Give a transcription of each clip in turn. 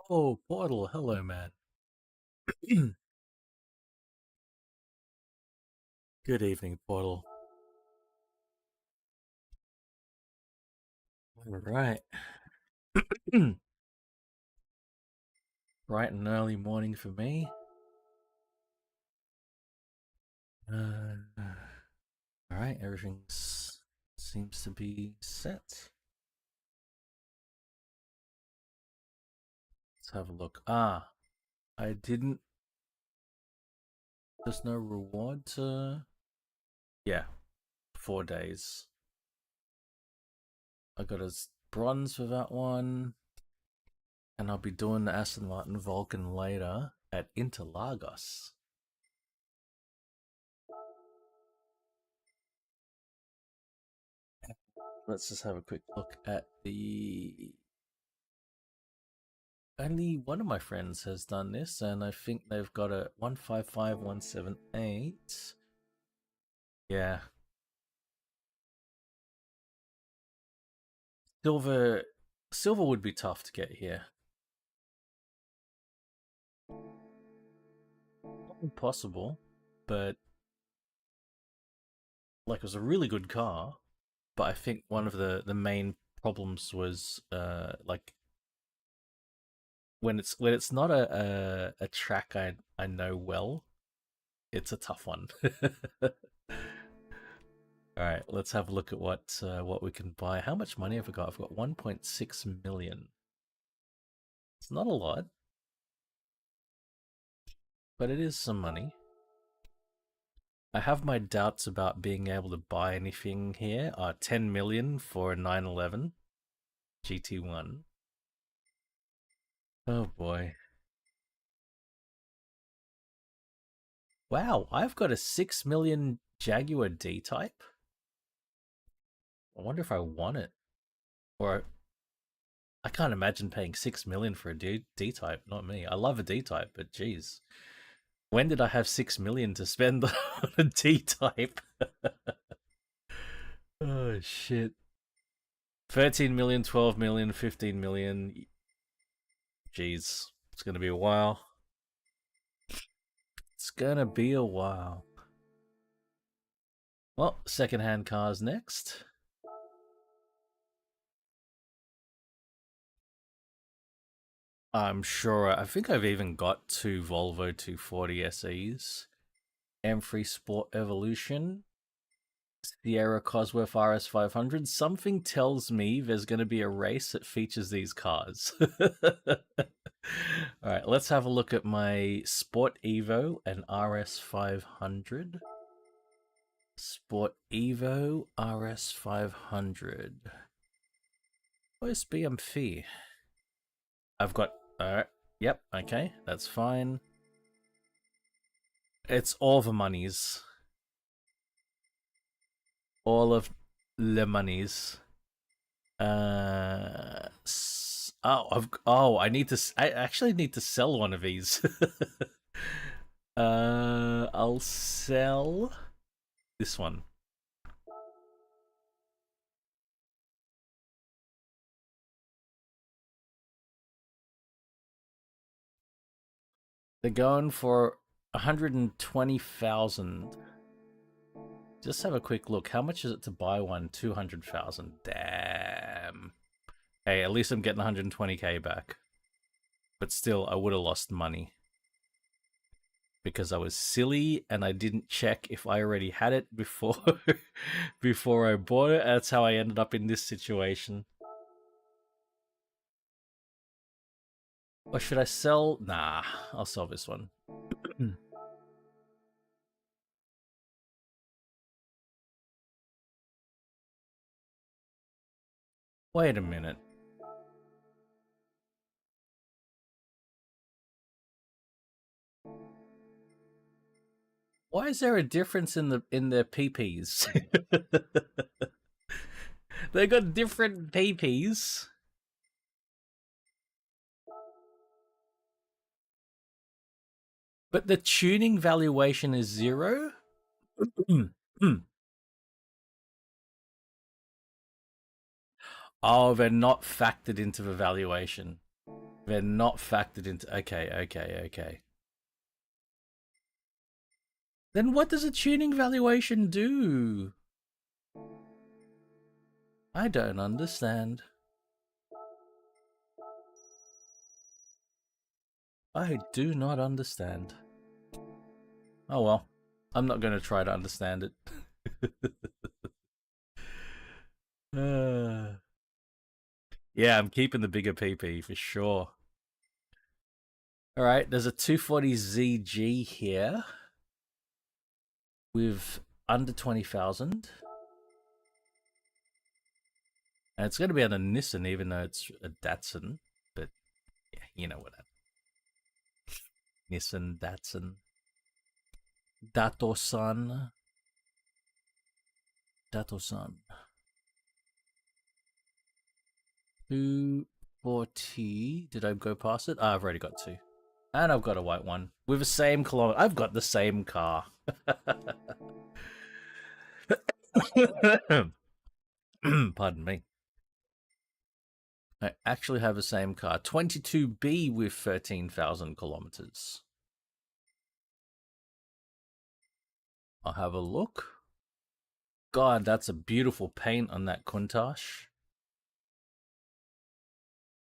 Oh, Portal. Hello, man. Good evening, Portal. All right. Bright and early morning for me. All right, everything seems to be set. Let's have a look. I didn't. There's no reward to. Yeah, 4 days. I got a bronze for that one, and I'll be doing the Aston Martin Vulcan later at Interlagos. Let's just have a quick look at the only one of my friends has done this, and I think they've got a 155178. Yeah. Silver silver would be tough to get here. Not impossible, but like it was a really good car, but I think one of the main problems was like when it's not a track I know well, it's a tough one. All right, let's have a look at what we can buy. How much money have I got? I've got 1.6 million. It's not a lot, but it is some money. I have my doubts about being able to buy anything here. 10 million for a 911 GT1. Oh boy. Wow, I've got a 6 million Jaguar D-Type. I wonder if I want it. Or I can't imagine paying 6 million for a D-Type, not me. I love a D-Type, but geez. When did I have 6 million to spend on a D-Type? Oh shit. 13 million, 12 million, 15 million. Jeez, it's gonna be a while. It's gonna be a while. Well, secondhand cars next. I'm sure. I think I've even got two Volvo 240 SEs. M3 Sport Evolution. Sierra Cosworth RS500. Something tells me there's going to be a race that features these cars. Alright, let's have a look at my Sport Evo and RS500. Sport Evo RS500. Where's BMF? I've got. Yep, okay, that's fine. It's all the monies. All of the monies. I need to. I actually need to sell one of these. I'll sell this one. They're going for 120,000. Just have a quick look. How much is it to buy one? 200,000. Damn. Hey, at least I'm getting 120k back. But still, I would have lost money. Because I was silly and I didn't check if I already had it before before I bought it. That's how I ended up in this situation. Or should I sell? Nah, I'll sell this one. Wait a minute. Why is there a difference in their PPs? They got different PPs. But the tuning valuation is 0? Oh, they're not factored into the valuation. They're not factored into... Okay. Then what does a tuning valuation do? I don't understand. I do not understand. Oh well. I'm not going to try to understand it. Yeah, I'm keeping the bigger PP for sure. Alright, there's a 240ZG here with under 20,000. And it's going to be on a Nissan, even though it's a Datsun. But yeah, you know what that. Nissan, Datsun. Dato-san. 240. Did I go past it? I've already got 2. And I've got a white one. With the same kilometer. I've got the same car. Pardon me. I actually have the same car. 22B with 13,000 kilometers. I'll have a look. God, that's a beautiful paint on that Countach.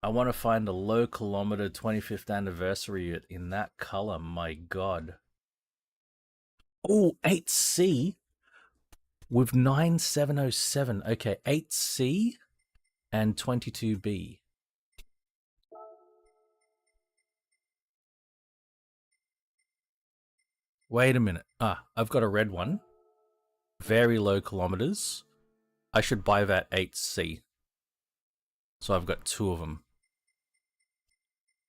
I want to find a low kilometer 25th anniversary in that color. My God. Oh, 8C with 9707. Okay, 8C and 22B. Wait a minute. I've got a red one. Very low kilometers. I should buy that 8C. So I've got 2 of them.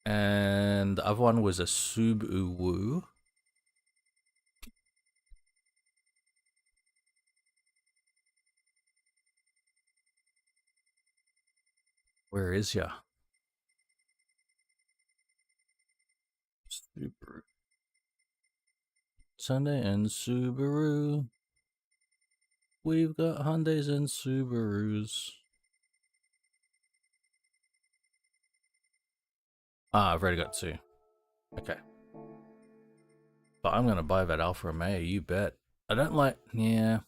And the other one was a Subaru. Where is ya? Subaru. Sunday and Subaru. We've got Hyundais and Subarus. I've already got 2. Okay. But I'm going to buy that Alfa Romeo, you bet. I don't like... Yeah.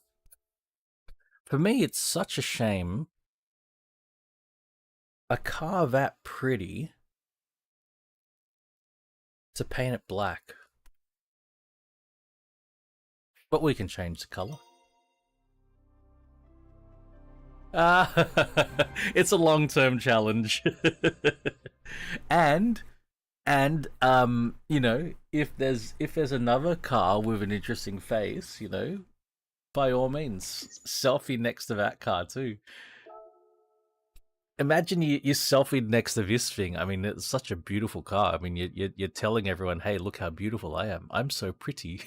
For me, it's such a shame. A car that pretty to paint it black. But we can change the color. It's a long-term challenge. and you know, if there's another car with an interesting face, you know, by all means, selfie next to that car too. Imagine you selfie next to this thing. I mean, it's such a beautiful car. I mean, you're telling everyone, hey, look how beautiful I am. I'm so pretty.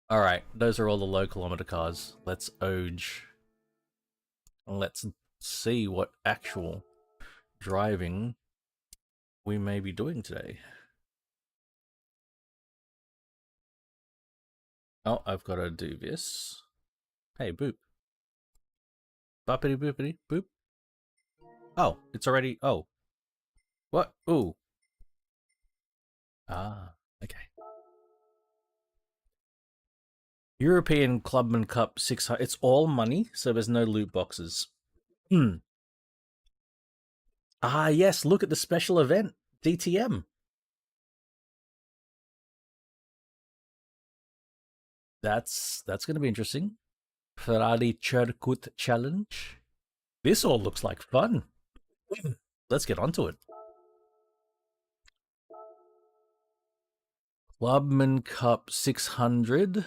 All right, those are all the low kilometer cars. Let's oge. Let's see what actual driving we may be doing today. Oh, I've got to do this. Hey, boop. Boppity boopity boop. Oh, it's already... Oh. What? Ooh. Ah, okay. European Clubman Cup 600. It's all money, so there's no loot boxes. Ah, yes, look at the special event. DTM. That's going to be interesting. Ferrari Circuit Challenge. This all looks like fun. Let's get onto it. Clubman Cup 600.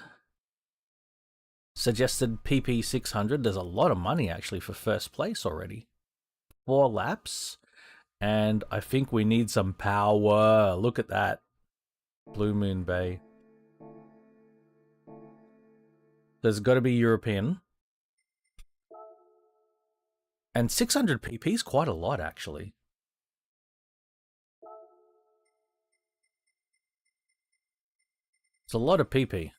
Suggested PP 600. There's a lot of money actually for first place already. 4 laps. And I think we need some power. Look at that. Blue Moon Bay. There's got to be European. And 600 PP is quite a lot, actually. It's a lot of PP.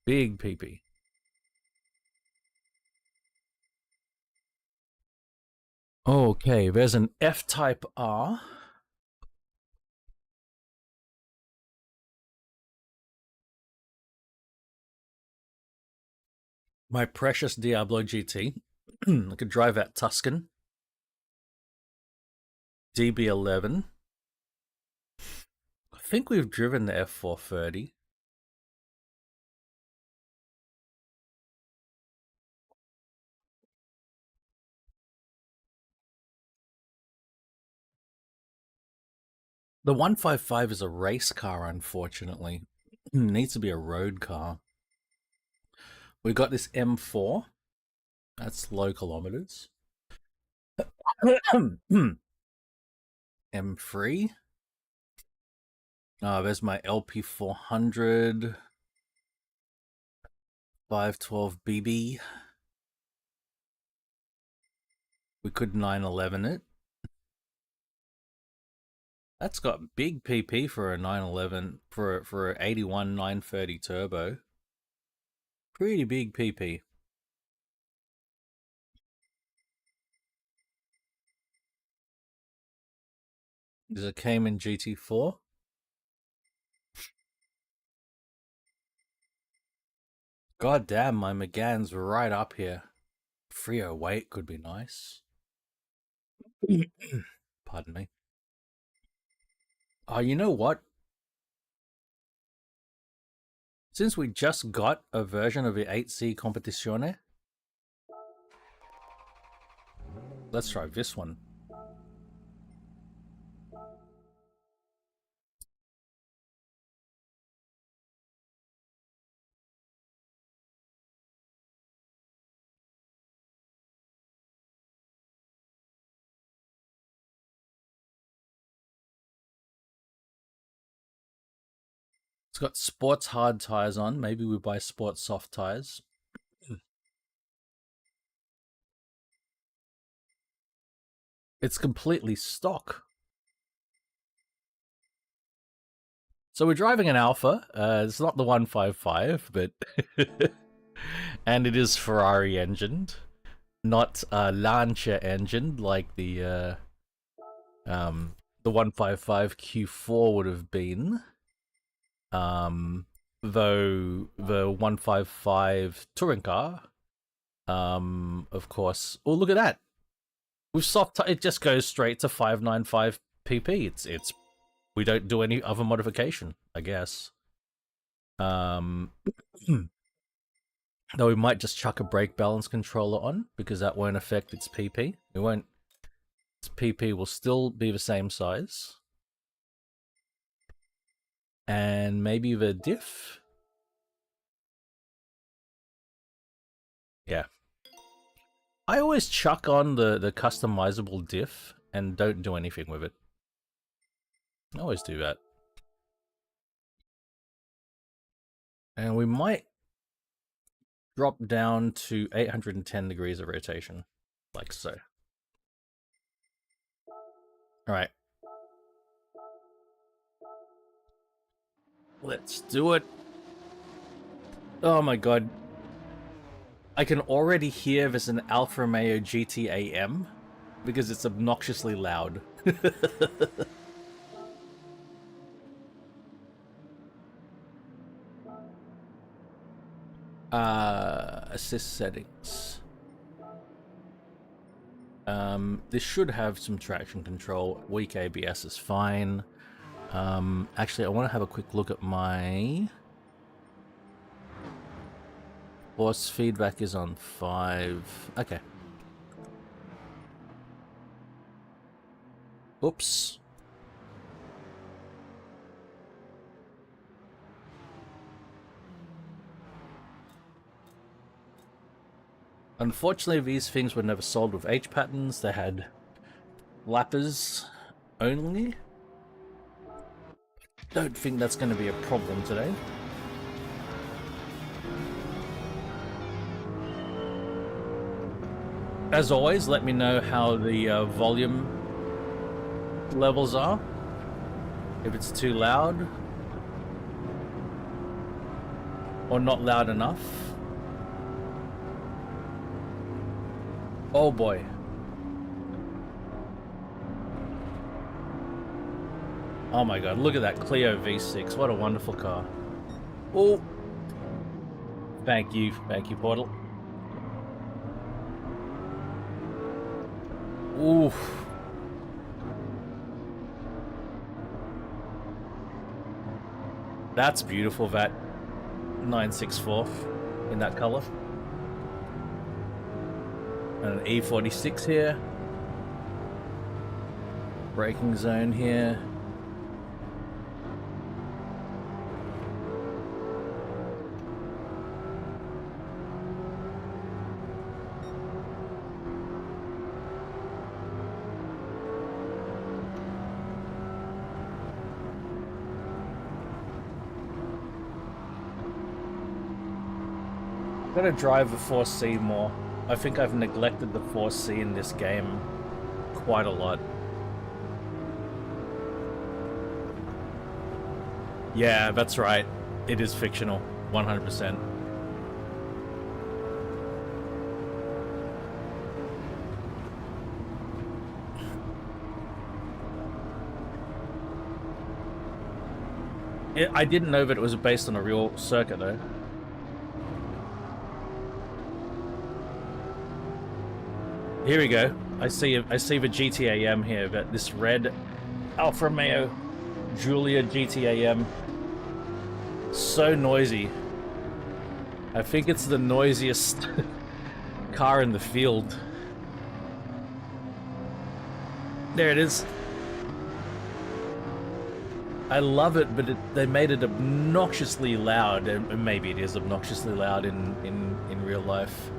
Big PP. Okay, there's an F-Type R. My precious Diablo GT. I could drive that Tuscan. DB11. I think we've driven the F430. The 155 is a race car, unfortunately. It needs to be a road car. We got this M4. That's low kilometers. M3. There's my LP400. 512 BB. We could 911 it. That's got big PP for a 911 for a 81 930 turbo. Pretty big PP. Is a Cayman GT4. God damn, my Megane's right up here. 308 could be nice. Pardon me. Oh, you know what? Since we just got a version of the 8C Competizione, let's try this one. It's got sports hard tires on. Maybe we buy sports soft tires. It's completely stock. So we're driving an Alpha. It's not the 155, but and it is Ferrari engined, not Lancia engined like the 155 Q4 would have been. Though the 155 touring car, of course. Oh, look at that! With soft, it just goes straight to 595 PP. It's we don't do any other modification, I guess. Though we might just chuck a brake balance controller on because that won't affect its PP. It won't. Its PP will still be the same size. And maybe the diff? Yeah. I always chuck on the customizable diff and don't do anything with it. I always do that. And we might drop down to 810 degrees of rotation, like so. Alright. Let's do it. Oh my god. I can already hear there's an Alfa Romeo GT-AM because it's obnoxiously loud. Assist settings. This should have some traction control. Weak ABS is fine. Actually, I want to have a quick look at my... Force feedback is on 5. Okay. Oops. Unfortunately, these things were never sold with H patterns. They had lappers only. Don't think that's going to be a problem today. As always, let me know how the volume levels are. If it's too loud. Or not loud enough. Oh boy. Oh my god, look at that Clio V6. What a wonderful car. Oh. Thank you, Portal. Oof. That's beautiful, that 964 in that color. And an E46 here. Braking zone here. I'm gonna drive the 4C more. I think I've neglected the 4C in this game quite a lot. Yeah, that's right. It is fictional, 100%. I didn't know that it was based on a real circuit, though. Here we go. I see the GTAM here, but this red Alfa Romeo Giulia GTAM. So noisy. I think it's the noisiest car in the field. There it is. I love it, but they made it obnoxiously loud, and maybe it is obnoxiously loud in real life.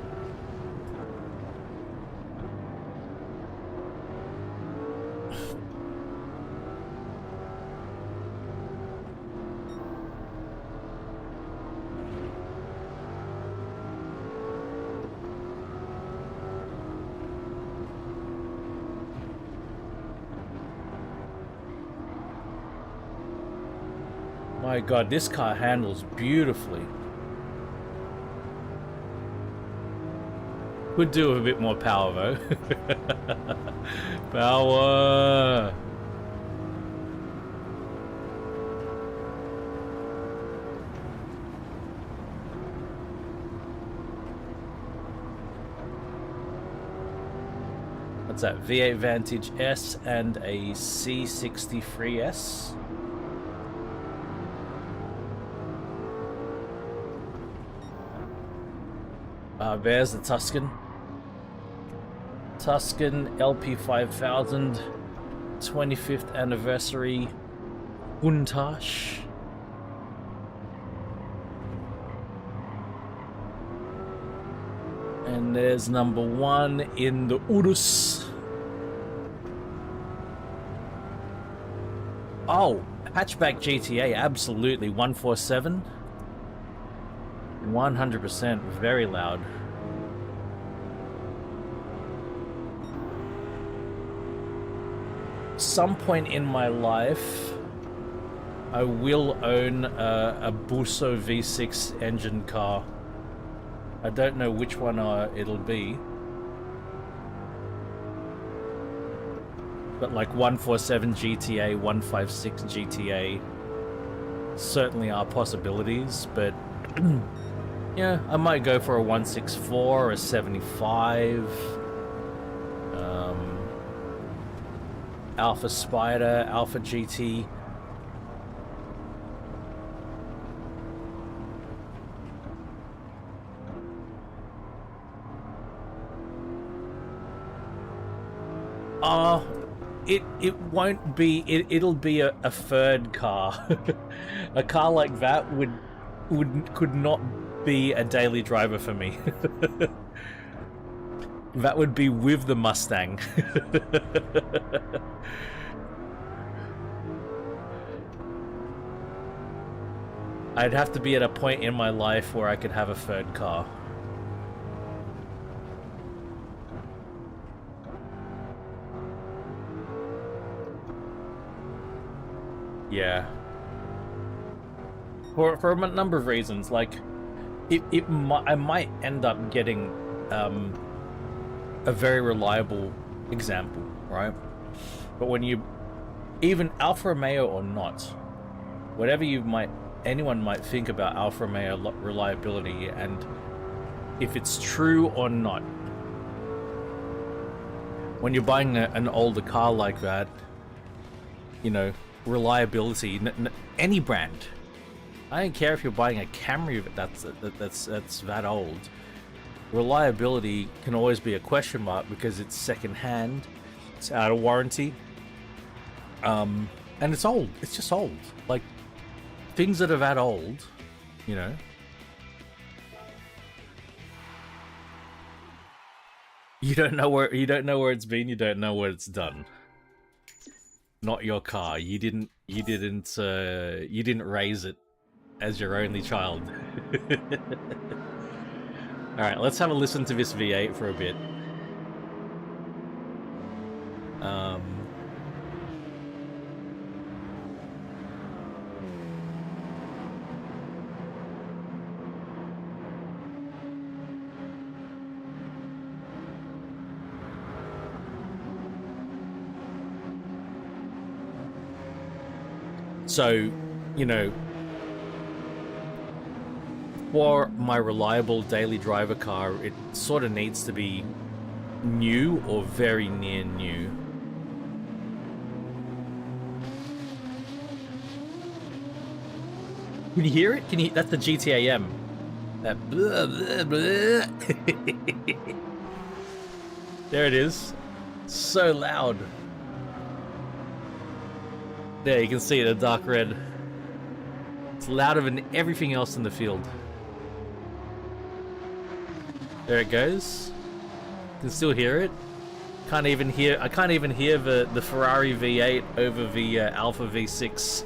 My god, this car handles beautifully. Could do with a bit more power though. Power! What's that? V8 Vantage S and a C63S. There's the Tuscan. Tuscan LP5000 25th anniversary Countach. And there's number 1 in the Urus. Oh, hatchback GTA, absolutely. 147. 100%, very loud. Some point in my life, I will own a Busso V6 engine car. I don't know which one it'll be. But like 147 GTA, 156 GTA certainly are possibilities, but yeah, I might go for a 164 or a 75. Alpha Spider, Alpha GT. It won't be. It'll be a third car. A car like that could not be a daily driver for me. That would be with the Mustang. I'd have to be at a point in my life where I could have a third car. Yeah. For a number of reasons, like, I might end up getting a very reliable example, right? But when you, even Alfa Romeo or not, whatever anyone might think about Alfa Romeo reliability, and if it's true or not, when you're buying an older car like that, you know, reliability, any brand. I don't care if you're buying a Camry that's that old. Reliability can always be a question mark because it's secondhand, it's out of warranty, and it's old. It's just old. Like things that are that old, you know. You don't know where it's been. You don't know what it's done. Not your car. You didn't raise it as your only child. Alright, let's have a listen to this V8 for a bit. So, you know, for my reliable daily driver car, it sort of needs to be new or very near new. Can you hear it? Can you? That's the GT7. That blah, blah, blah. There it is. So loud. There, you can see it, a dark red. It's louder than everything else in the field. There it goes. You can still hear it. I can't even hear the Ferrari V8 over the Alfa V6.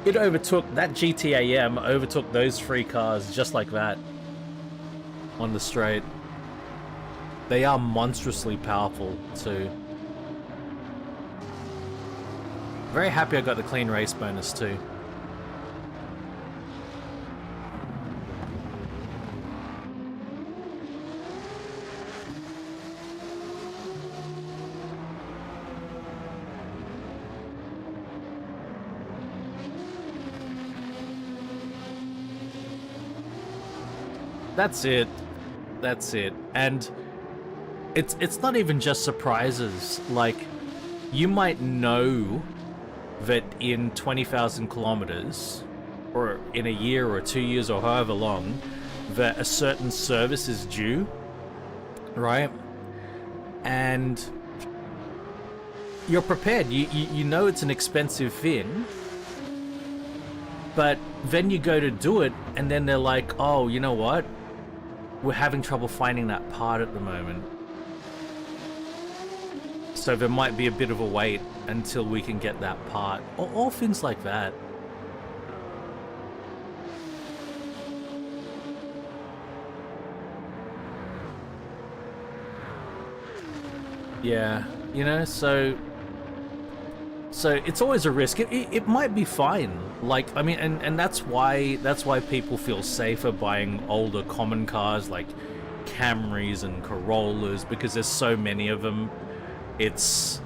It overtook that GT7 overtook those three cars just like that on the straight. They are monstrously powerful too. Very happy I got the clean race bonus too. That's it. That's it. And it's not even just surprises. Like, you might know that in 20,000 kilometers, or in a year or 2 years or however long, that a certain service is due, right? And you're prepared. You know it's an expensive thing, but then you go to do it, and then they're like, oh, you know what? We're having trouble finding that part at the moment. So there might be a bit of a wait until we can get that part. Or all things like that. Yeah, you know, so it's always a risk. It might be fine. Like, I mean, and that's why people feel safer buying older common cars like Camrys and Corollas, because there's so many of them. It's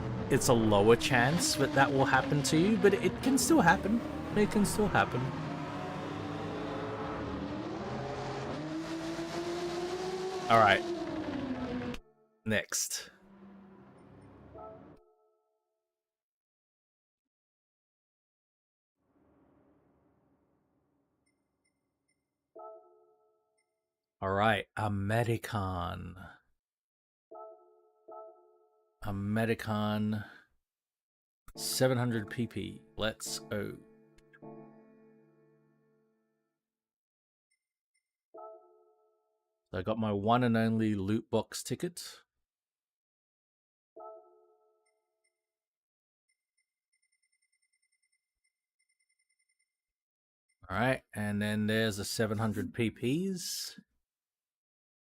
a lower chance that will happen to you, but it can still happen. It can still happen. All right. Next. All right, American 700 pp. Let's go. So I got my one and only loot box ticket. All right, and then there's the 700 pp's.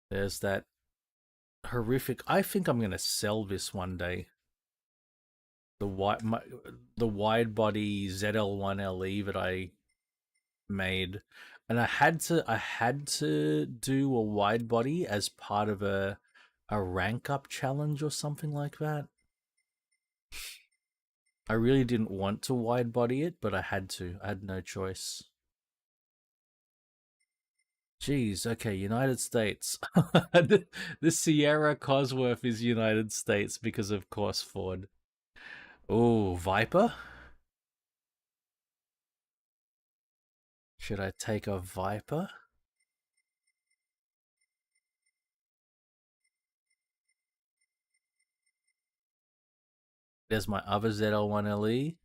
There's that horrific. I think I'm gonna sell this one day. The wide body ZL1LE that I made, and I had to do a wide body as part of a rank up challenge or something like that. I really didn't want to wide body it, but I had to. I had no choice. Jeez, okay, United States. The Sierra Cosworth is United States because of course Ford. Oh, Viper? Should I take a Viper? There's my other ZL1LE.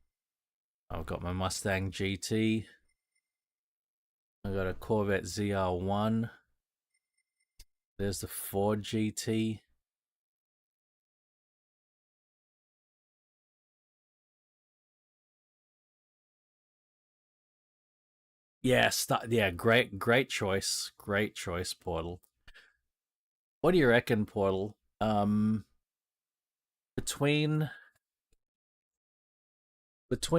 I've got my Mustang GT. I've got a Corvette ZR1. There's the Ford GT. Yeah, great choice. Great choice, Portal. What do you reckon, Portal? Between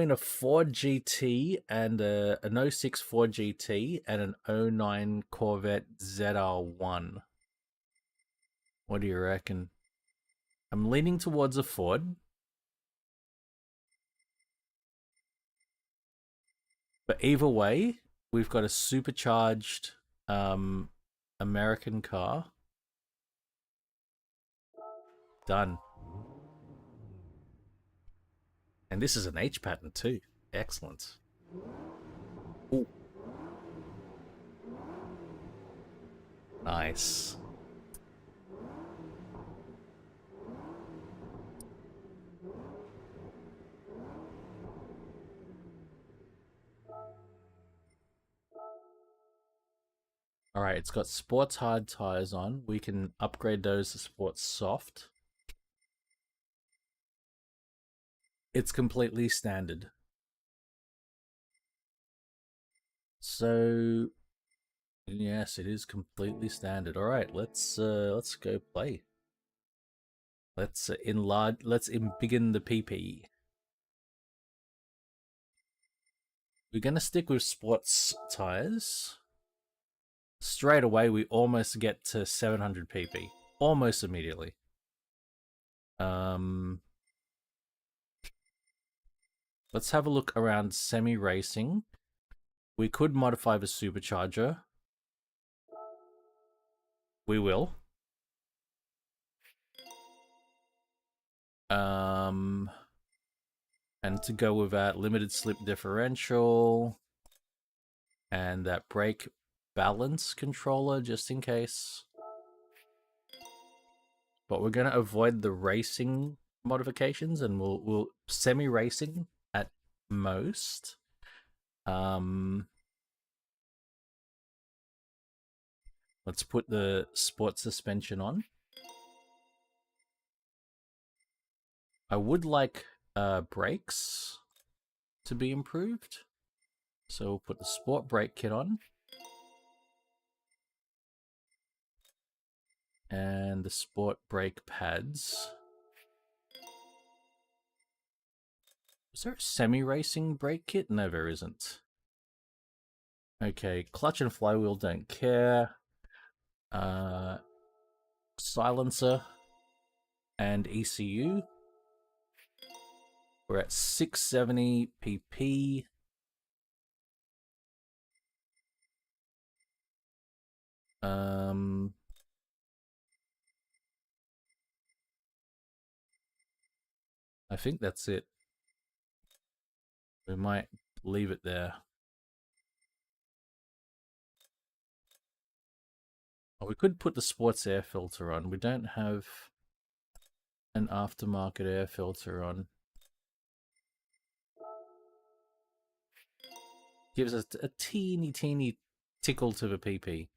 a Ford GT and an 06 Ford GT and an 09 Corvette ZR1. What do you reckon? I'm leaning towards a Ford. But either way, we've got a supercharged American car. Done. And this is an H pattern too. Excellent. Ooh. Nice. Alright, it's got sports hard tires on. We can upgrade those to sports soft. It's completely standard. So yes, it is completely standard. Alright, let's go play. Let's begin the PP. We're gonna stick with sports tires. Straight away, we almost get to 700 pp. Almost immediately. Let's have a look around semi-racing. We could modify the supercharger. We will. And to go with that limited slip differential and that brake balance controller just in case. But we're gonna avoid the racing modifications and we'll semi-racing at most. Let's put the sport suspension on. I would like brakes to be improved. So we'll put the sport brake kit on. And the sport brake pads. Is there a semi-racing brake kit? No, there isn't. Okay, clutch and flywheel don't care. Silencer and ECU. We're at 670 pp. I think that's it. We might leave it there. Oh, we could put the sports air filter on. We don't have an aftermarket air filter on. Gives us a teeny tickle to the PP.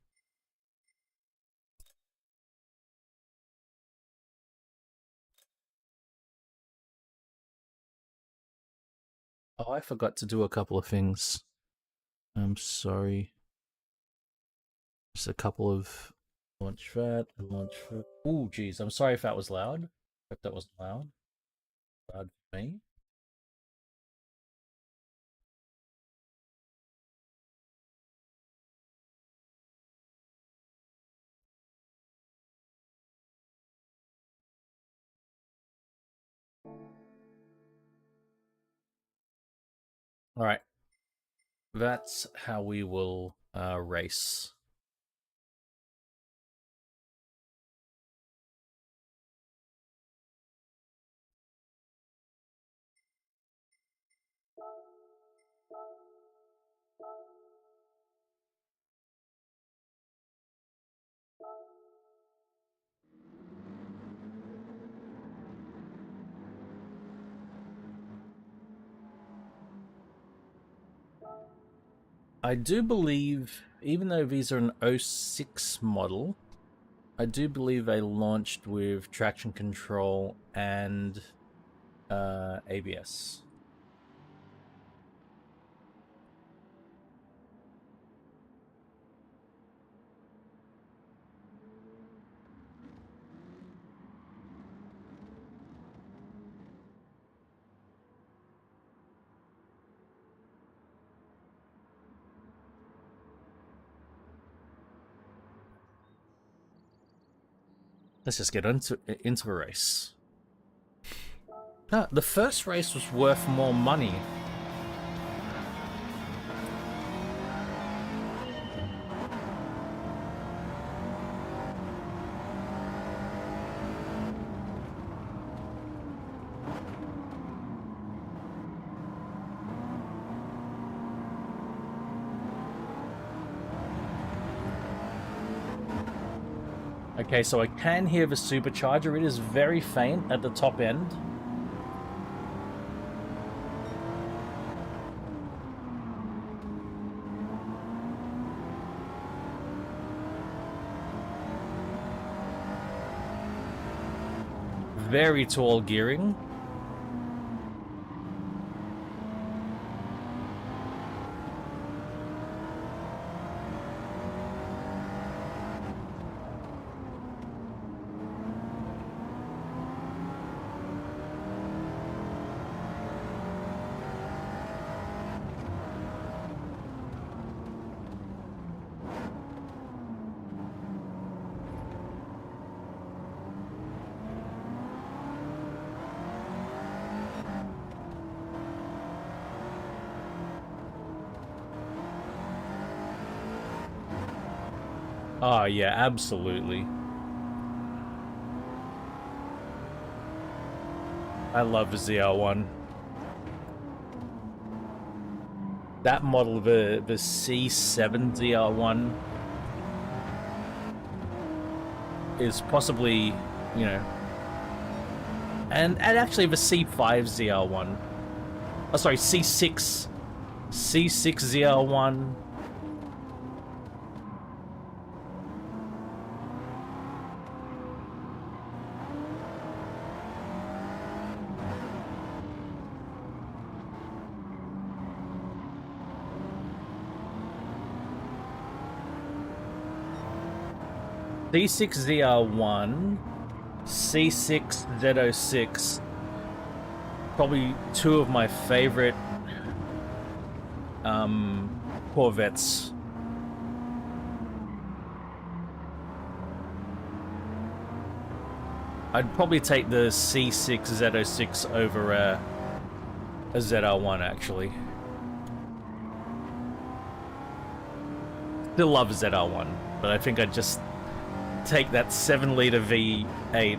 Oh, I forgot to do a couple of things. I'm sorry. Just a couple of launch that. Oh, geez. I'm sorry if that was loud. Hope that wasn't loud. Loud for me. All right. That's how we will race. I do believe, even though these are an 06 model, I do believe they launched with traction control and ABS. Let's just get into a race. No, the first race was worth more money. Okay, so I can hear the supercharger. It is very faint at the top end. Very tall gearing. Oh, yeah, absolutely. I love the ZR1. That model, the C7 ZR1, is possibly, you know... And actually the C5 ZR1. Oh, sorry, C6. C6 ZR1... C6ZR1, C6Z06, probably two of my favorite Corvettes. I'd probably take the C6Z06 over a ZR1, actually. Still love ZR1, but I think I'd just take that 7-liter V8.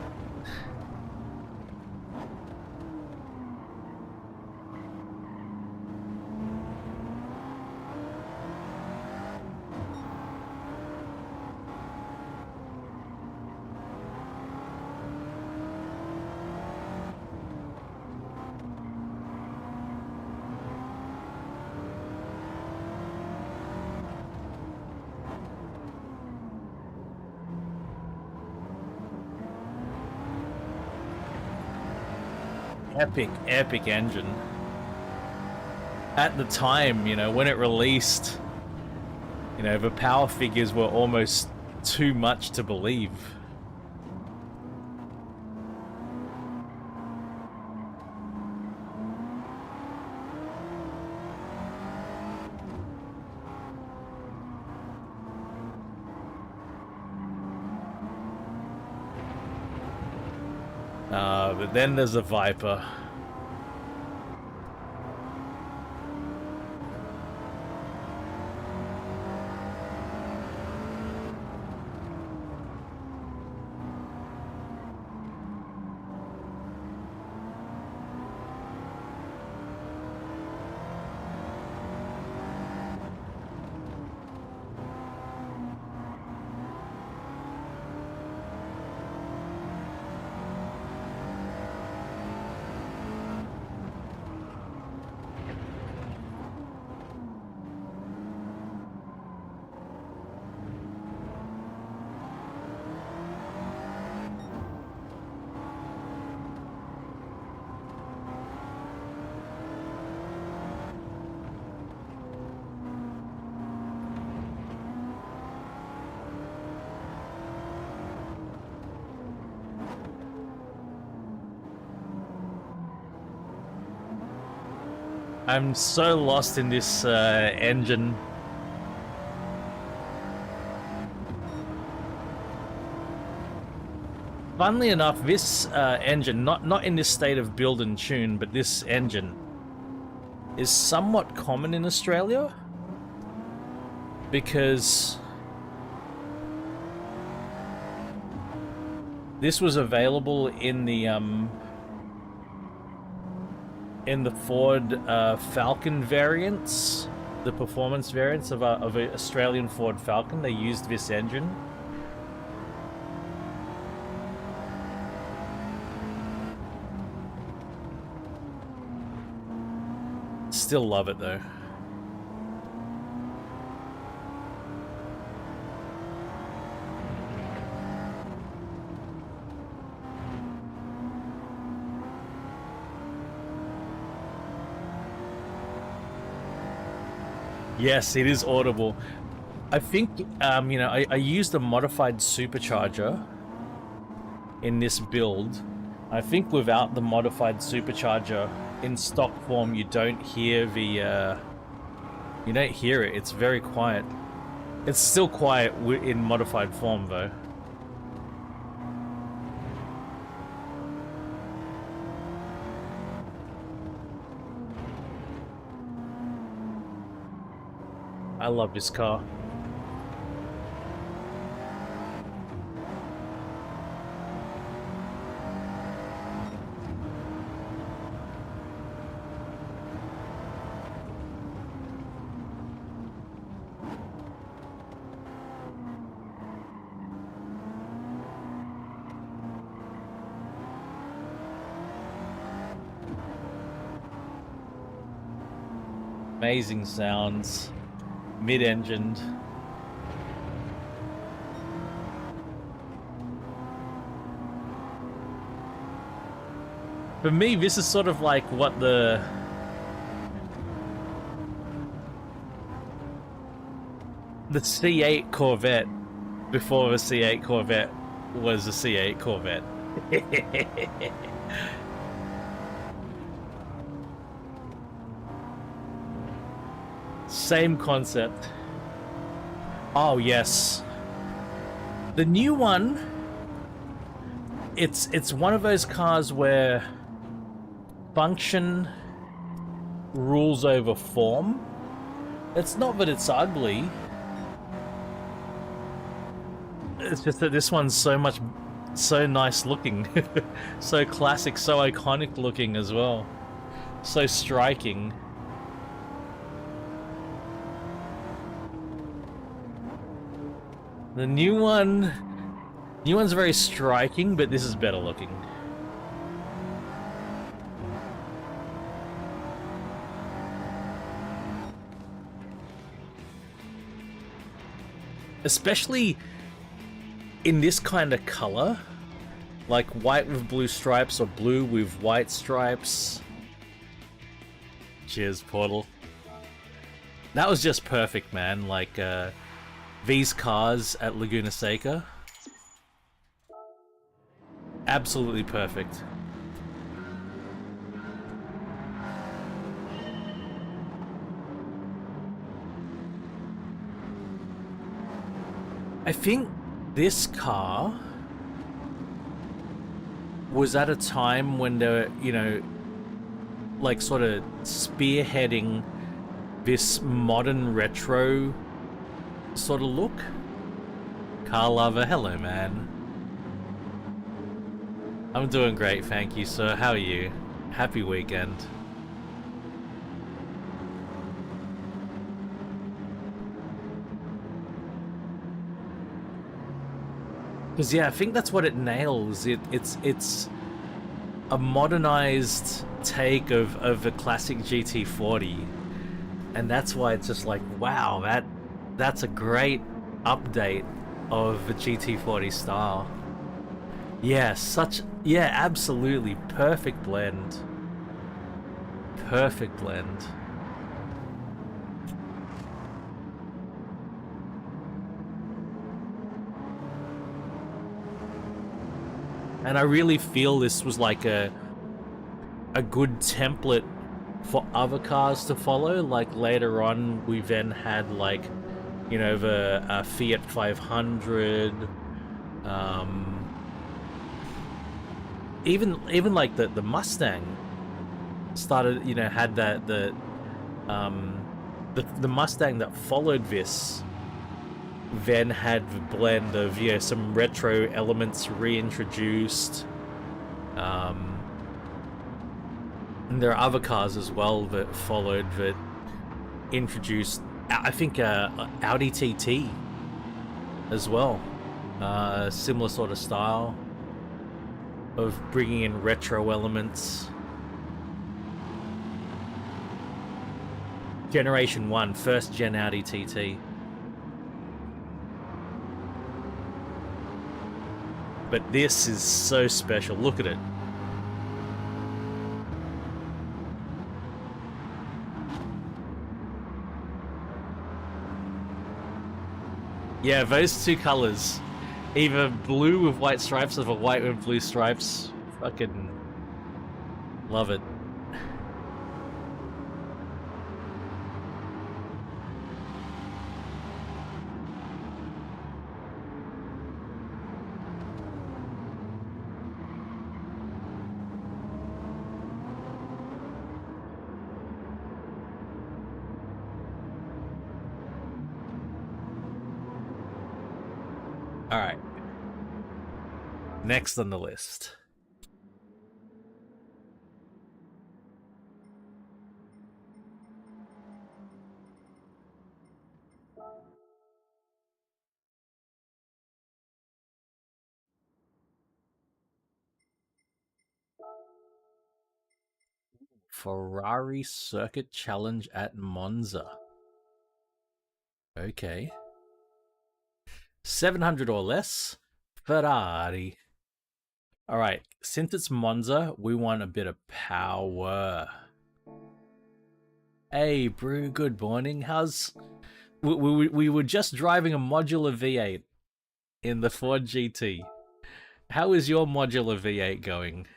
Epic engine. At the time, you know, when it released, You know, the power figures were almost too much to believe. But then there's a Viper. I'm so lost in this engine. Funnily enough, this engine, not in this state of build and tune, but this engine is somewhat common in Australia because this was available in the Ford Falcon variants, the performance variants of an Australian Ford Falcon. They used this engine. Still love it though. Yes, it is audible. I think, you know, I used a modified supercharger in this build. I think without the modified supercharger in stock form, you don't hear the, you don't hear it. It's very quiet. It's still quiet in modified form, though. I love this car. Amazing sounds. Mid-engined. For me, this is sort of like what the C8 Corvette before the C8 Corvette was a C8 Corvette. Same concept. Oh yes. The new one, it's one of those cars where function rules over form. It's not that it's ugly. It's just that this one's so nice looking. So classic, so iconic looking as well. So striking. The new one's very striking, but this is better looking. Especially in this kind of color, like white with blue stripes or blue with white stripes. Cheers, Portal. That was just perfect, man. Like, These cars at Laguna Seca, absolutely perfect. I think this car was at a time when they were, you know, like sort of spearheading this modern retro sort of look. Car lover, hello man. I'm doing great, thank you, sir. How are you? Happy weekend. Because yeah, I think that's what it nails. It's a modernized take of a classic GT40, and that's why it's just like, wow, that's a great update of the GT40 style. Yeah, yeah, absolutely perfect blend. Perfect blend. And I really feel this was like a good template for other cars to follow. Like later on, we then had like, you know, the Fiat 500, even like the Mustang started, you know, had that the Mustang that followed this then had the blend of, you know, some retro elements reintroduced. And there are other cars as well that followed that introduced, I think, Audi TT as well. Similar sort of style of bringing in retro elements. Generation 1, first gen Audi TT. But this is so special. Look at it. Yeah, those two colors. Either blue with white stripes or white with blue stripes. Fucking love it. Alright. Next on the list. Ferrari Circuit Challenge at Monza. Okay. 700 or less. Ferrari. Alright, since it's Monza, we want a bit of power. Hey, Brew, good morning. How's... We were just driving a modular V8 in the Ford GT. How is your modular V8 going?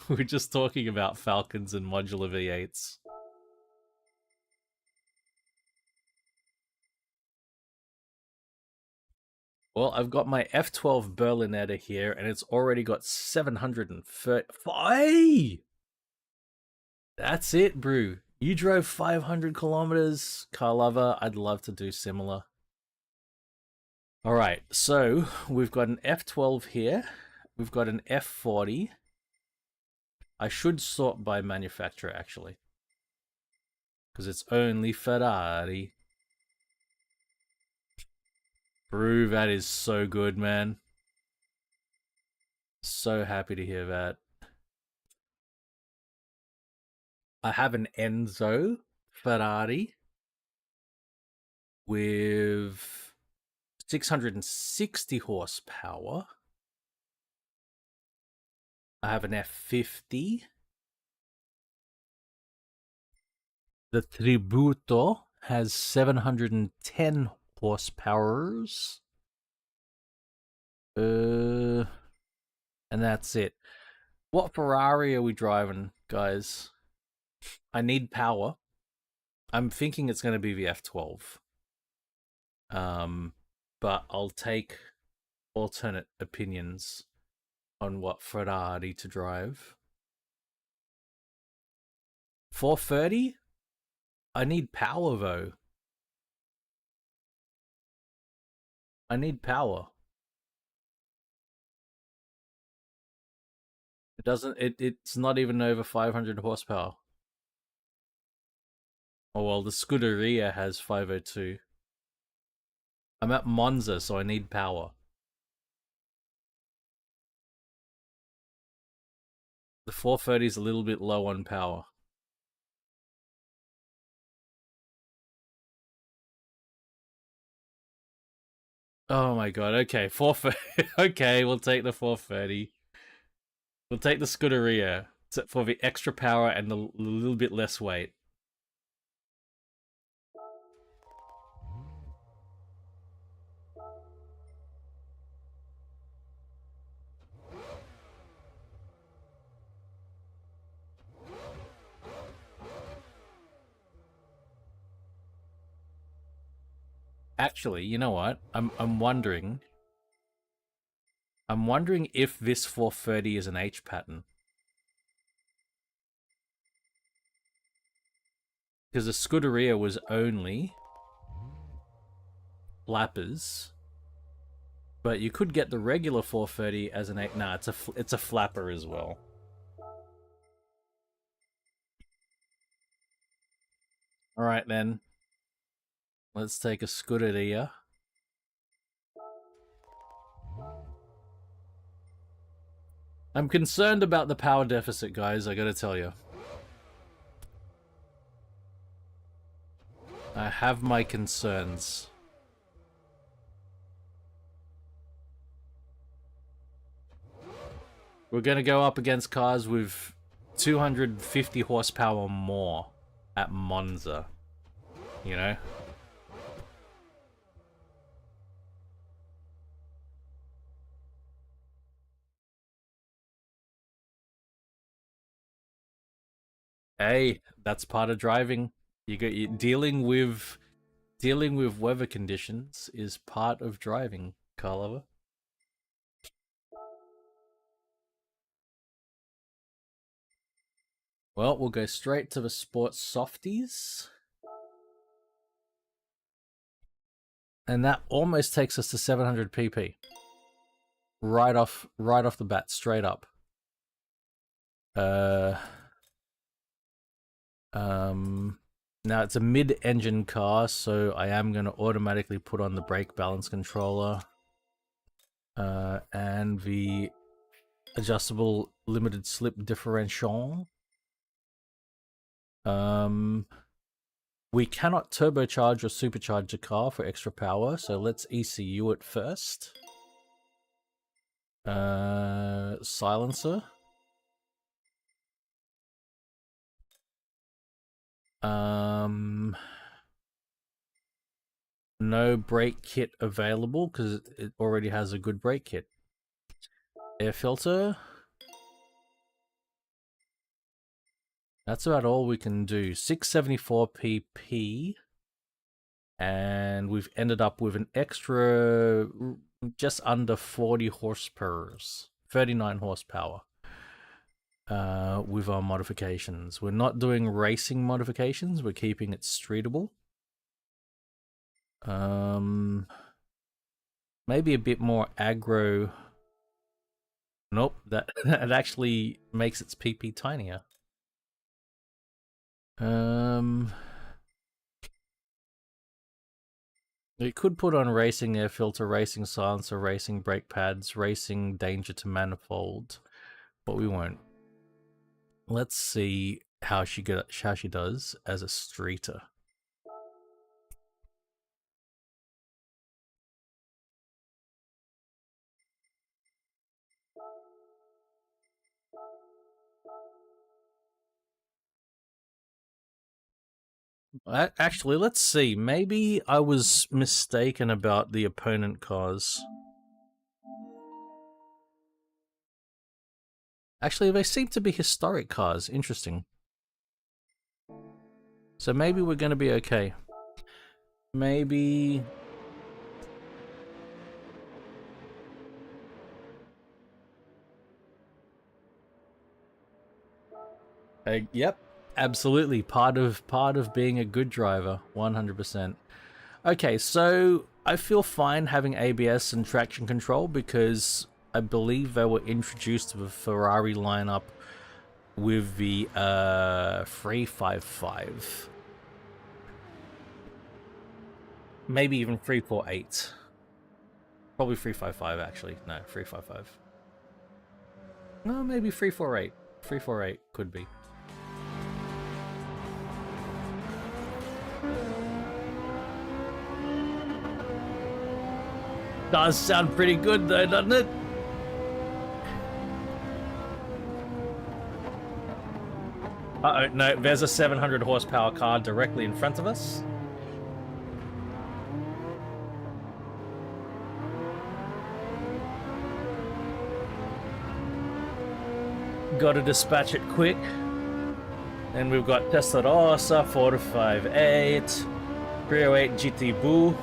We were just talking about Falcons and modular V8s. Well, I've got my F12 Berlinetta here, and it's already got 730... That's it, Brew. You drove 500 kilometers, car lover. I'd love to do similar. All right, so we've got an F12 here. We've got an F40. I should sort by manufacturer, actually, because it's only Ferrari. Brew, that is so good, man. So happy to hear that. I have an Enzo Ferrari with 660 horsepower. I have an F50. The Tributo has 710 horsepowers. And that's it. What Ferrari are we driving, guys? I need power. I'm thinking it's going to be the F12. But I'll take alternate opinions on what Ferrari to drive. 430? I need power, though. I need power. It doesn't. It's not even over 500 horsepower. Oh well, the Scuderia has 502. I'm at Monza, so I need power. The 430 is a little bit low on power. Oh my god. Okay, 430. Okay, we'll take the 430. We'll take the Scuderia for the extra power and the little bit less weight. Actually, you know what? I'm wondering. I'm wondering if this 430 is an H pattern. Because the Scuderia was only flappers, but you could get the regular 430 as an H. Nah, it's a flapper as well. All right then. Let's take a Scuderia. I'm concerned about the power deficit, guys, I gotta tell you. I have my concerns. We're gonna go up against cars with 250 horsepower more at Monza. You know? Hey, that's part of driving. You dealing with weather conditions is part of driving, Carlover. Well, we'll go straight to the sports softies. And that almost takes us to 700 pp. Right off the bat, straight up. Now it's a mid-engine car, so I am going to automatically put on the brake balance controller. And the adjustable limited slip differential. We cannot turbocharge or supercharge a car for extra power, so let's ECU it first. Silencer. No brake kit available because it already has a good brake kit. Air filter. That's about all we can do. 674 pp. And we've ended up with an extra just under 40 horsepower. 39 horsepower. With our modifications. We're not doing racing modifications, we're keeping it streetable. Maybe a bit more aggro. Nope, that actually makes its PP tinier. We could put on racing air filter, racing silencer, racing brake pads, racing danger to manifold, but we won't. Let's see how she does as a streeter. Actually, let's see. Maybe I was mistaken about the opponent cars. Actually, they seem to be historic cars. Interesting. So maybe we're going to be okay. Maybe... yep, absolutely. Part of being a good driver, 100%. Okay, so I feel fine having ABS and traction control because I believe they were introduced to the Ferrari lineup with the 355. Maybe even 348. Probably 355 actually. No, 355. No, maybe 348. 348 could be. Does sound pretty good though, doesn't it? Uh-oh, no, there's a 700 horsepower car directly in front of us. Gotta dispatch it quick. And we've got Testarossa, 458, 308 GT Boo.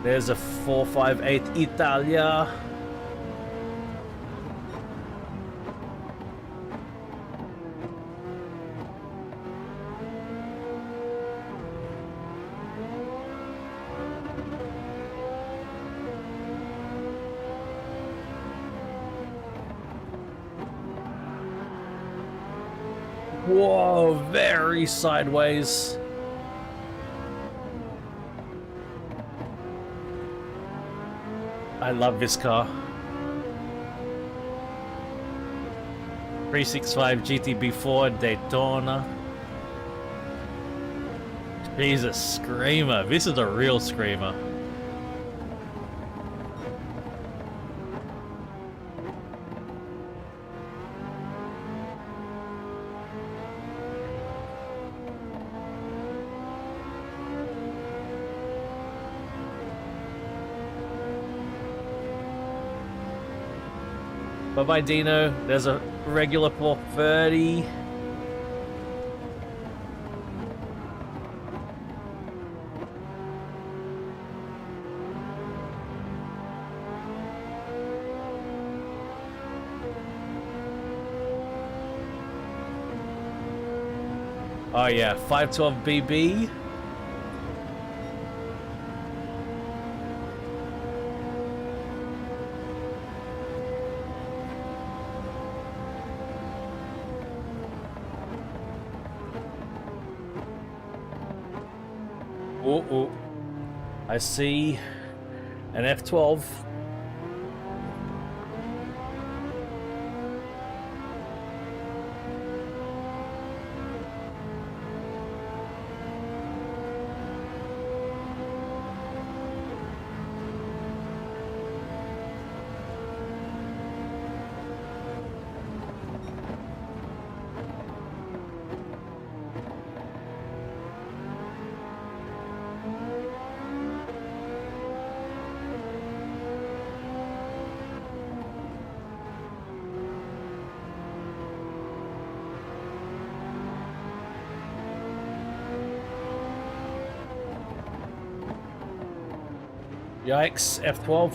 There's a 458 Italia. Whoa, very sideways. I love this car. 365 GTB4 Daytona. Jesus, screamer. This is a real screamer. Bye-bye, Dino. There's a regular 430. Oh yeah, 512 BB. Oh, I see an F12. Yikes, F12.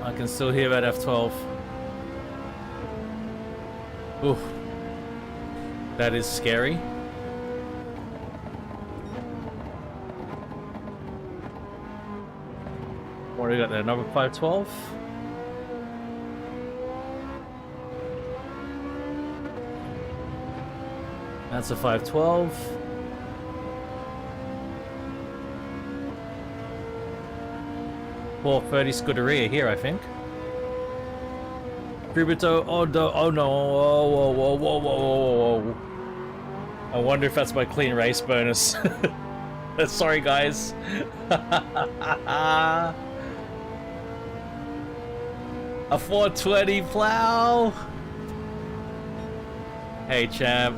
I can still hear that F12. Oof. That is scary. What do we got there? Number 512? That's a 512. .430 Scuderia here, I think. Tributo, oh no, whoa, whoa, whoa, whoa, whoa. I wonder if that's my clean race bonus. Sorry, guys. A 420 plow. Hey, champ.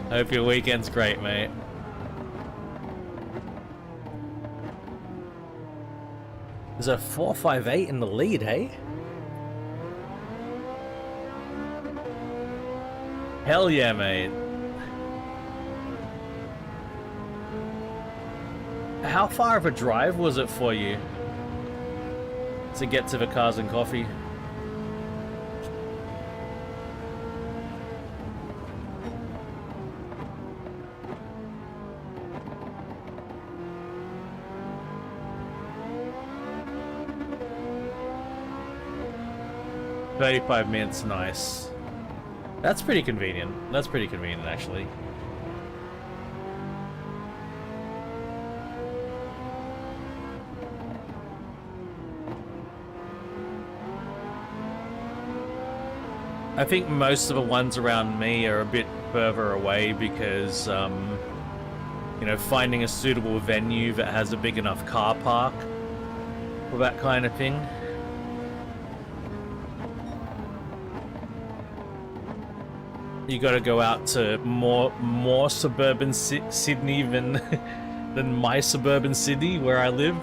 Hope your weekend's great, mate. There's a 458 in the lead, hey? Hell yeah, mate. How far of a drive was it for you to get to the Cars and Coffee? $35 nice. That's pretty convenient. That's pretty convenient, actually. I think most of the ones around me are a bit further away because, you know, finding a suitable venue that has a big enough car park for that kind of thing. You got to go out to more suburban Sydney than my suburban Sydney where I live.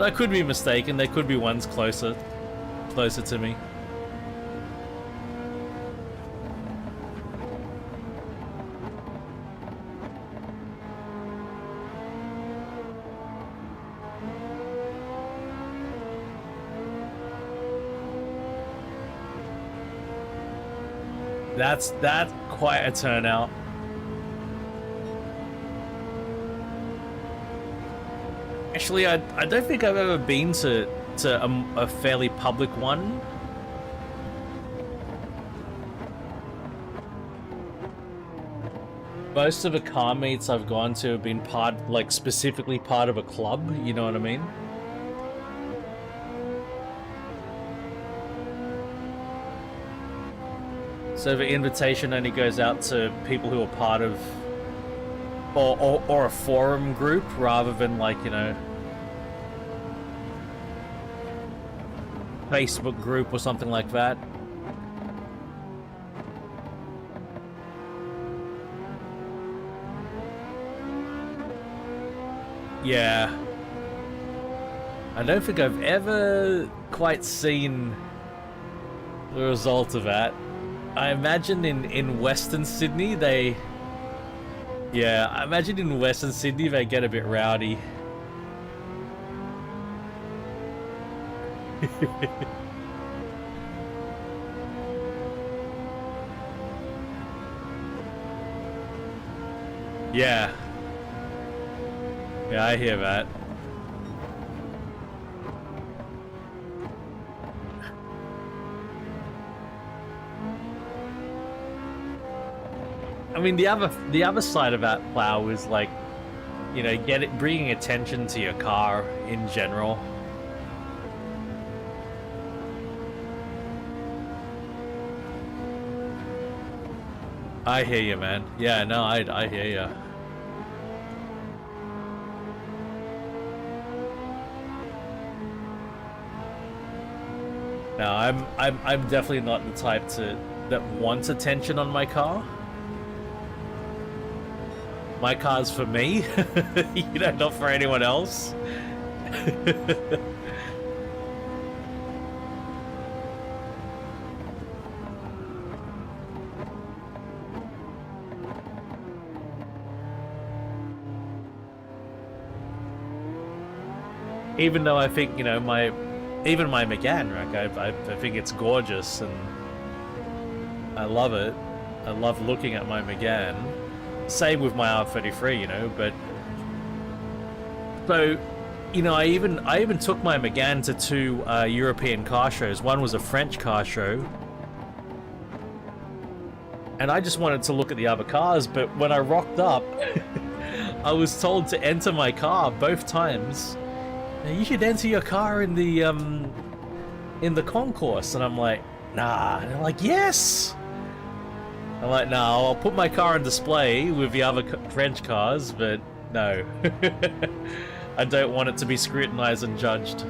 I could be mistaken. There could be ones closer to me. That's quite a turnout. Actually, I don't think I've ever been to a fairly public one. Most of the car meets I've gone to have been specifically part of a club, you know what I mean? So the invitation only goes out to people who are part of or a forum group rather than, like, you know, Facebook group or something like that. Yeah. I don't think I've ever quite seen the result of that. I imagine in Western Sydney they... Yeah, I imagine in Western Sydney they get a bit rowdy. Yeah. Yeah, I hear that. I mean, the other side of that plow is, like, you know, bringing attention to your car in general. I hear you, man. Yeah, no, I hear you. No, I'm definitely not the type that wants attention on my car. My car's for me, you know, not for anyone else. Even though I think, you know, even my Megane, like, I think it's gorgeous and I love it. I love looking at my Megane. Same with my R33, you know, but so, you know, I even took my Megane to two European car shows. One was a French car show, and I just wanted to look at the other cars, but when I rocked up, I was told to enter my car both times. Now, you should enter your car in the concourse, and I'm like, nah. And they're like, yes. I'm like, no, I'll put my car on display with the other French cars, but no. I don't want it to be scrutinized and judged.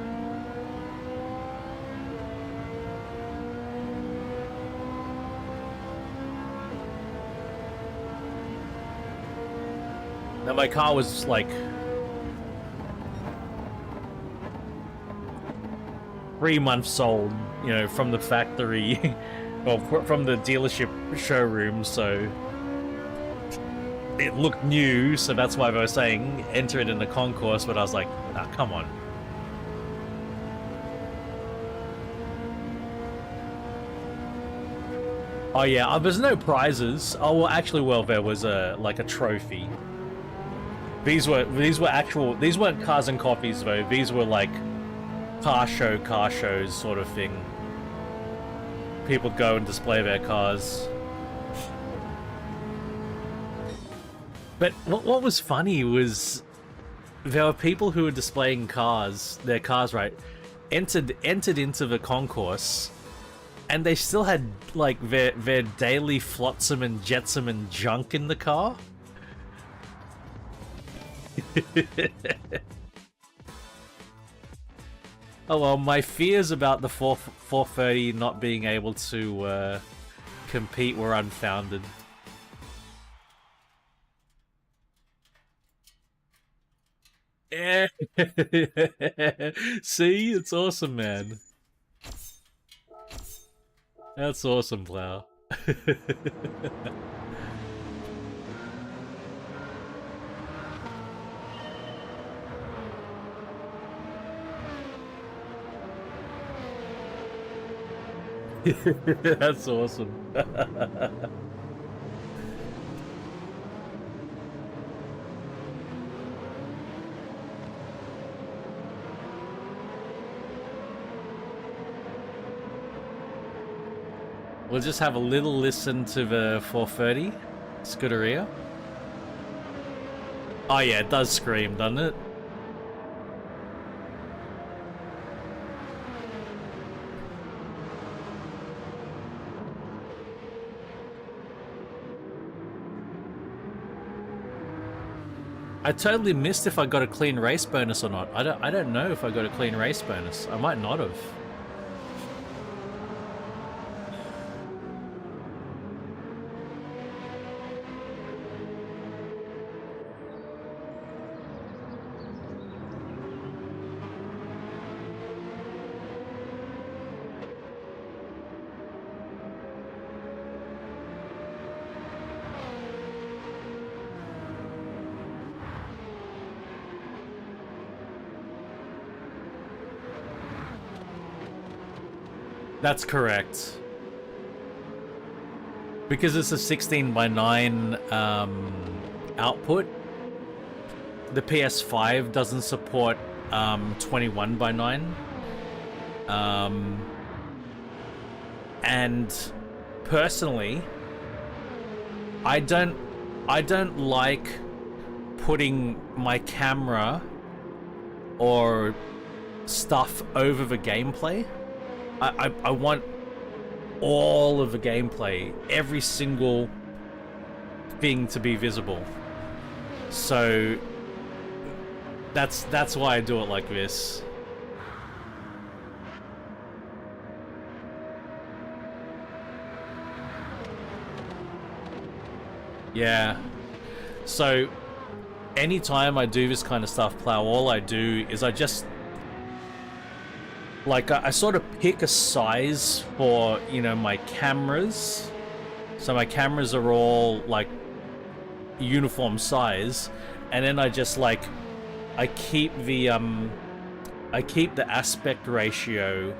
Now my car was like 3 months old, you know, from the factory, well, from the dealership showroom, so it looked new, so that's why I was saying enter it in the concourse, but I was like, ah, come on. Oh yeah, there's no prizes. Oh well, actually, well, there was like a trophy. These weren't cars and coffees though. These were like car shows sort of thing. People go and display their cars. But what was funny was there were people who were displaying their cars, right? Entered into the concourse, and they still had like their daily flotsam and jetsam and junk in the car. Oh well, my fears about the 430 not being able to compete were unfounded. Yeah. See, it's awesome, man. That's awesome, Plow. That's awesome. We'll just have a little listen to the 430 Scuderia. Oh yeah, it does scream, doesn't it? I totally missed if I got a clean race bonus or not. I don't know if I got a clean race bonus. I might not have. That's correct. Because it's a 16:9 output, the PS5 doesn't support 21:9. And personally, I don't like putting my camera or stuff over the gameplay. I want all of the gameplay, every single thing to be visible. So that's why I do it like this. Yeah. So anytime I do this kind of stuff, Plow, all I do is I just like I sort of pick a size for, you know, my cameras. So my cameras are all like uniform size, and then I just like I keep the aspect ratio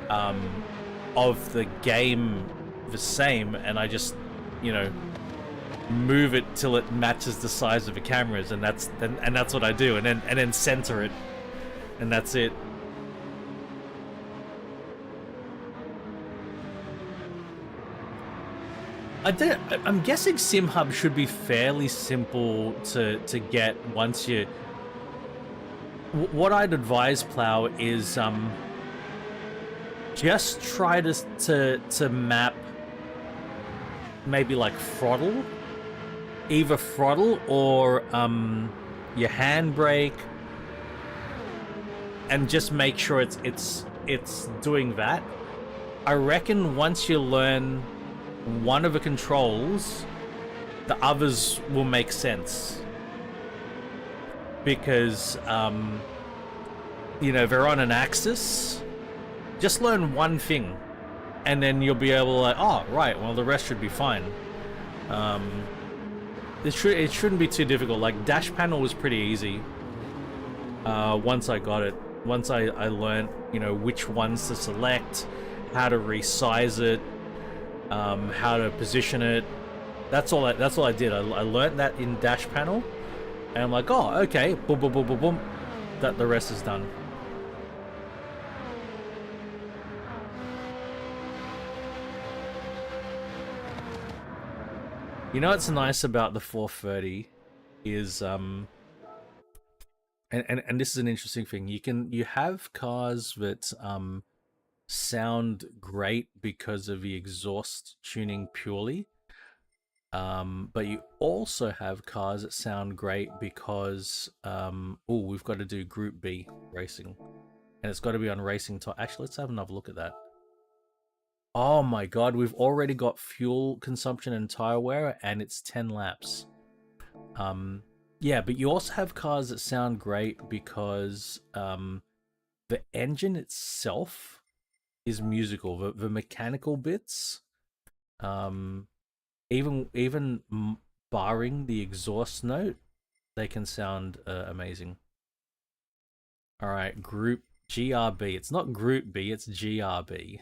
of the game the same, and I just, you know, move it till it matches the size of the cameras, and that's what I do, and then center it, and that's it. I'm guessing SimHub should be fairly simple to get once you... What I'd advise, Plow, is just try to map maybe like throttle, either throttle or your handbrake, and just make sure it's doing that. I reckon once you learn one of the controls, the others will make sense, because you know, they're on an axis. Just learn one thing, and then you'll be able to, like, oh right, well the rest should be fine. It shouldn't be too difficult. Like, dash panel was pretty easy once I got it. Once I learned, you know, which ones to select, how to resize it, how to position it. That's all I did. I learned that in dash panel, and I'm like, oh, okay, boom, boom, boom, boom, boom. That the rest is done. You know what's nice about the 430 is and this is an interesting thing. You have cars that sound great because of the exhaust tuning purely. But you also have cars that sound great because oh, we've got to do Group B racing, and it's got to be on racing top. Actually, let's have another look at that. Oh my god, we've already got fuel consumption and tire wear, and it's 10 laps. Yeah, but you also have cars that sound great because the engine itself is musical. The mechanical bits, even barring the exhaust note, they can sound amazing. All right, Group GRB. It's not Group B, it's GRB.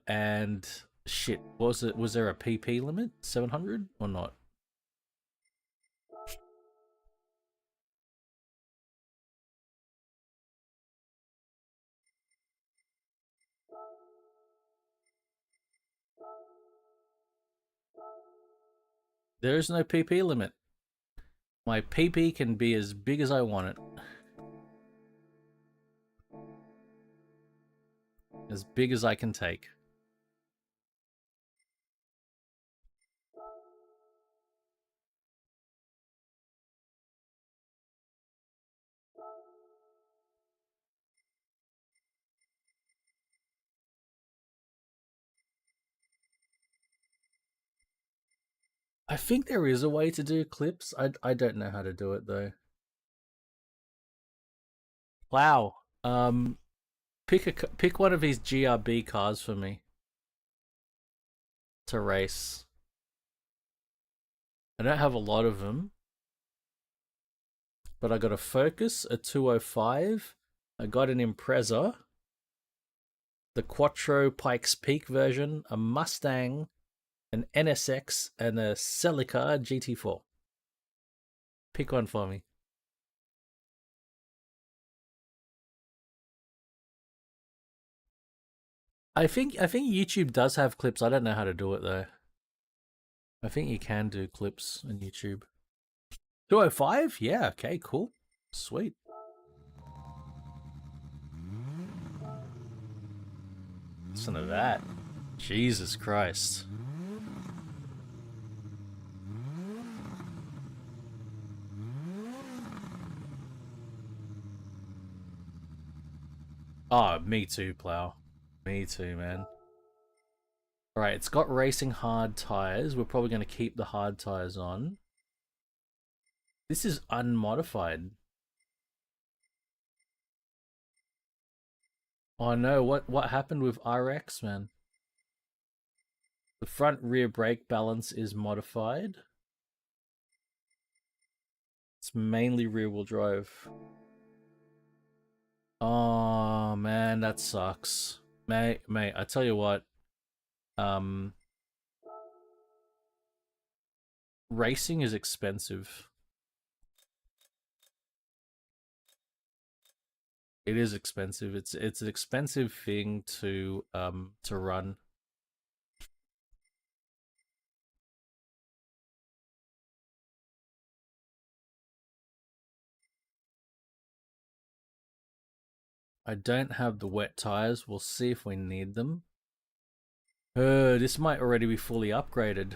And shit, was there a PP limit? 700 or not? There is no PP limit. My PP can be as big as I want it. As big as I can take. I think there is a way to do clips. I don't know how to do it though. Wow. Pick one of these GRB cars for me to race. I don't have a lot of them, but I got a Focus, a 205. I got an Impreza, the Quattro Pikes Peak version, a Mustang, an NSX, and a Celica GT4. Pick one for me. I think YouTube does have clips. I don't know how to do it though. I think you can do clips on YouTube. 205? Yeah, okay, cool. Sweet. Listen to that. Jesus Christ. Oh, me too, Plow. Me too, man. Alright, it's got racing hard tires. We're probably going to keep the hard tires on. This is unmodified. Oh no, what happened with RX, man? The front rear brake balance is modified. It's mainly rear wheel drive. Oh man, that sucks. Mate, I tell you what. Racing is expensive. It is expensive. It's an expensive thing to run. I don't have the wet tires. We'll see if we need them. This might already be fully upgraded.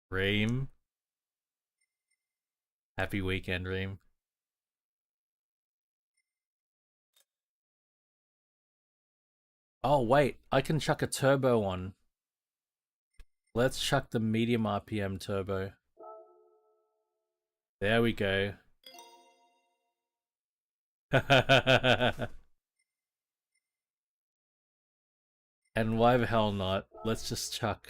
Reem. Happy weekend, Reem. Oh, wait. I can chuck a turbo on. Let's chuck the medium RPM turbo. There we go. And why the hell not? Let's just chuck.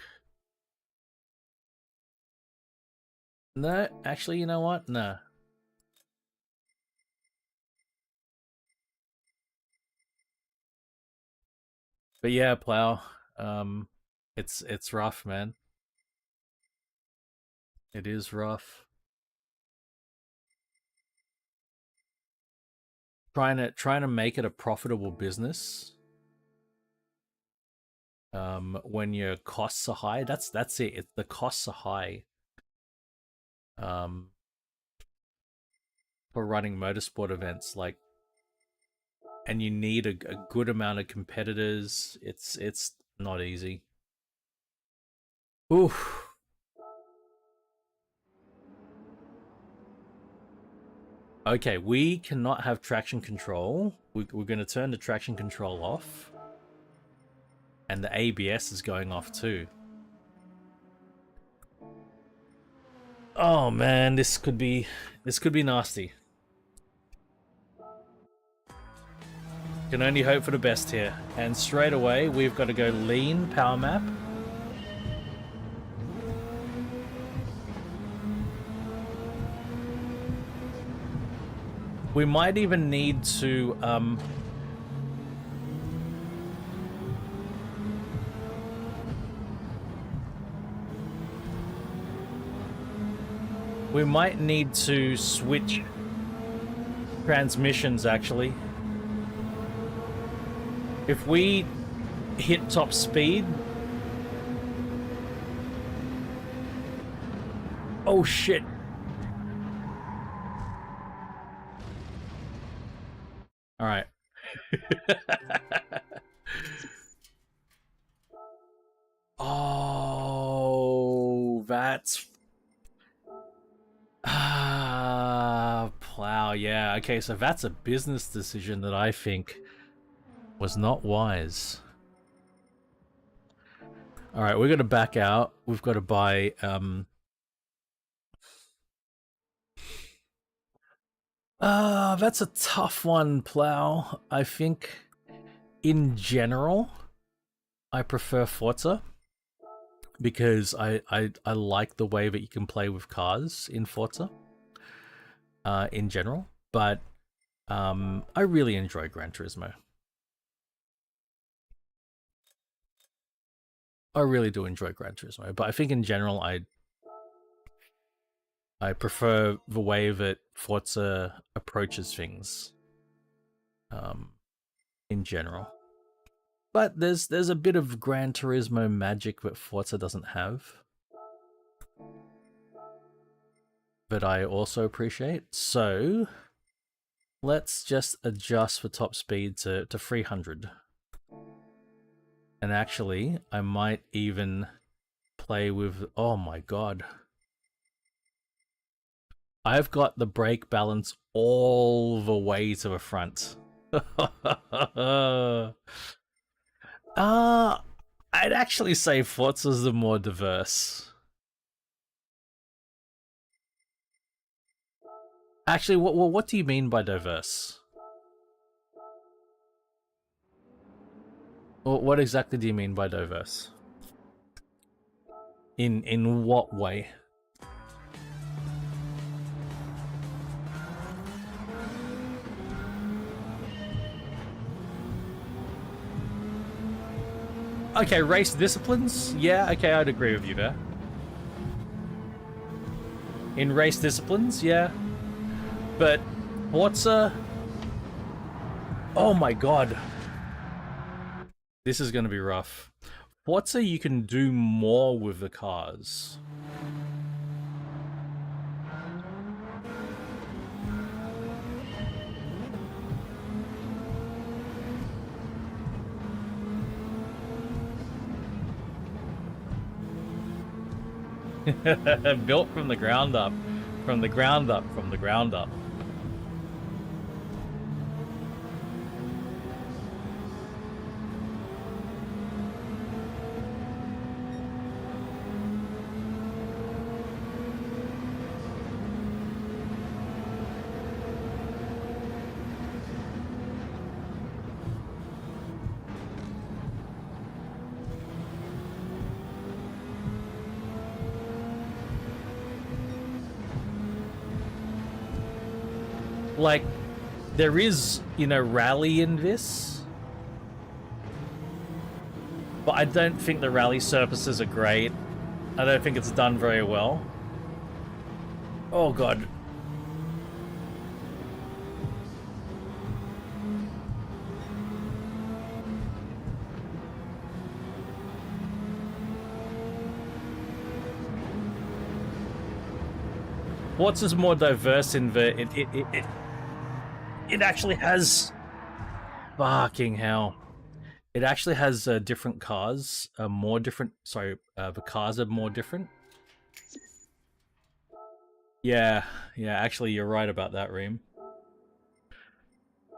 No, actually, you know what? Nah. But yeah, Plow. It's rough, man. It is rough. Trying to make it a profitable business. When your costs are high, that's it. The costs are high. For running motorsport events, like, and you need a good amount of competitors. It's not easy. Oof. Okay, we cannot have traction control. We're going to turn the traction control off. And the ABS is going off too. Oh man, this could be nasty. Can only hope for the best here. And straight away, we've got to go lean power map. We might even need to we might need to switch transmissions, actually. If we hit top speed... Oh, shit. All right. Oh, that's... Plow, yeah. Okay, so that's a business decision that I think was not wise. All right, we're going to back out. We've got to buy... that's a tough one, Plow. I think, in general, I prefer Forza. Because I like the way that you can play with cars in Forza. In general. But I really enjoy Gran Turismo. I really do enjoy Gran Turismo. But I think in general, I prefer the way that Forza approaches things. In general. But there's a bit of Gran Turismo magic that Forza doesn't have. That I also appreciate. So let's just adjust the top speed to 300. And actually, I might even play with... Oh my god. I've got the brake balance all the way to the front. I'd actually say Forza's the more diverse. Actually, what do you mean by diverse? What exactly do you mean by diverse? In what way? Okay, race disciplines? Yeah, okay, I'd agree with you there. In race disciplines, yeah. But Forza... Oh my god. This is going to be rough. Forza, you can do more with the cars. Built from the ground up. From the ground up. From the ground up. Like, there is, you know, rally in this, but I don't think the rally surfaces are great. I don't think it's done very well. Oh god. Forza's more diverse in the it actually has, fucking hell, it actually has different cars, more different, sorry, the cars are more different. Yeah, actually you're right about that, Reem.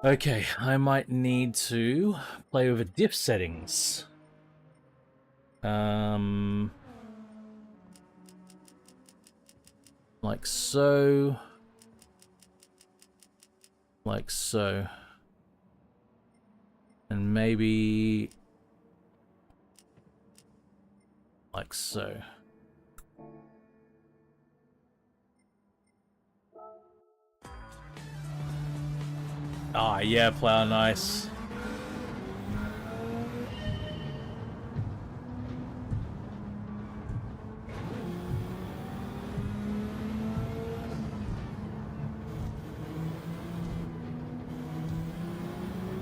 Okay, I might need to play with the diff settings. Like so. Like so. And maybe like so. Ah, yeah, plow, nice.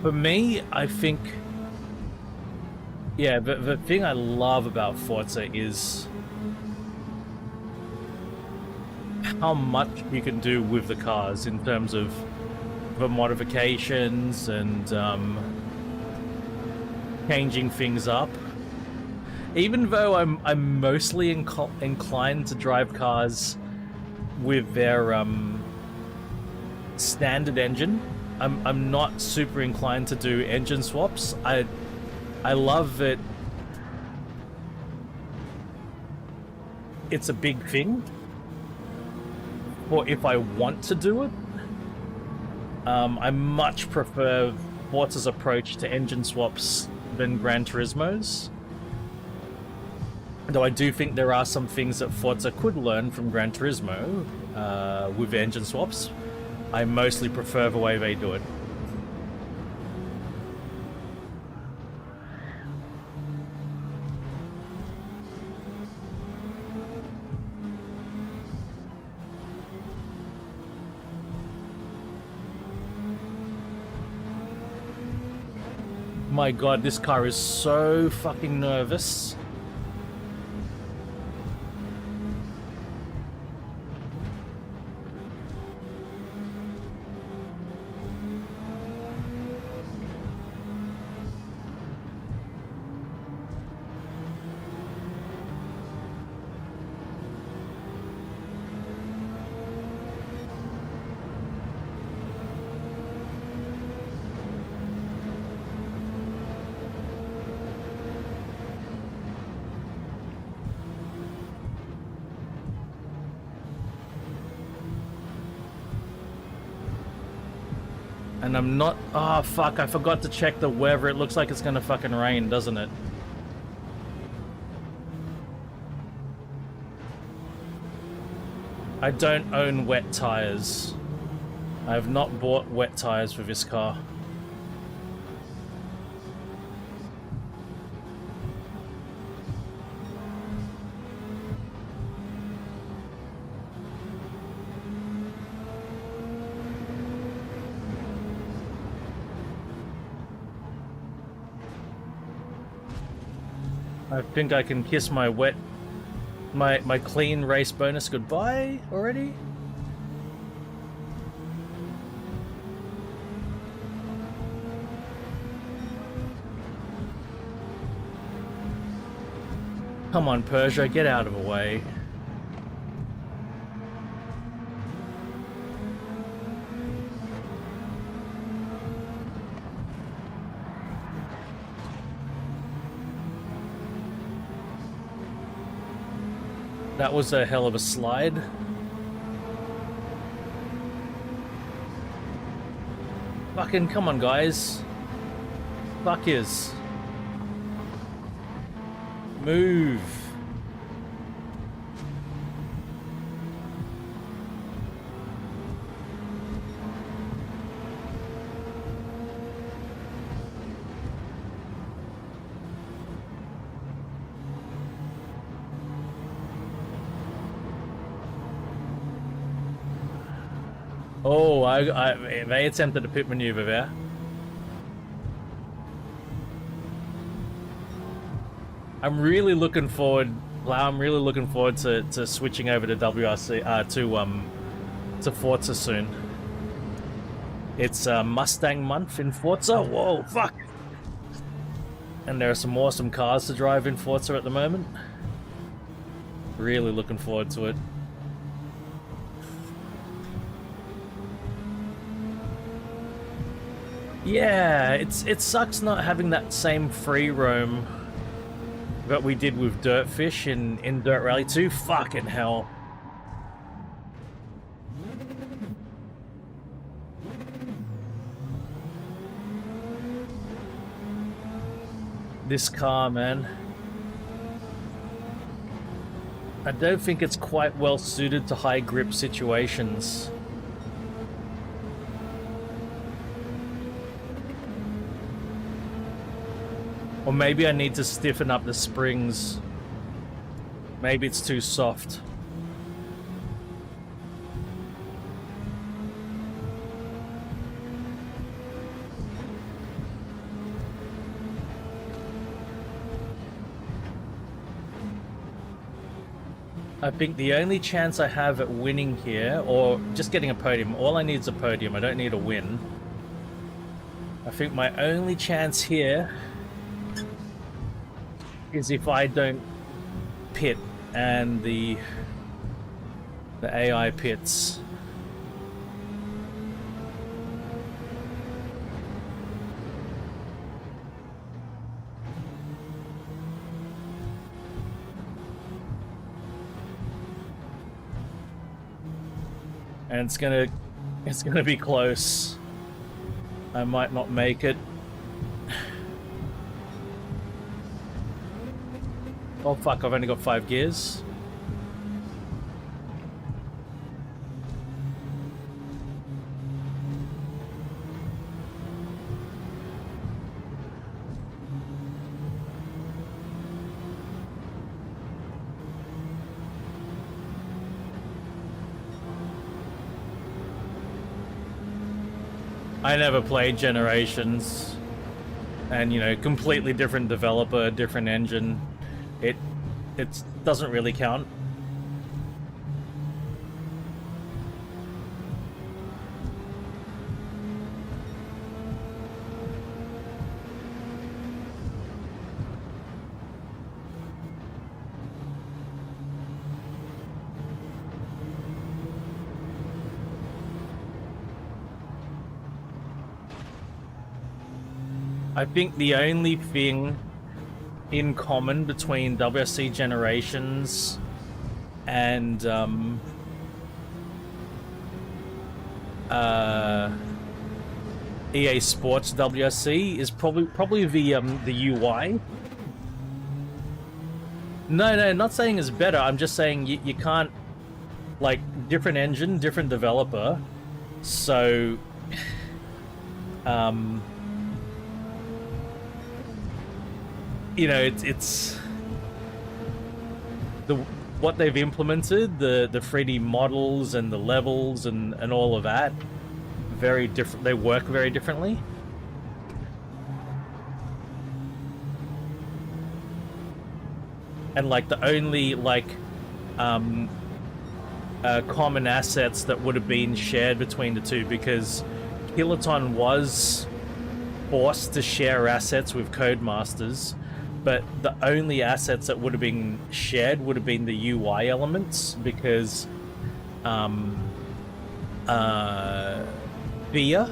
For me, I think, yeah, but the thing I love about Forza is how much you can do with the cars in terms of the modifications and changing things up. Even though I'm mostly inclined to drive cars with their standard engine, I'm not super inclined to do engine swaps. I love that it's a big thing, or if I want to do it. I much prefer Forza's approach to engine swaps than Gran Turismo's. Though I do think there are some things that Forza could learn from Gran Turismo with engine swaps. I mostly prefer the way they do it. My god, this car is so fucking nervous. And I'm not... Oh, fuck, I forgot to check the weather. It looks like it's gonna fucking rain, doesn't it? I don't own wet tires. I have not bought wet tires for this car. I think I can kiss my my clean race bonus goodbye already. Come on, Persia, get out of the way. That was a hell of a slide. Fucking come on, guys. Fuck yes. Move. Oh, they attempted a pit maneuver there. I'm really looking forward to switching over to WRC to Forza soon. It's Mustang month in Forza. Whoa, fuck! And there are some awesome cars to drive in Forza at the moment. Really looking forward to it. Yeah, it sucks not having that same free roam that we did with Dirtfish in Dirt Rally 2. Fucking hell. This car, man. I don't think it's quite well suited to high grip situations. Or maybe I need to stiffen up the springs. Maybe it's too soft. I think the only chance I have at winning here, or just getting a podium, all I need is a podium, I don't need a win. I think my only chance here is if I don't pit and the AI pits. And it's gonna be close. I might not make it. Oh fuck, I've only got 5 gears. I never played Generations. And, you know, completely different developer, different engine. It doesn't really count. I think the only thing in common between WRC Generations and EA Sports WRC is probably the UI. No, not saying it's better. I'm just saying you can't, like, different engine, different developer. So, you know, it's what they've implemented, the 3D models and the levels and all of that, very different. They work very differently. And like the only common assets that would have been shared between the two, because Kiloton was forced to share assets with Codemasters, but the only assets that would have been shared would have been the UI elements, because Thea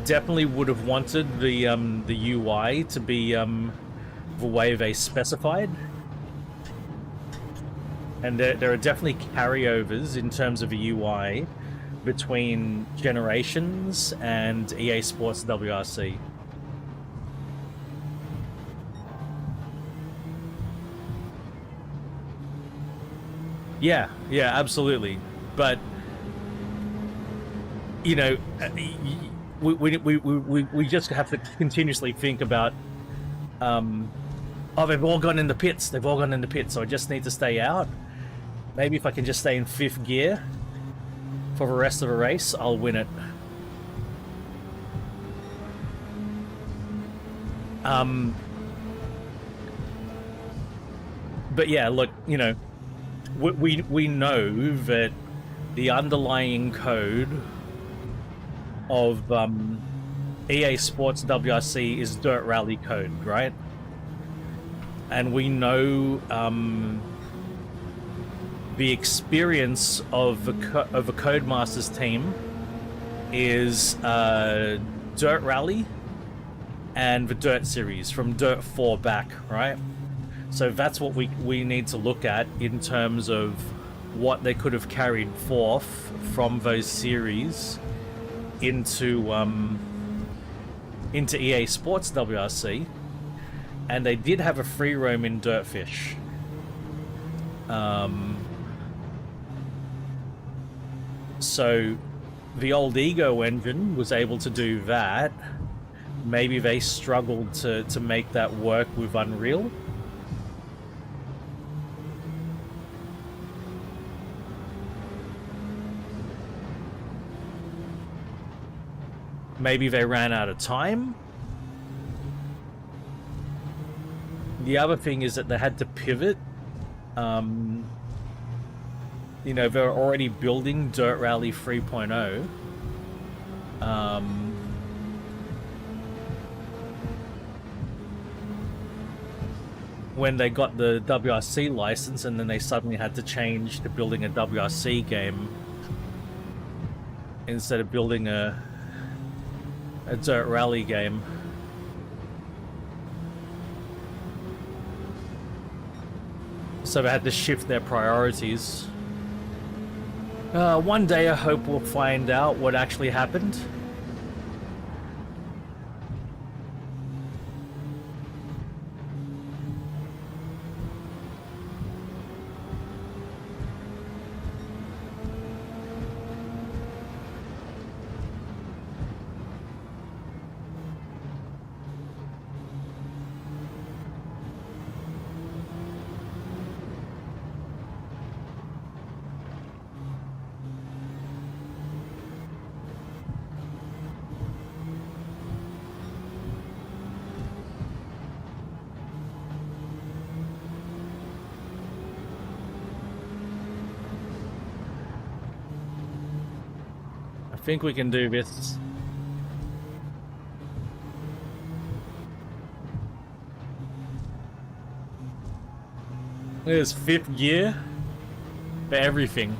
definitely would have wanted the UI to be the way they specified. And there are definitely carryovers in terms of a UI between Generations and EA Sports WRC. Yeah, absolutely. But you know, we just have to continuously think about, oh, they've all gone in the pits. They've all gone in the pits, so I just need to stay out. Maybe if I can just stay in 5th gear for the rest of the race, I'll win it. But yeah, look, you know, we know that the underlying code of EA Sports WRC is Dirt Rally code, right? And we know the experience of the Codemasters team is Dirt Rally and the Dirt series from Dirt 4 back, right? So that's what we need to look at in terms of what they could have carried forth from those series into EA Sports WRC. And they did have a free roam in Dirtfish. So the old Ego engine was able to do that. Maybe they struggled to make that work with Unreal. Maybe they ran out of time. The other thing is that they had to pivot. You know, they're already building Dirt Rally 3.0. When they got the WRC license, and then they suddenly had to change to building a WRC game instead of building a Dirt Rally game. So they had to shift their priorities. One day I hope we'll find out what actually happened. I think we can do this. There's 5th gear for everything.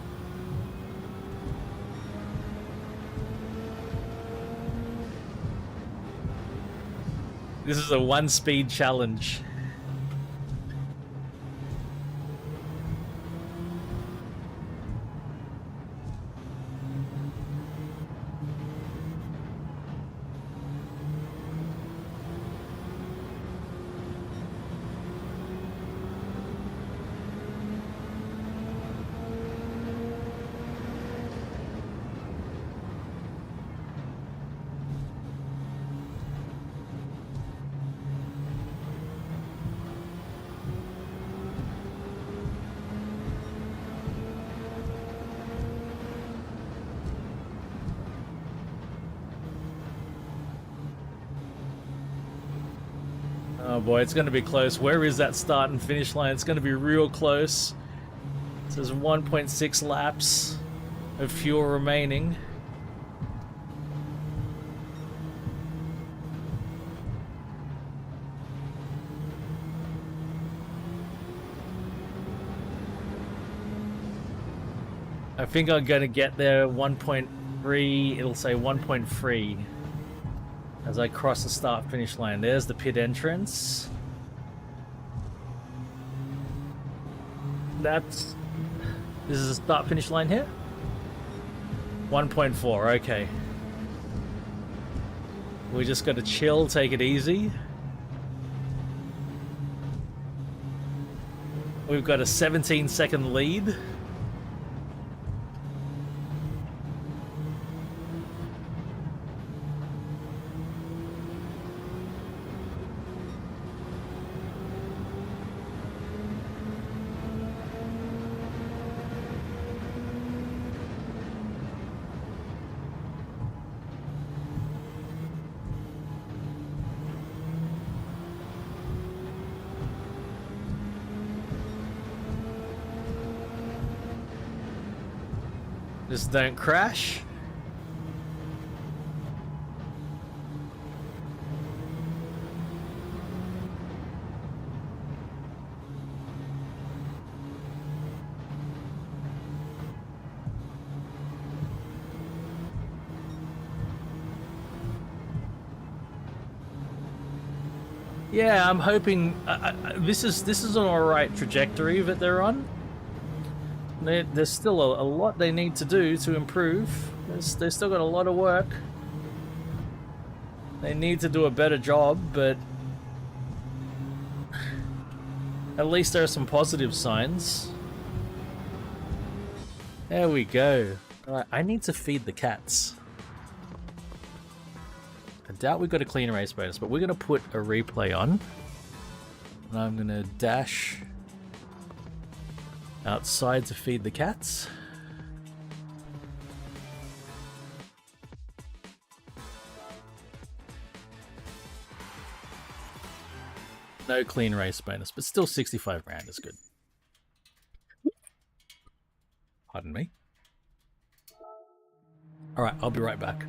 This is a 1-speed challenge. Oh boy, it's going to be close. Where is that start and finish line? It's going to be real close. It says 1.6 laps of fuel remaining. I think I'm going to get there 1.3, it'll say 1.3 as I cross the start finish line. There's the pit entrance. That's This is a start-finish line here? 1.4, okay. We just gotta chill, take it easy. We've got a 17-second lead. Just don't crash. Yeah, I'm hoping this is an alright trajectory that they're on. There's still a lot they need to do to improve. They've still got a lot of work. They need to do a better job, but at least there are some positive signs. There we go. Alright, I need to feed the cats. I doubt we got a clean race bonus, but we're going to put a replay on. And I'm going to dash outside to feed the cats. No clean race bonus, but still 65 grand is good. Pardon me. Alright, I'll be right back.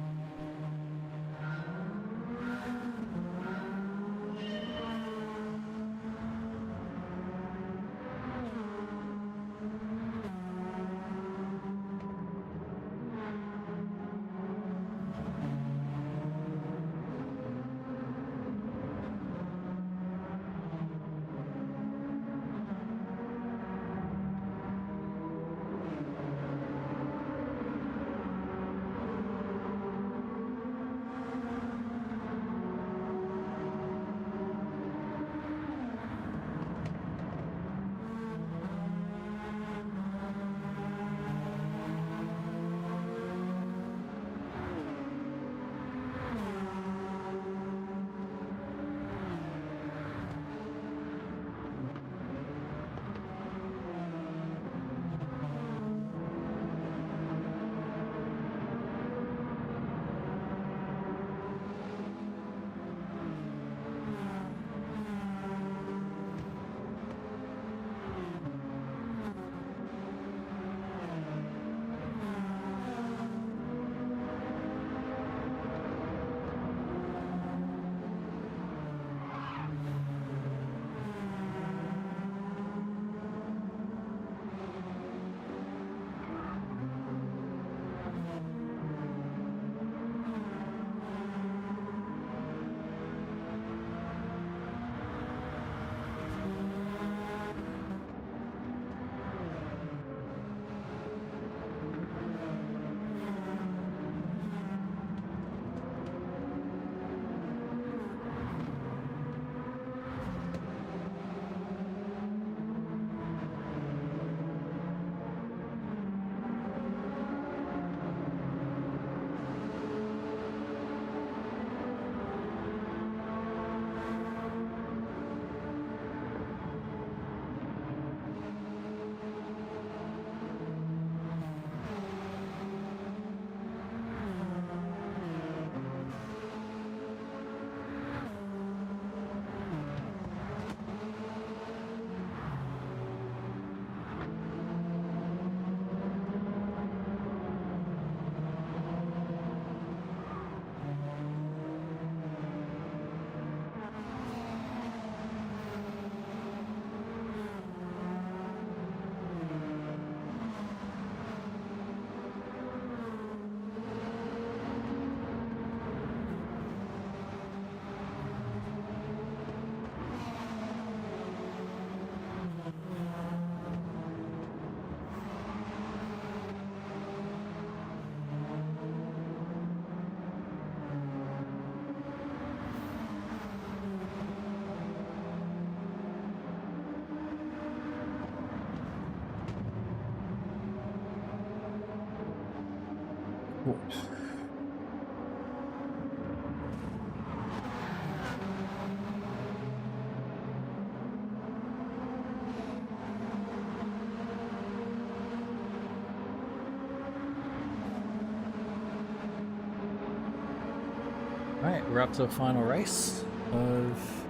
Alright, we're up to the final race of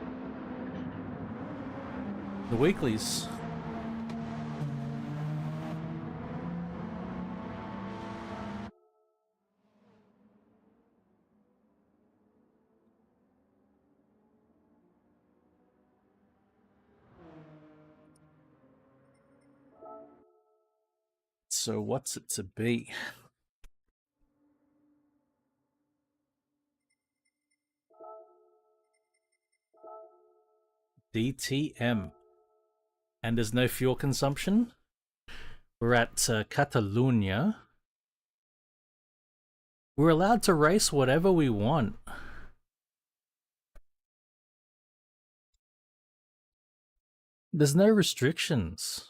the weeklies. So what's it to be? DTM. And there's no fuel consumption. We're at Catalonia. We're allowed to race whatever we want. There's no restrictions.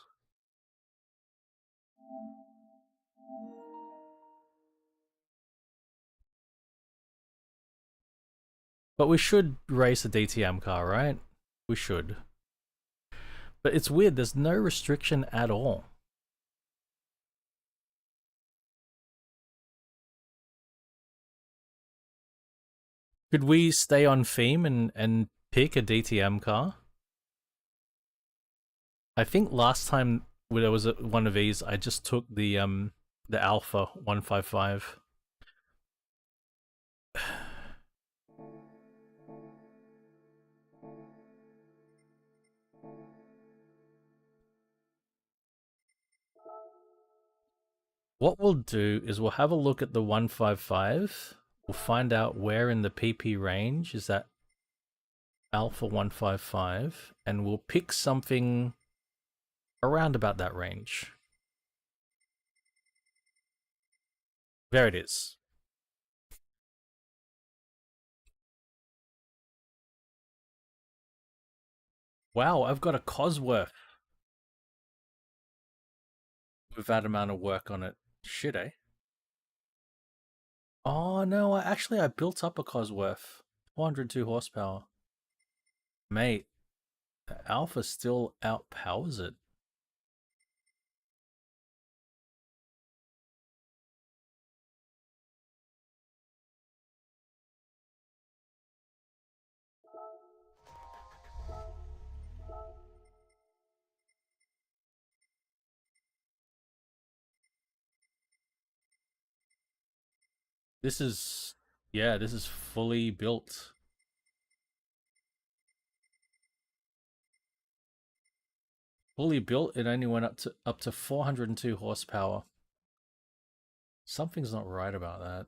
But we should race a DTM car, right? We should. But it's weird, there's no restriction at all. Could we stay on theme and pick a DTM car? I think last time there was one of these, I just took the Alpha 155. What we'll do is we'll have a look at the 155. We'll find out where in the PP range is that Alpha 155, and we'll pick something around about that range. There it is. Wow, I've got a Cosworth with that amount of work on it. Shit, eh? Oh no, I built up a Cosworth. 402 horsepower. Mate, the Alpha still outpowers it. This is, yeah, this is fully built. Fully built, it only went up to 402 horsepower. Something's not right about that.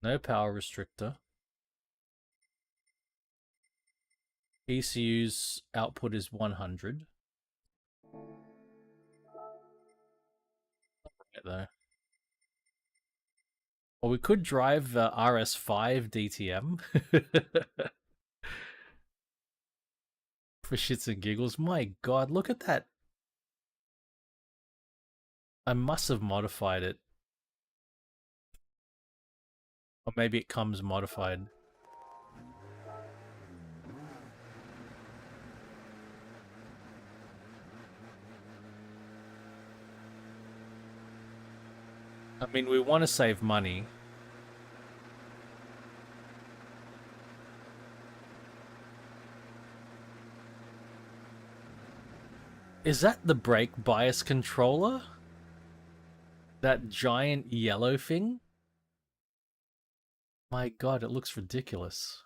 No power restrictor. ECU's output is 100. Though. Or we could drive the RS5 DTM. For shits and giggles. My god, look at that. I must have modified it. Or maybe it comes modified. I mean, we want to save money. Is that the brake bias controller? That giant yellow thing? My god, it looks ridiculous.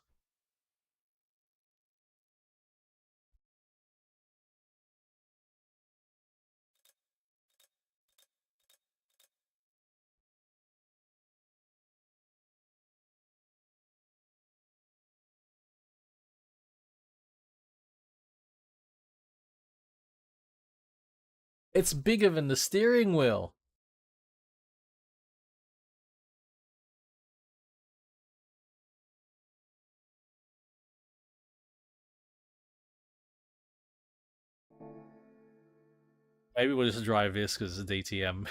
It's bigger than the steering wheel. Maybe we'll just drive this because it's a DTM.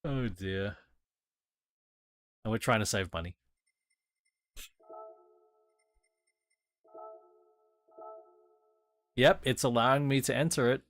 Oh dear. And we're trying to save money. Yep, it's allowing me to enter it.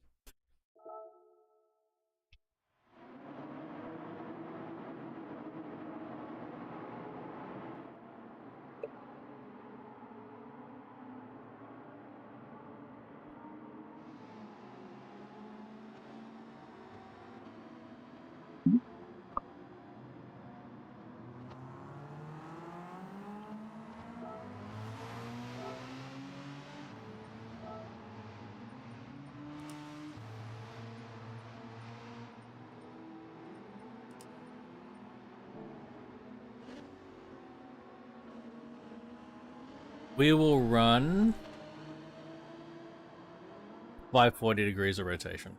We will run 540 degrees of rotation.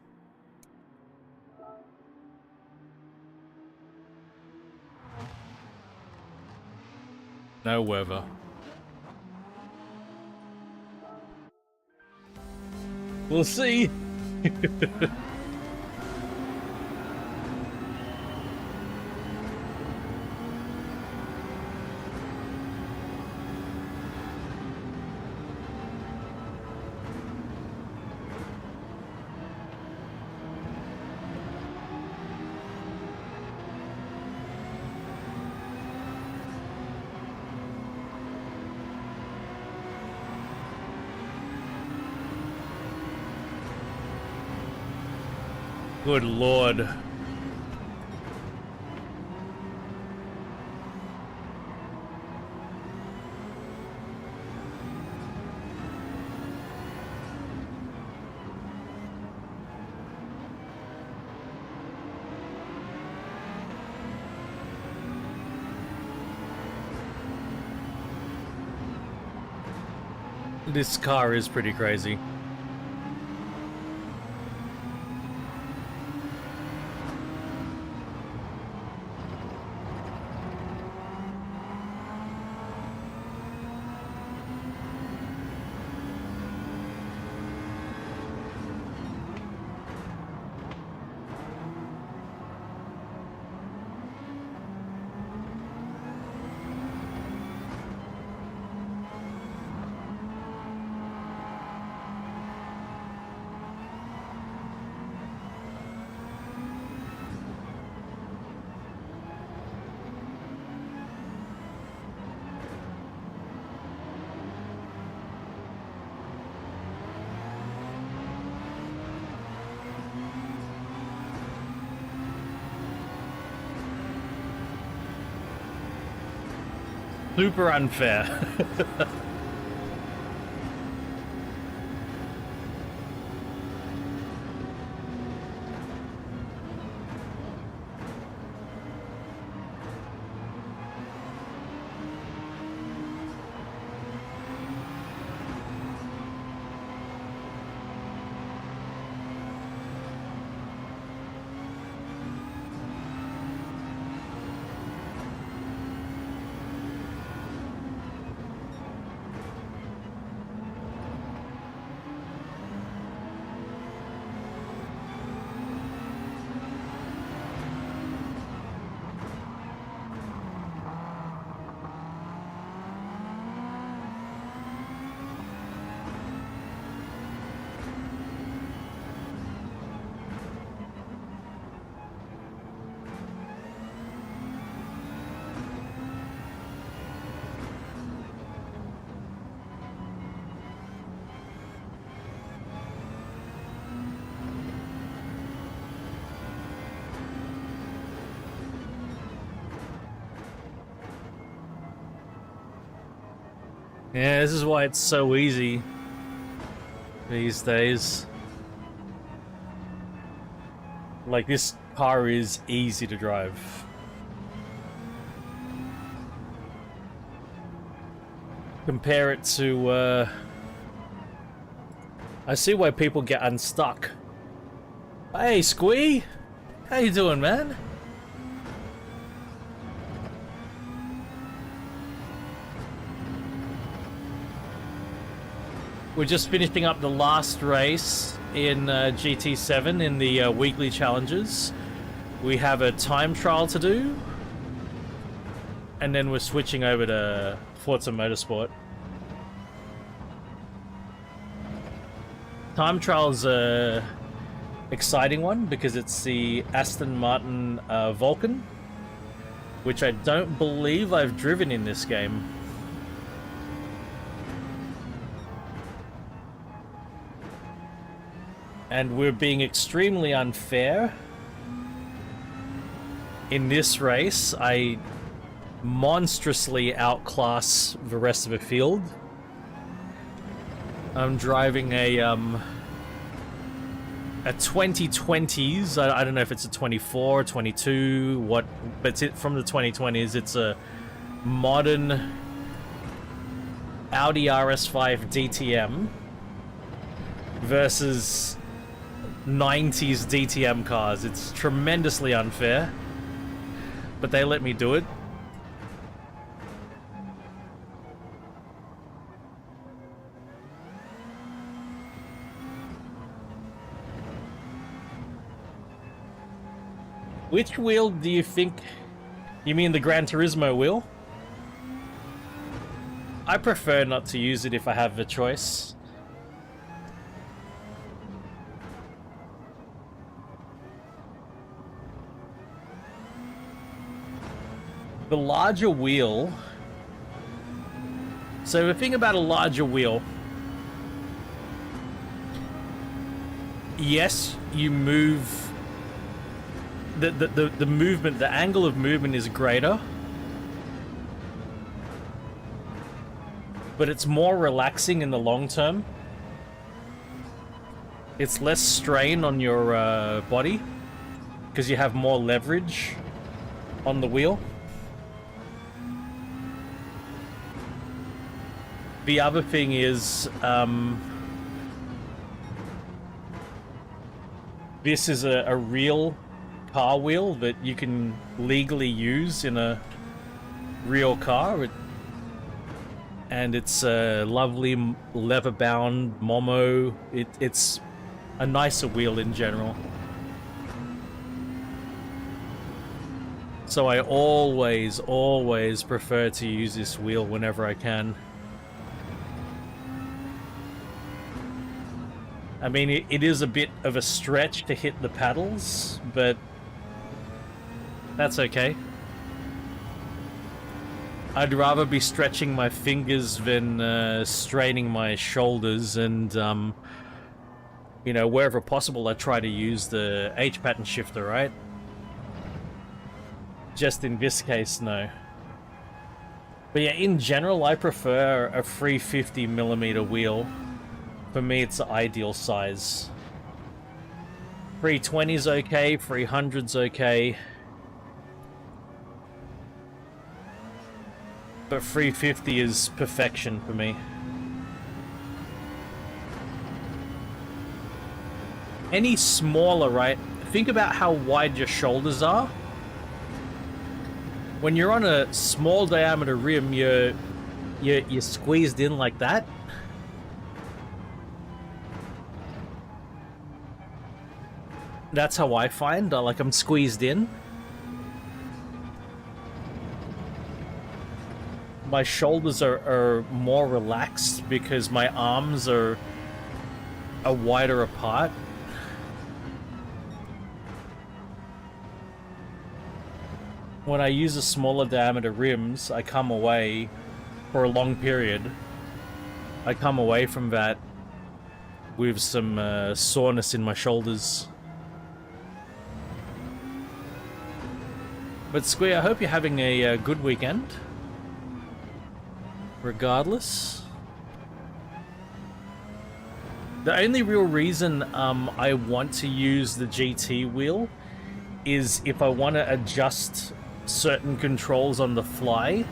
No weather. We'll see. Good lord. This car is pretty crazy. Super unfair. Yeah, this is why it's so easy these days. Like, this car is easy to drive. Compare it to, I see why people get unstuck. Hey, Squee! How you doing, man? We're just finishing up the last race in GT7 in the weekly challenges. We have a time trial to do, and then we're switching over to Forza Motorsport. Time trial's a exciting one because it's the Aston Martin Vulcan, which I don't believe I've driven in this game. And we're being extremely unfair. In this race, I monstrously outclass the rest of the field. I'm driving a 2020s, I don't know if it's a 24, 22, what, but it's from the 2020s. It's a modern Audi RS5 DTM versus 90s DTM cars. It's tremendously unfair, but they let me do it. Which wheel do you think? You mean the Gran Turismo wheel? I prefer not to use it if I have the choice. The larger wheel. So the thing about a larger wheel, yes, you move. The movement, the angle of movement is greater, but it's more relaxing in the long term. It's less strain on your body because you have more leverage on the wheel. The other thing is, this is a real car wheel that you can legally use in a real car, and it's a lovely leather-bound Momo. It's a nicer wheel in general. So I always prefer to use this wheel whenever I can. I mean, it is a bit of a stretch to hit the paddles, but that's okay. I'd rather be stretching my fingers than straining my shoulders, and you know, wherever possible I try to use the H pattern shifter, right? Just in this case, no. But yeah, in general I prefer a 350mm wheel. For me, it's the ideal size. 320's okay, 300's okay. But 350 is perfection for me. Any smaller, right? Think about how wide your shoulders are. When you're on a small diameter rim, you're squeezed in like that. That's how I find, like I'm squeezed in. My shoulders are more relaxed because my arms are wider apart. When I use a smaller diameter rims, I come away for a long period. I come away from that with some soreness in my shoulders. But Squee, I hope you're having a good weekend. Regardless. The only real reason I want to use the GT wheel is if I want to adjust certain controls on the fly,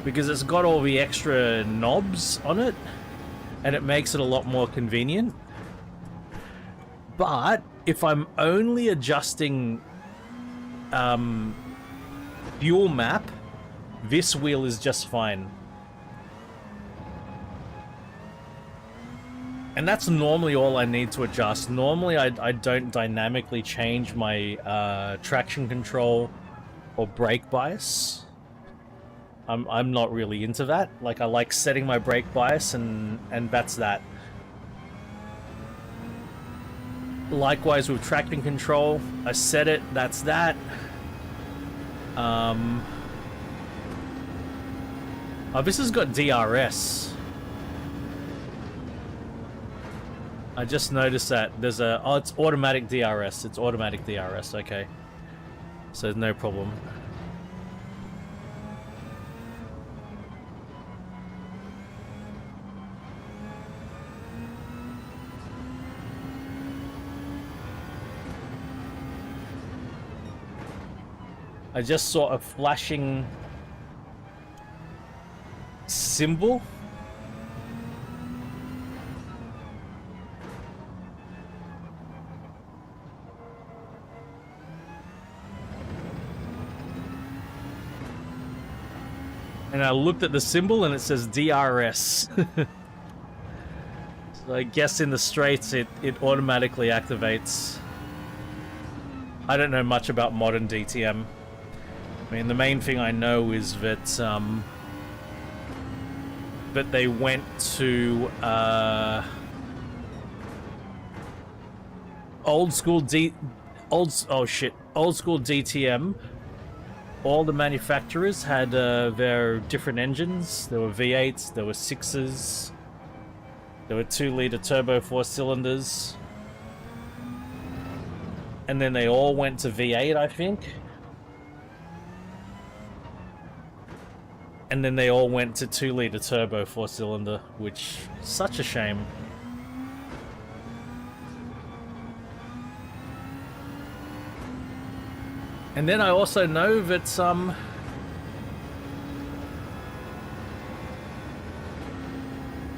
because it's got all the extra knobs on it, and it makes it a lot more convenient. But if I'm only adjusting fuel map, this wheel is just fine. And that's normally all I need to adjust. Normally I don't dynamically change my traction control or brake bias. I'm not really into that. Like, I like setting my brake bias and that's that. Likewise with traction control, I set it, that's that. Oh, this has got DRS. I just noticed that there's a... Oh, it's automatic DRS. It's automatic DRS, okay. So there's no problem. I just saw a flashing symbol. And I looked at the symbol and it says DRS. So I guess in the straights it automatically activates. I don't know much about modern DTM. I mean, the main thing I know is that that they went to old school DTM. All the manufacturers had their different engines. There were V8s, there were 6s, there were 2-liter turbo 4-cylinders. And then they all went to V8, I think. And then they all went to 2-liter turbo 4-cylinder, which is such a shame. And then I also know that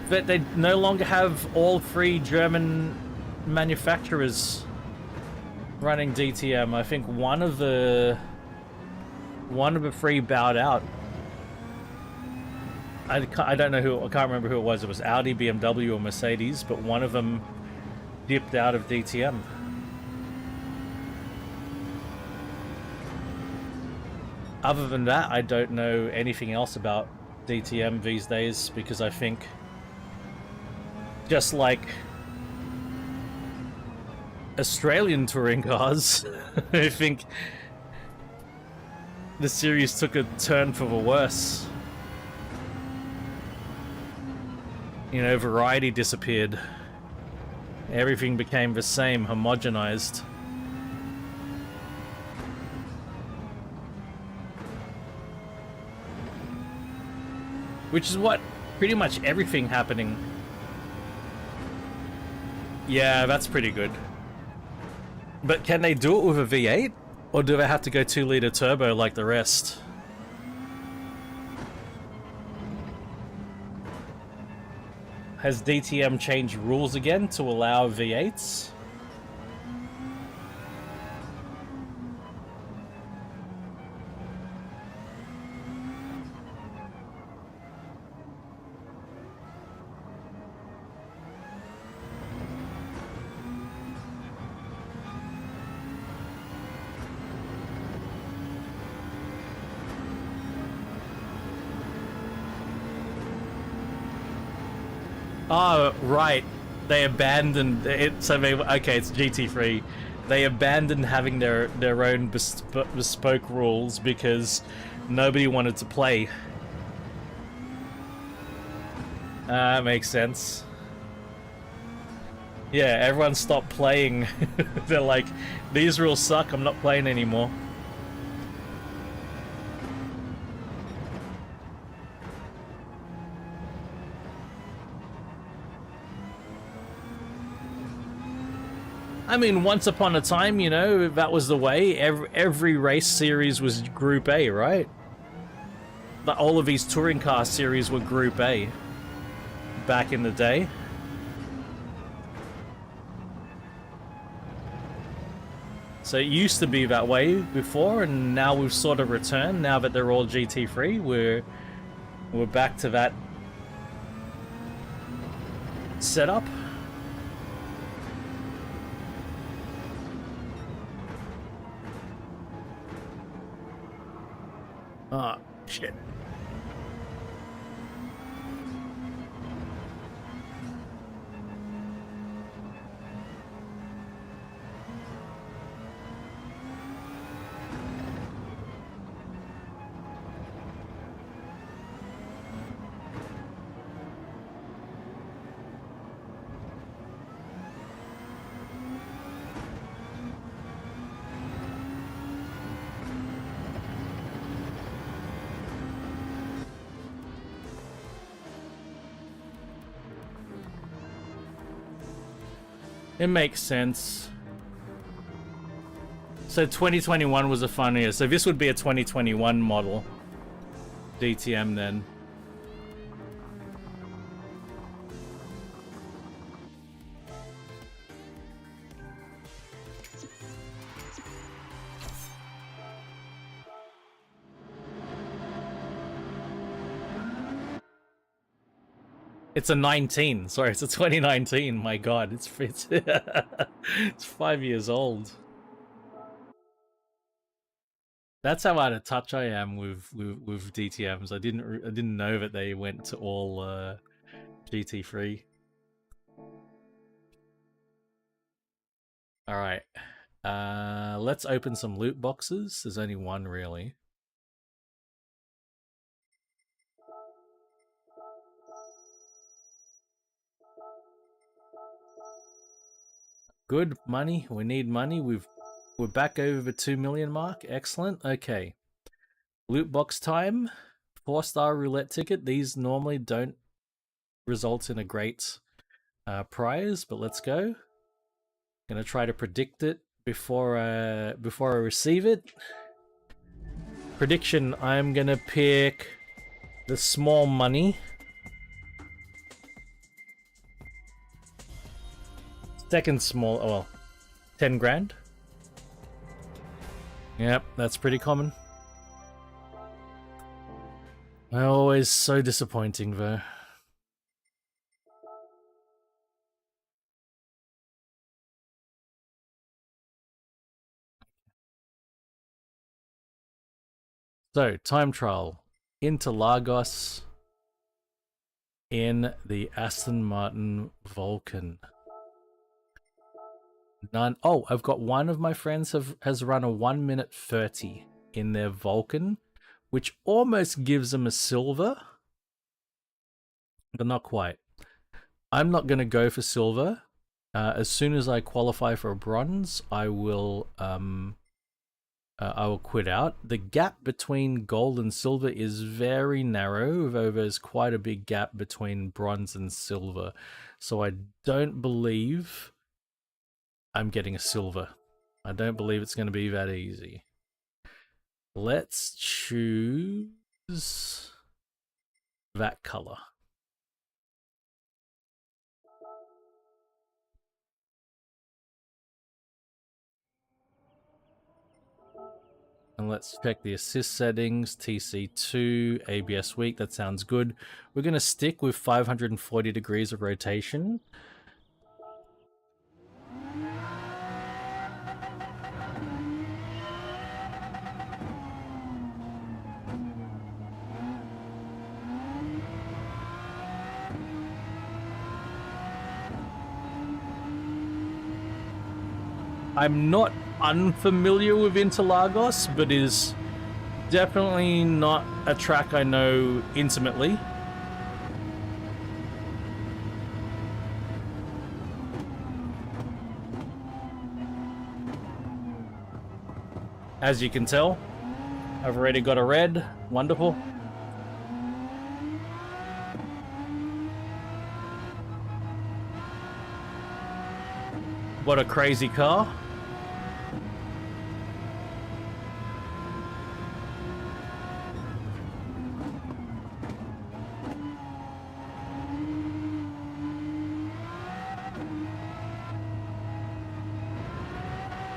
that they no longer have all 3 German manufacturers running DTM. I think one of the 3 bowed out. I don't know who, I can't remember who it was. It was Audi, BMW, or Mercedes, but one of them dipped out of DTM. Other than that, I don't know anything else about DTM these days, because I think, just like Australian touring cars, I think the series took a turn for the worse. You know, variety disappeared. Everything became the same, homogenized. Which is what pretty much everything happening. Yeah, that's pretty good. But can they do it with a V8? Or do they have to go 2-liter turbo like the rest? Has DTM changed rules again to allow V8s? Oh, right. They abandoned it, so they... Okay, it's GT3. They abandoned having their own bespoke rules because nobody wanted to play. Makes sense. Yeah, everyone stopped playing. They're like, these rules suck, I'm not playing anymore. I mean, once upon a time, you know, that was the way. Every race series was Group A, right? But all of these touring car series were Group A back in the day. So it used to be that way before, and now we've sort of returned. Now that they're all GT3, we're back to that setup. Ah, shit. It makes sense. So 2021 was a fun year. So this would be a 2021 model. DTM then. It's a 19. Sorry, it's a 2019. My God, it's 5 years old. That's how out of touch I am with DTMs. I didn't know that they went to all GT3. All right, let's open some loot boxes. There's only one really. Good money. We need money. We're back over the 2 million mark. Excellent. Okay. Loot box time. 4-star roulette ticket. These normally don't result in a great prize, but let's go. Gonna try to predict it before I receive it. Prediction: I'm gonna pick the small money. Second small. Oh well, 10 grand. Yep, that's pretty common. Always so disappointing though. So, time trial. Interlagos in the Aston Martin Vulcan. None. Oh, I've got one of my friends has run a 1 minute 30 in their Vulcan, which almost gives them a silver, but not quite. I'm not going to go for silver. As soon as I qualify for a bronze, I will quit out. The gap between gold and silver is very narrow, though there's quite a big gap between bronze and silver. So I don't believe I'm getting a silver. I don't believe it's going to be that easy. Let's choose that color. And let's check the assist settings, TC2, ABS weak, that sounds good. We're going to stick with 540 degrees of rotation. I'm not unfamiliar with Interlagos, but is definitely not a track I know intimately. As you can tell, I've already got a red. Wonderful. What a crazy car.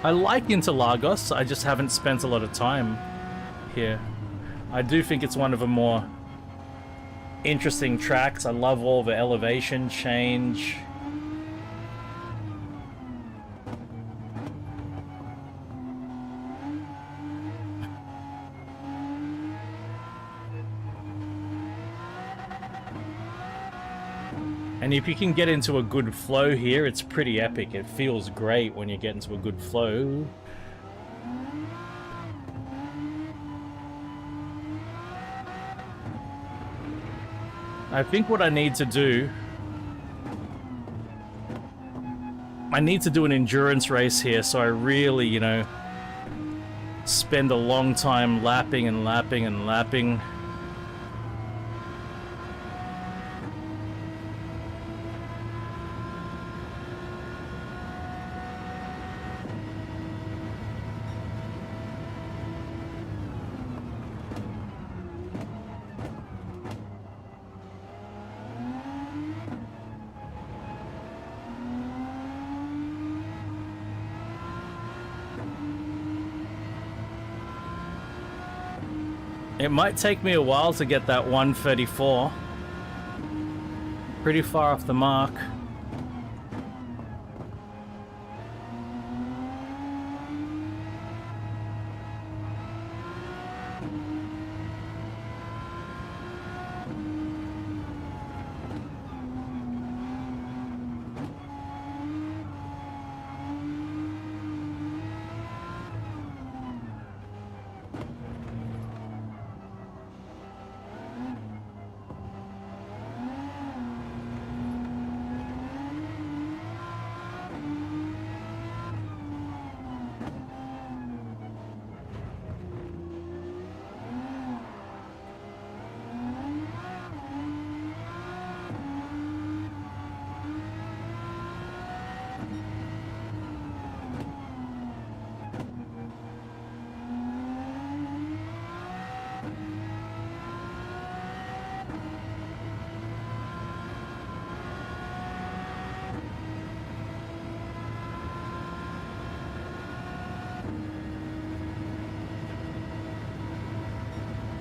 I like Interlagos, I just haven't spent a lot of time here. I do think it's one of the more interesting tracks. I love all the elevation change. And if you can get into a good flow here, it's pretty epic. It feels great when you get into a good flow. I think what I need to do... I need to do an endurance race here, so I really, you know, spend a long time lapping and lapping and lapping. It might take me a while to get that 134. Pretty far off the mark.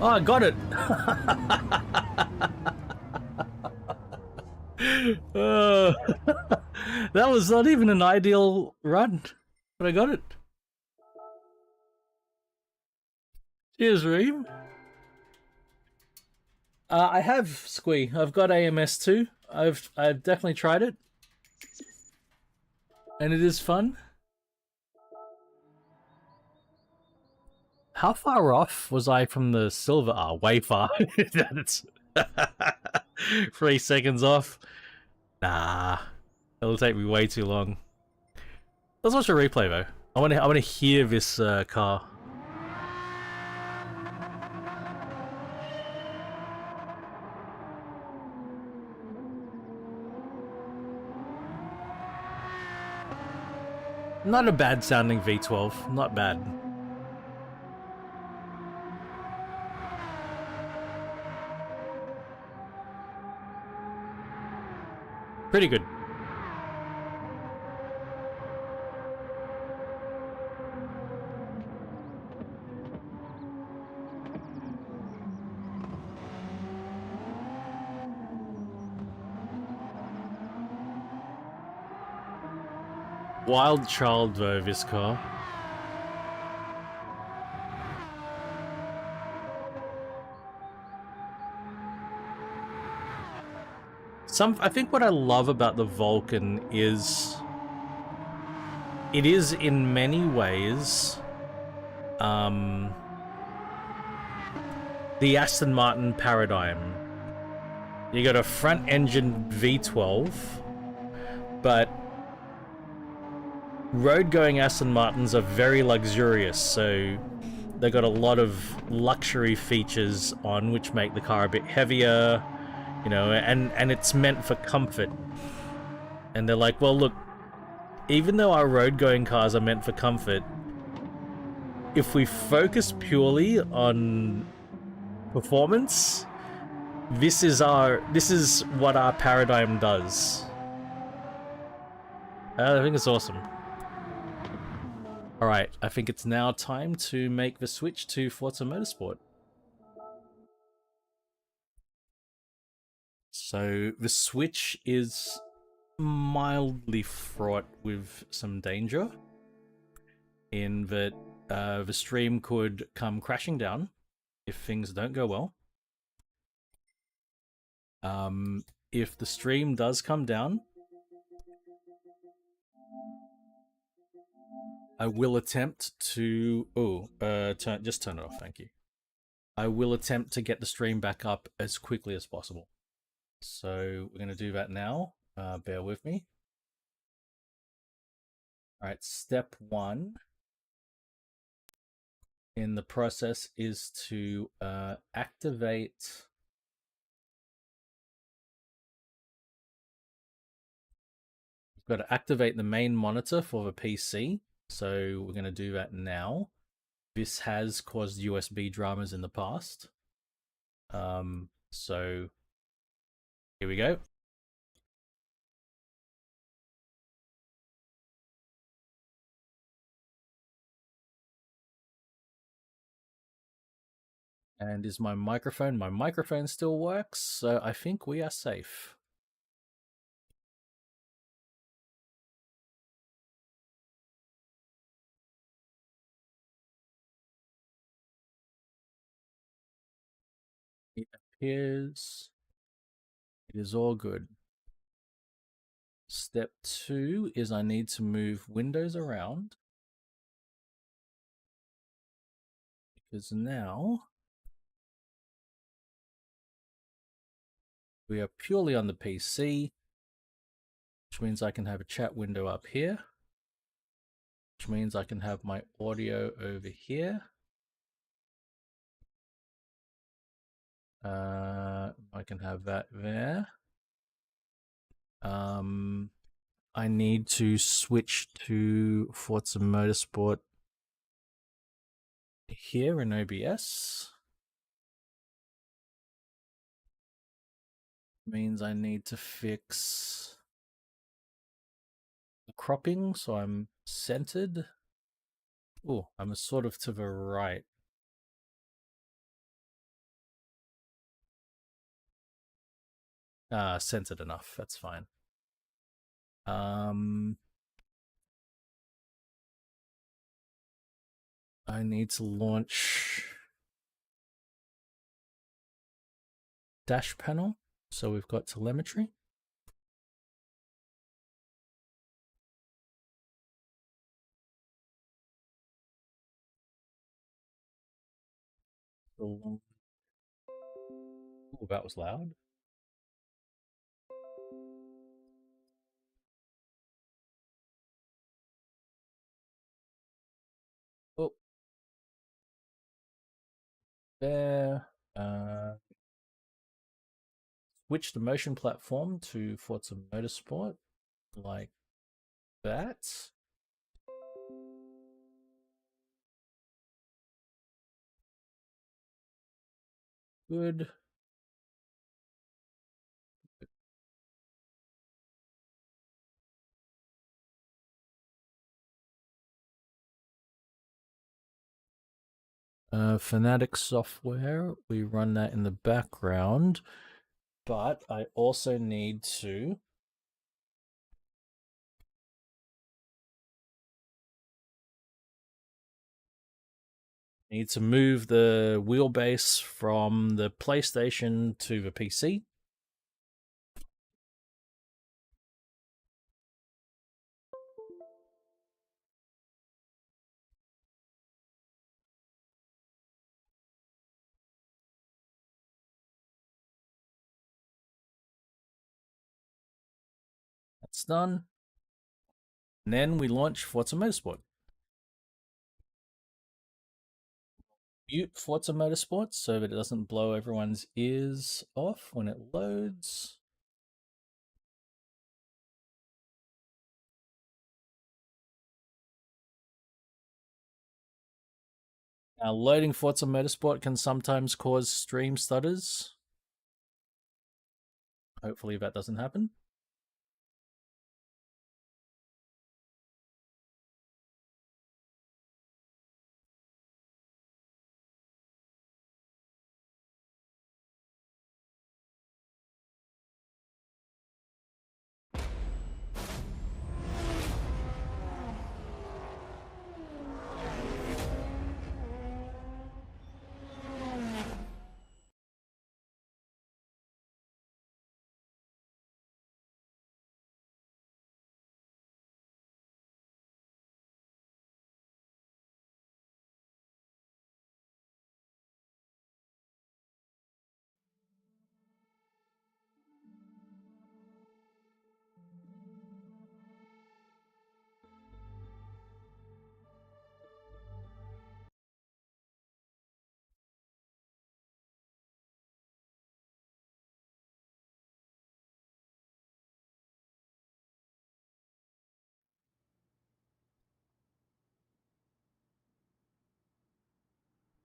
Oh, I got it! That was not even an ideal run, but I got it. Cheers, Reem. I have Squee. I've got AMS too. I've definitely tried it, and it is fun. How far off was I from the silver? Ah, way far. That's 3 seconds off. Nah, it'll take me way too long. Let's watch a replay though. I want to hear this car. Not a bad sounding V12. Not bad. Pretty good. Wild child though, this car. I think what I love about the Vulcan is it is in many ways the Aston Martin paradigm. You got a front engine V12, but road going Aston Martins are very luxurious, so they got a lot of luxury features on which make the car a bit heavier. You know, and it's meant for comfort. And they're like, well, look, even though our road-going cars are meant for comfort, if we focus purely on performance, this is what our paradigm does. I think it's awesome. Alright, I think it's now time to make the switch to Forza Motorsport. So the switch is mildly fraught with some danger in that the stream could come crashing down if things don't go well. if the stream does come down, I will attempt to... just turn it off, thank you. I will attempt to get the stream back up as quickly as possible. So we're going to do that now. Bear with me. All right, step 1 in the process is to activate... We've got to activate the main monitor for the PC. So we're going to do that now. This has caused USB dramas in the past. So here we go. And is my microphone? My microphone still works, so I think we are safe. It appears it is all good. Step 2 is I need to move windows around, because now we are purely on the PC, which means I can have a chat window up here, which means I can have my audio over here. I can have that there. I need to switch to Forza Motorsport here in OBS. Means I need to fix the cropping so I'm centered. Oh, I'm sort of to the right. Centered enough, that's fine. I need to launch dash panel, so we've got telemetry. Oh, that was loud. Oh, there. Switch the motion platform to Forza Motorsport, like that. Good. Fanatic software, we run that in the background, but I also need to move the wheelbase from the PlayStation to the PC. That's done. And then we launch Forza Motorsport. Mute Forza Motorsport so that it doesn't blow everyone's ears off when it loads. Now, loading Forza Motorsport can sometimes cause stream stutters. Hopefully that doesn't happen.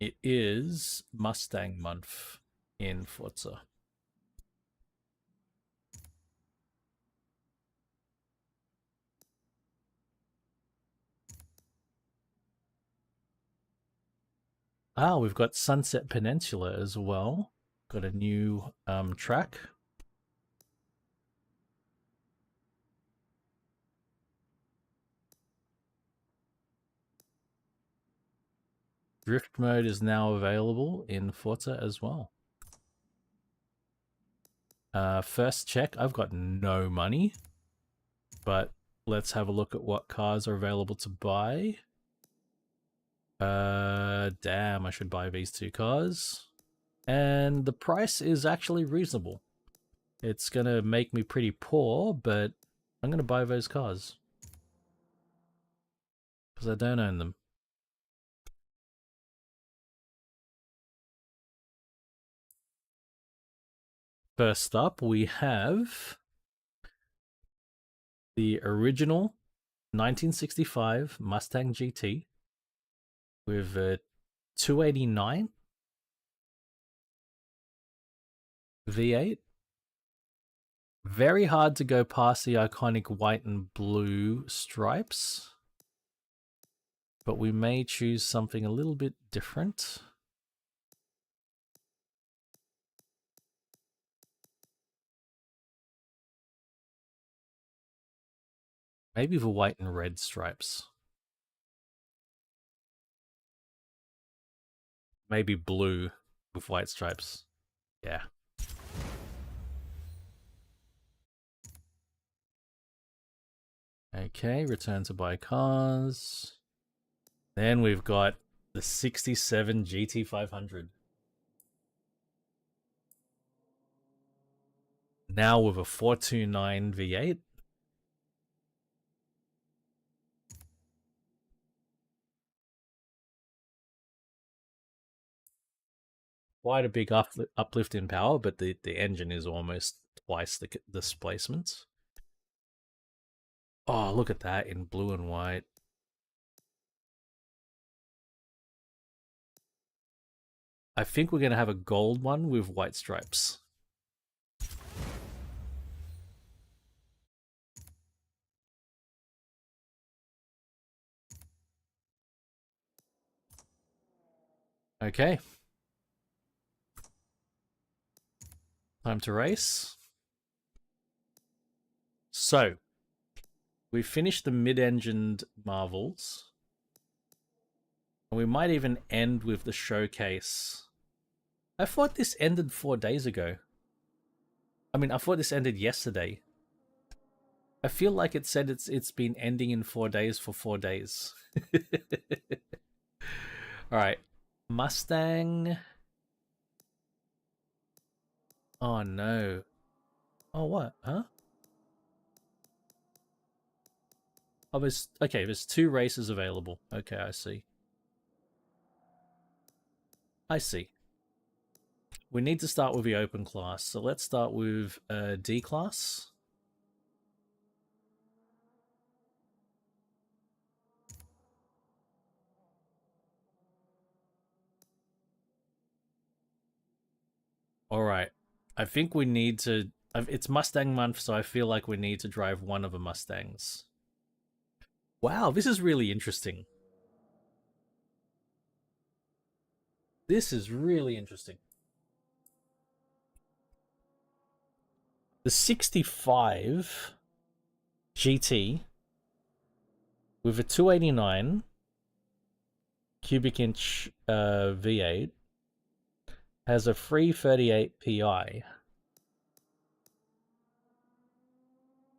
It is Mustang month in Forza. Ah, we've got Sunset Peninsula as well. Got a new track. Drift mode is now available in Forza as well. First check, I've got no money, but let's have a look at what cars are available to buy. Damn, I should buy these two cars. And the price is actually reasonable. It's gonna make me pretty poor, but I'm gonna buy those cars. Because I don't own them. First up, we have the original 1965 Mustang GT with a 289 V8. Very hard to go past the iconic white and blue stripes, but we may choose something a little bit different. Maybe the white and red stripes. Maybe blue with white stripes. Yeah. Okay, return to buy cars. Then we've got the 67 GT500. Now with a 429 V8. Quite a big uplift in power, but the engine is almost twice the displacement. Oh, look at that in blue and white. I think we're going to have a gold one with white stripes. Okay. Time to race. So, we finished the mid-engined Marvels. And we might even end with the showcase. I thought this ended 4 days ago. I mean, I thought this ended yesterday. I feel like it said it's been ending in 4 days for 4 days. Alright. Mustang. Oh no. Oh what? Huh? Oh, there's 2 races available. Okay, I see. I see. We need to start with the open class. So let's start with D class. Alright. I think we need to... It's Mustang month, so I feel like we need to drive one of the Mustangs. Wow, this is really interesting. This is really interesting. The 65 GT with a 289 cubic inch V8 has a 338 PI.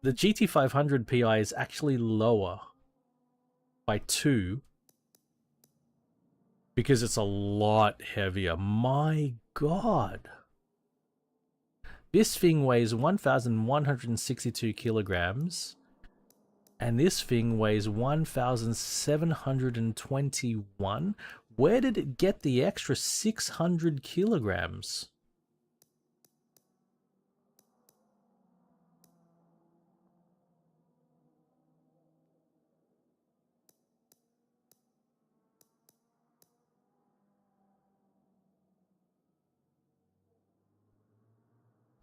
The GT500 PI is actually lower by 2 because it's a lot heavier. My God. This thing weighs 1,162 kilograms, and this thing weighs 1,721. Where did it get the extra 600 kilograms?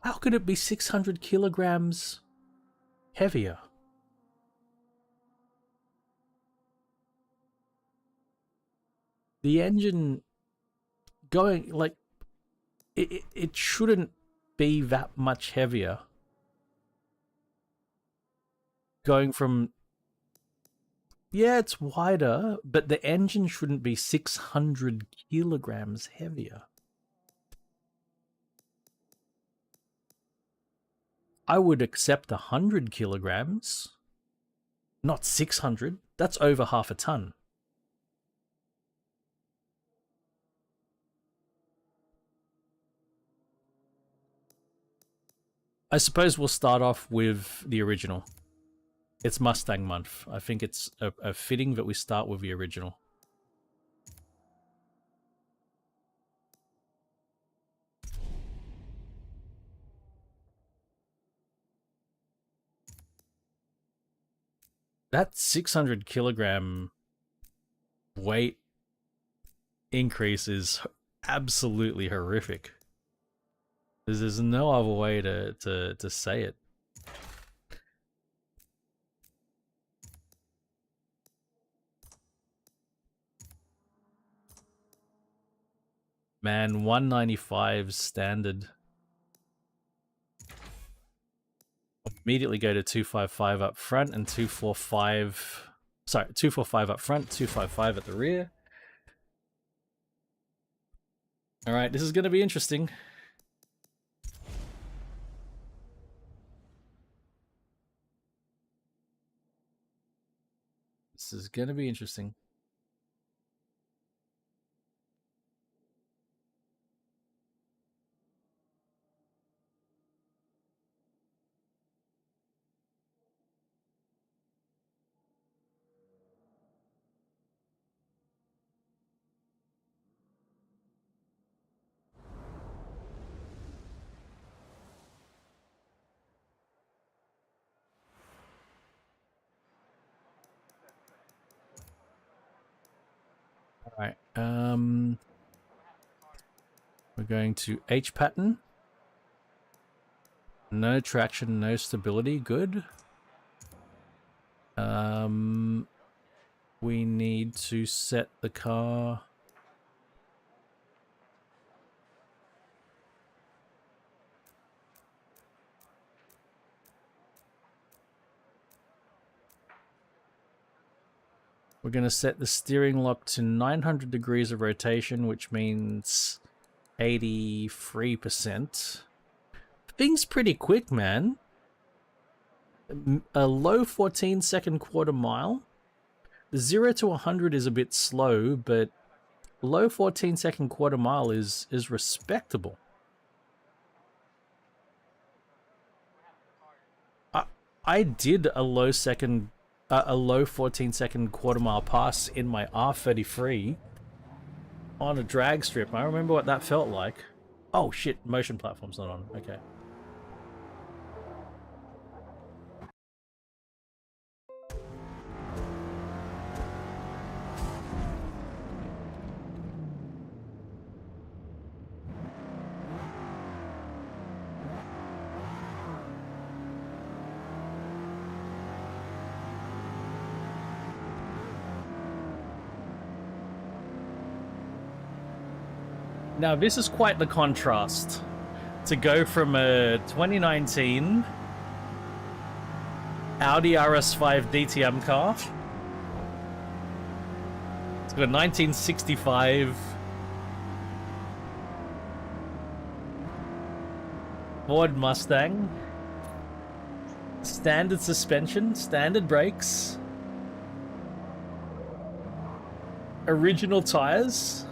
How could it be 600 kilograms heavier? The engine going, like, it shouldn't be that much heavier. Going from... Yeah, it's wider, but the engine shouldn't be 600 kilograms heavier. I would accept 100 kilograms, not 600. That's over half a ton. I suppose we'll start off with the original. It's Mustang month. I think it's a fitting that we start with the original. That 600 kilogram weight increase is absolutely horrific. There's no other way to say it. Man, 195 standard. Immediately go to 255 up front and 245... Sorry, 245 up front, 255 at the rear. Alright, this is going to be interesting. This is going to be interesting. Alright, we're going to H pattern. No traction, no stability, good. We need to set the car. We're going to set the steering lock to 900 degrees of rotation, which means 83%. Thing's pretty quick, man. A low 14-second quarter mile. The 0 to 100 is a bit slow, but low 14-second quarter mile is respectable. I did a low 14-second quarter mile pass in my R33 on a drag strip. I remember what that felt like. Oh shit, motion platform's not on. Okay. Now, this is quite the contrast to go from a 2019 Audi RS5 DTM car to a 1965 Ford Mustang. Standard suspension, standard brakes, original tires.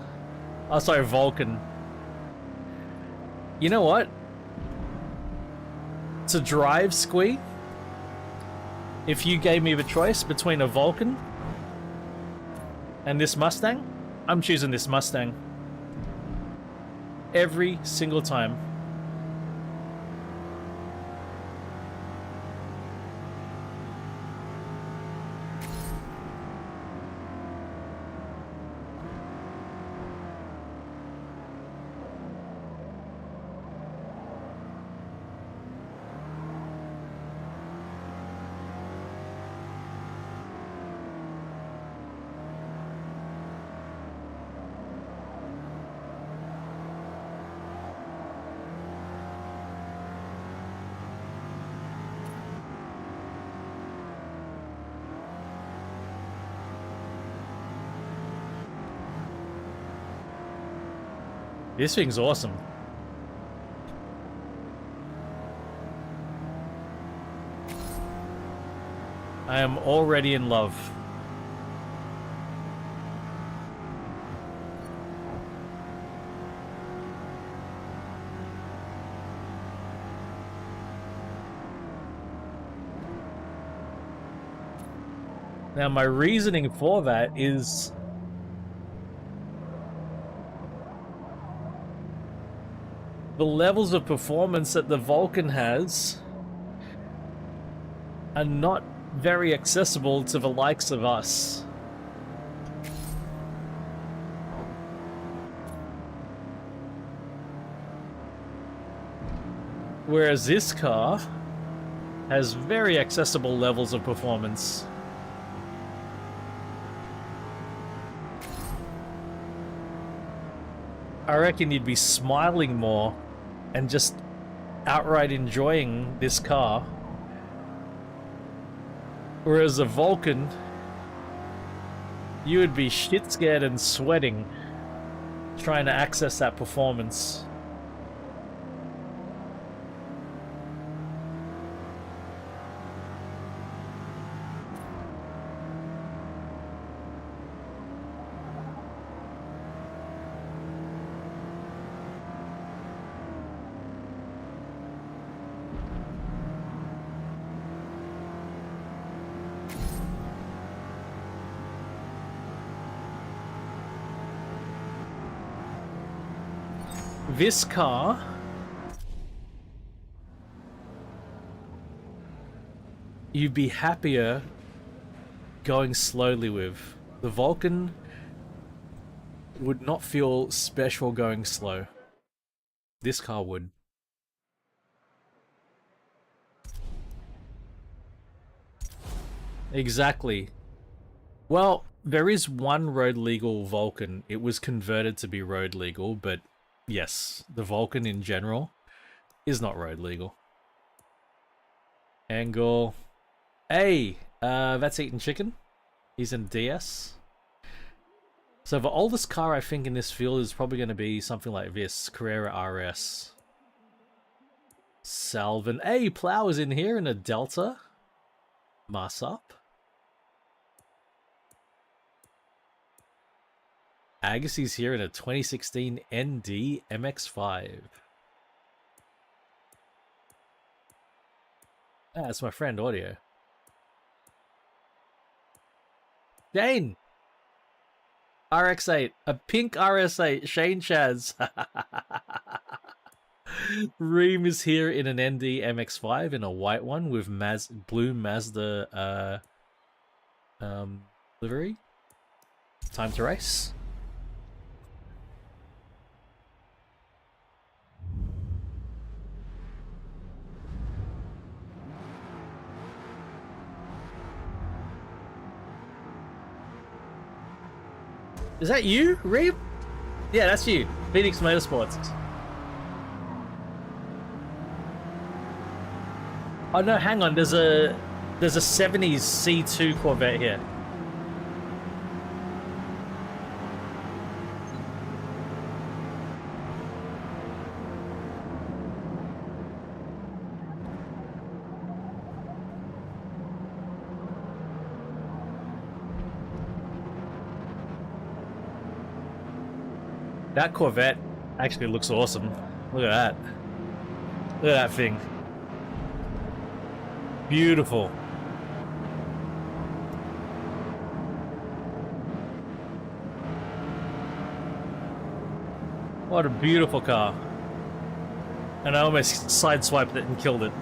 Oh, sorry, Vulcan. You know what? To drive, Squee, if you gave me the choice between a Vulcan and this Mustang, I'm choosing this Mustang. Every single time. This thing's awesome. I am already in love. Now, my reasoning for that is the levels of performance that the Vulcan has are not very accessible to the likes of us. Whereas this car has very accessible levels of performance. I reckon you'd be smiling more and just outright enjoying this car. Whereas a Vulcan, you would be shit scared and sweating trying to access that performance. This car you'd be happier going slowly with. The Vulcan would not feel special going slow. This car would. Exactly. Well, there is one road legal Vulcan. It was converted to be road legal, but yes, the Vulcan in general is not road legal. Angle. Hey, that's eating chicken. He's in DS. So the oldest car I think in this field is probably going to be something like this. Carrera RS. Salvin. Hey, Plow is in here in a Delta. Mass up. Agassi's here in a 2016 ND MX-5. Ah, that's my friend Audio. Shane! RX-8. A pink RS8. Shane Chaz. Reem is here in an ND MX-5 in a white one with blue Mazda livery. Time to race. Is that you, Reem? Yeah, that's you. Phoenix Motorsports. Oh no, hang on. There's a 70s C2 Corvette here. That Corvette actually looks awesome. Look at that. Look at that thing. Beautiful. What a beautiful car. And I almost sideswiped it and killed it.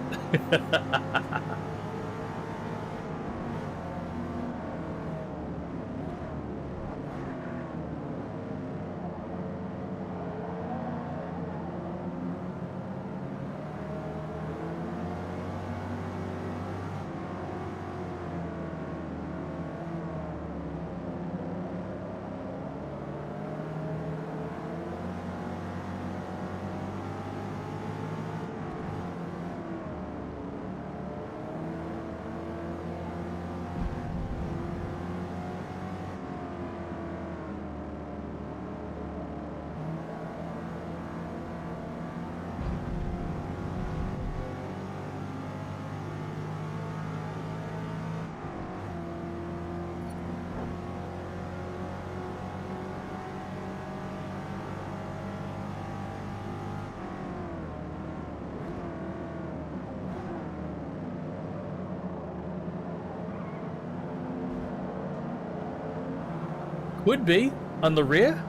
Would be on the rear.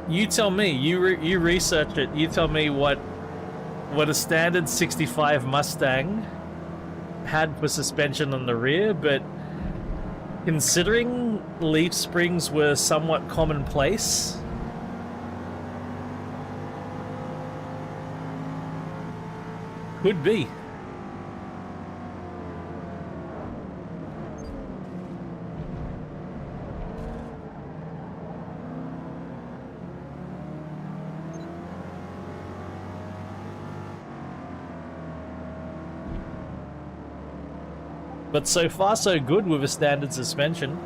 You tell me. You research it. You tell me what a standard 65 Mustang had for suspension on the rear, but considering leaf springs were somewhat commonplace, could be. But so far so good with a standard suspension.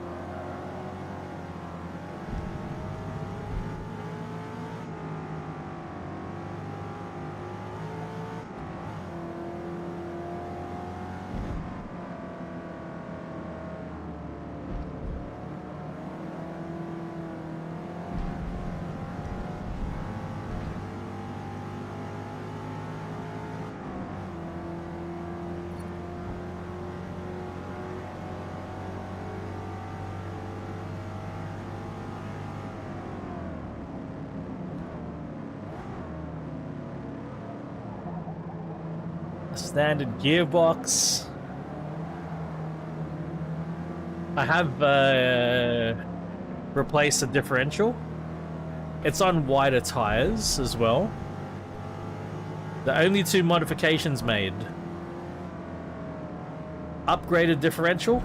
Standard gearbox. I have replaced the differential. It's on wider tires as well. The only two modifications made. Upgraded differential.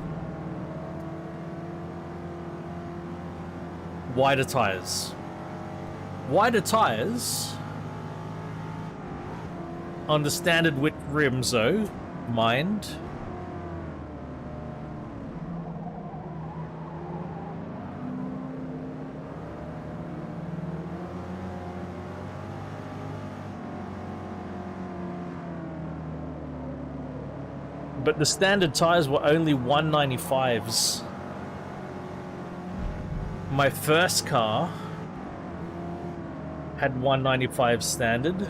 Wider tires. Wider tires on the standard width rims though, mind. But the standard tires were only 195s. My first car had 195 standard.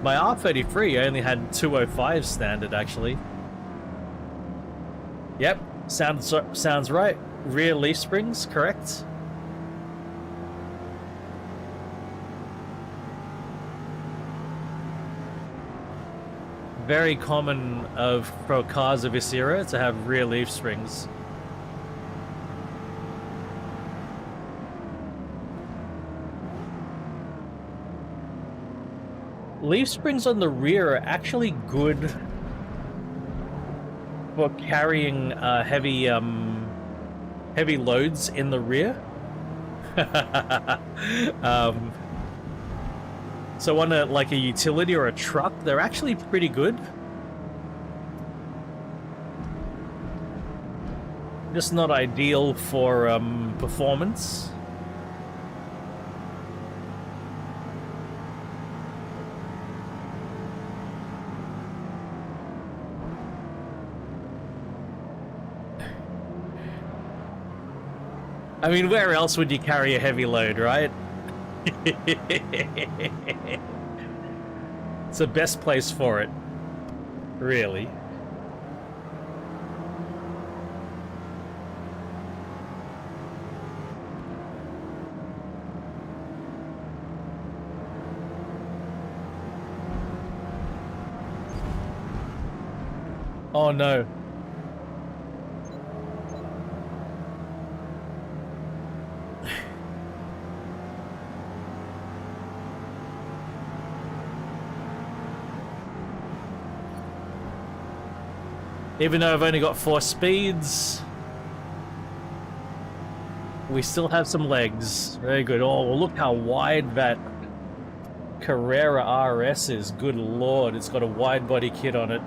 My R33 only had 205 standard, actually. Yep, sounds right. Rear leaf springs, correct? Very common for cars of this era to have rear leaf springs. Leaf springs on the rear are actually good for carrying heavy loads in the rear. So on like a utility or a truck, they're actually pretty good. Just not ideal for performance. I mean, where else would you carry a heavy load, right? It's the best place for it, really. Oh no. Even though I've only got 4 speeds, we still have some legs. Very good. Oh, well, look how wide that Carrera RS is. Good lord, it's got a wide body kit on it.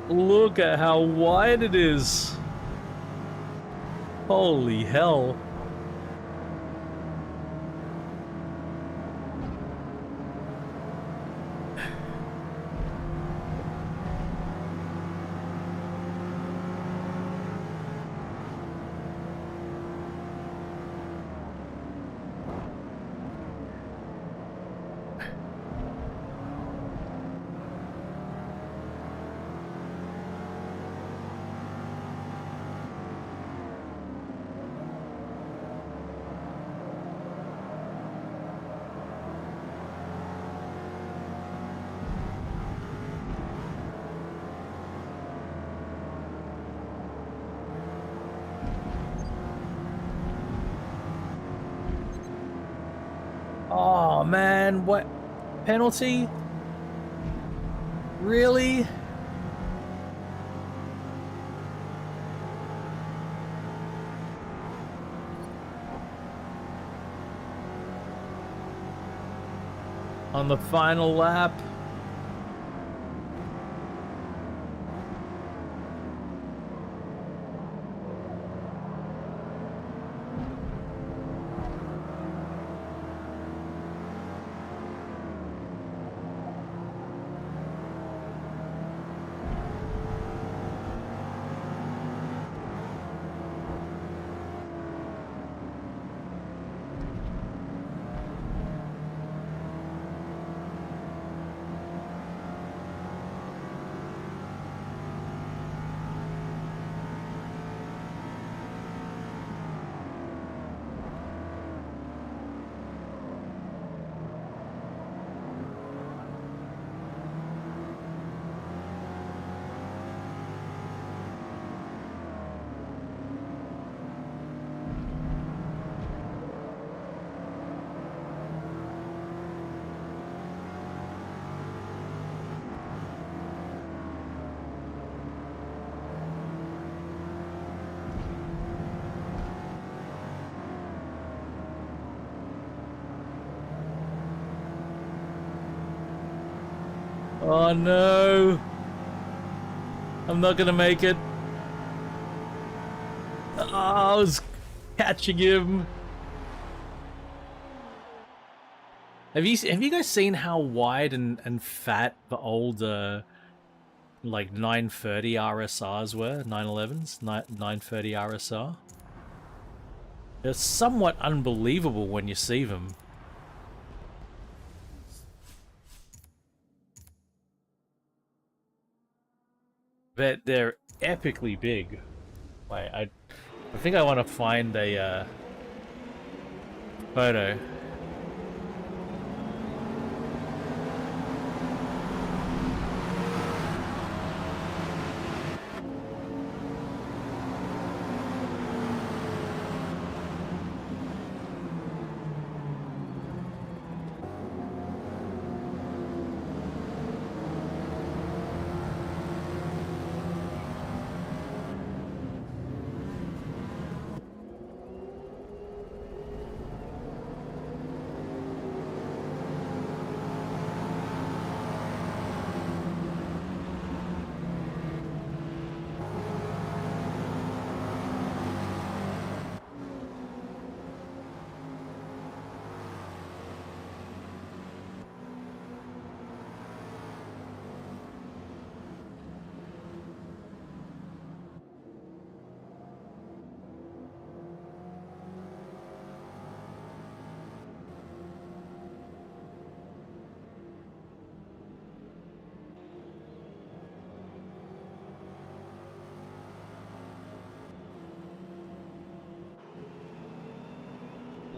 Look at how wide it is. Holy hell. man, what? Penalty? Really? On the final lap? Oh no! I'm not gonna make it. Oh, I was catching him. Have you guys seen how wide and fat the old like 930 RSRs were? 911s, 930 RSR. They're somewhat unbelievable when you see them. They're epically big. Like I think I want to find a photo.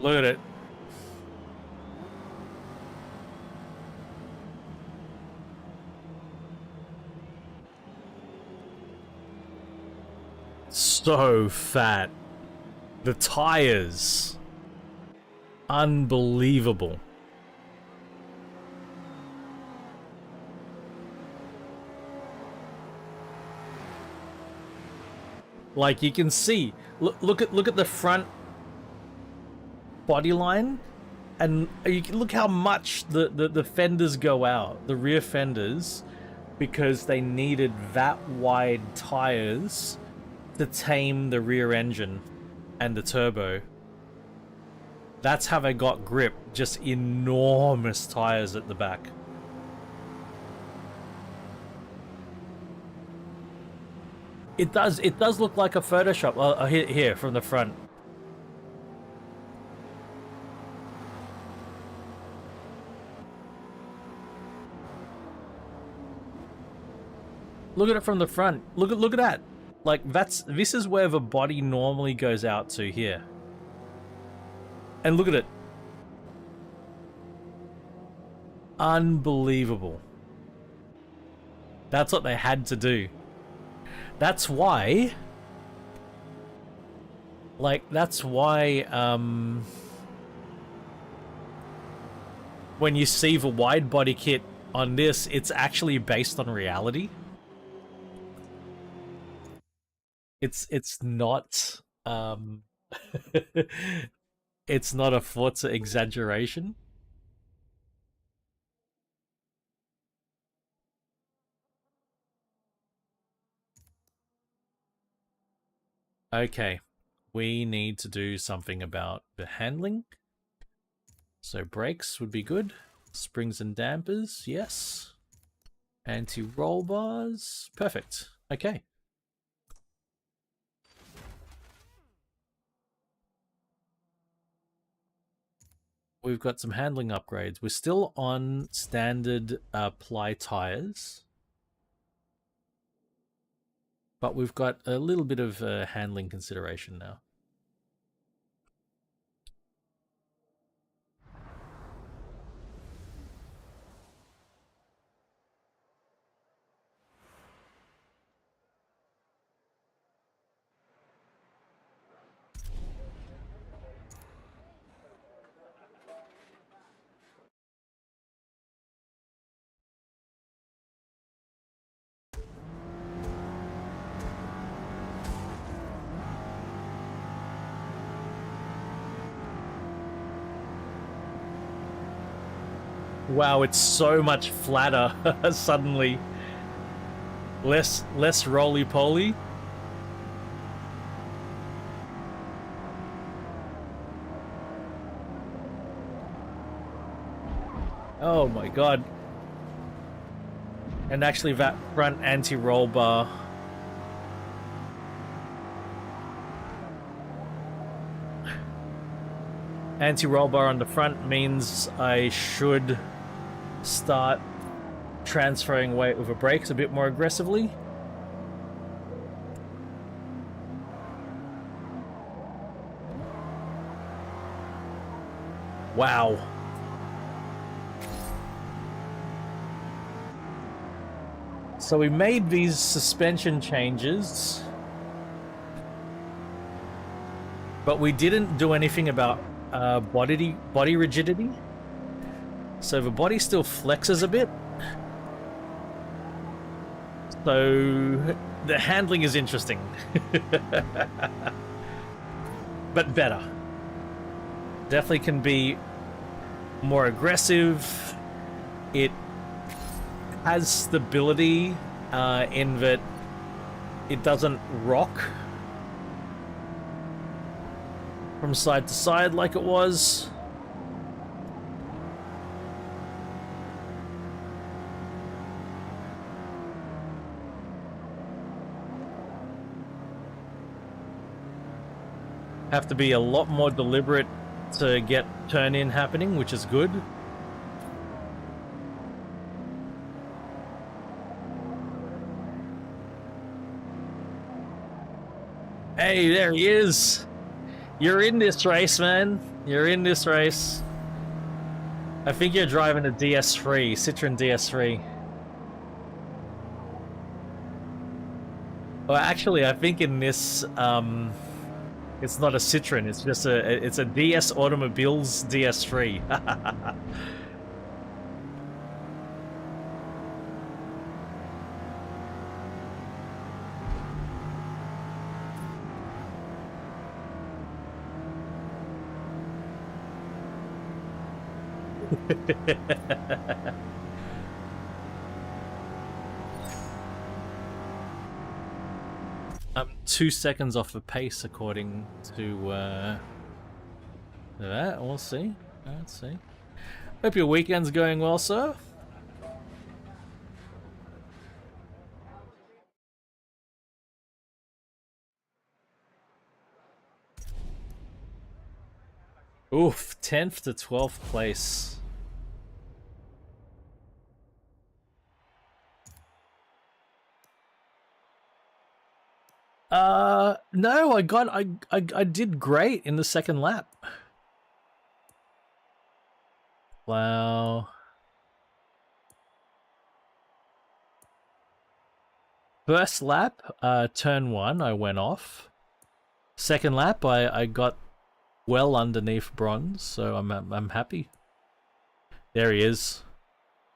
Look at it. So fat. The tires. Unbelievable. Like you can see, look at the front body line, and you can look how much the fenders go out, the rear fenders, because they needed that wide tires to tame the rear engine and the turbo. That's how they got grip, just enormous tires at the back. It does look like a Photoshop. Here from the front. Look at it from the front. Look at that. Like this is where the body normally goes out to here. And look at it. Unbelievable. That's what they had to do. That's why, when you see the wide body kit on this, it's actually based on reality. It's not it's not a Forza exaggeration. Okay, we need to do something about the handling. So brakes would be good. Springs and dampers, yes. Anti-roll bars, perfect. Okay. We've got some handling upgrades. We're still on standard ply tires, but we've got a little bit of handling consideration now. Wow, it's so much flatter suddenly. Less roly-poly. Oh my god. And actually that front anti-roll bar. Anti-roll bar on the front means I should start transferring weight with the brakes a bit more aggressively. Wow. So we made these suspension changes, but we didn't do anything about body rigidity. So the body still flexes a bit. So the handling is interesting. But better. Definitely can be more aggressive. It has stability in that it doesn't rock from side to side like it was. Have to be a lot more deliberate to get turn-in happening, which is good. Hey, there he is! You're in this race, man. You're in this race. I think you're driving a DS3, Citroen DS3. Well, actually, I think in this, it's not a Citroen. It's just it's a DS Automobiles DS3. I'm 2 seconds off the pace according to that. We'll see. Let's see. Hope your weekend's going well, sir. Oof, 10th to 12th place. No, I did great in the second lap. Wow. First lap, turn 1, I went off. Second lap, I got well underneath bronze, so I'm happy. There he is.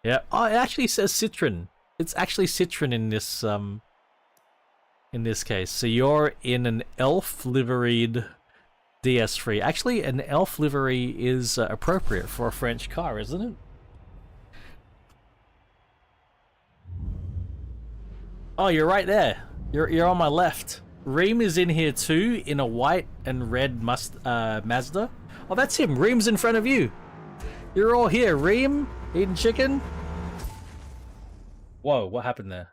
Yeah. Oh, it actually says Citroen. It's actually Citroen in this case. So you're in an elf liveried DS3. Actually, an elf livery is appropriate for a French car, isn't it? Oh, you're right there. You're on my left. Reem is in here too, in a white and red Mazda. Oh, that's him. Reem's in front of you. You're all here. Reem, eating chicken. Whoa, what happened there?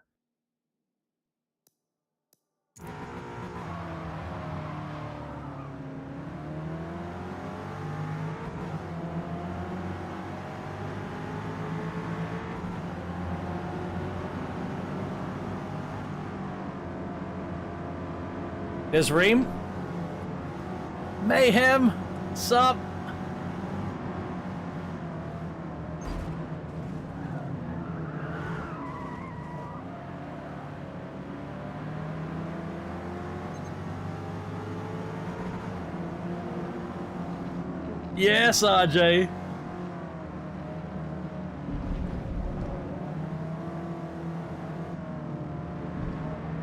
There's Reem. Mayhem. Sup? Yes, RJ.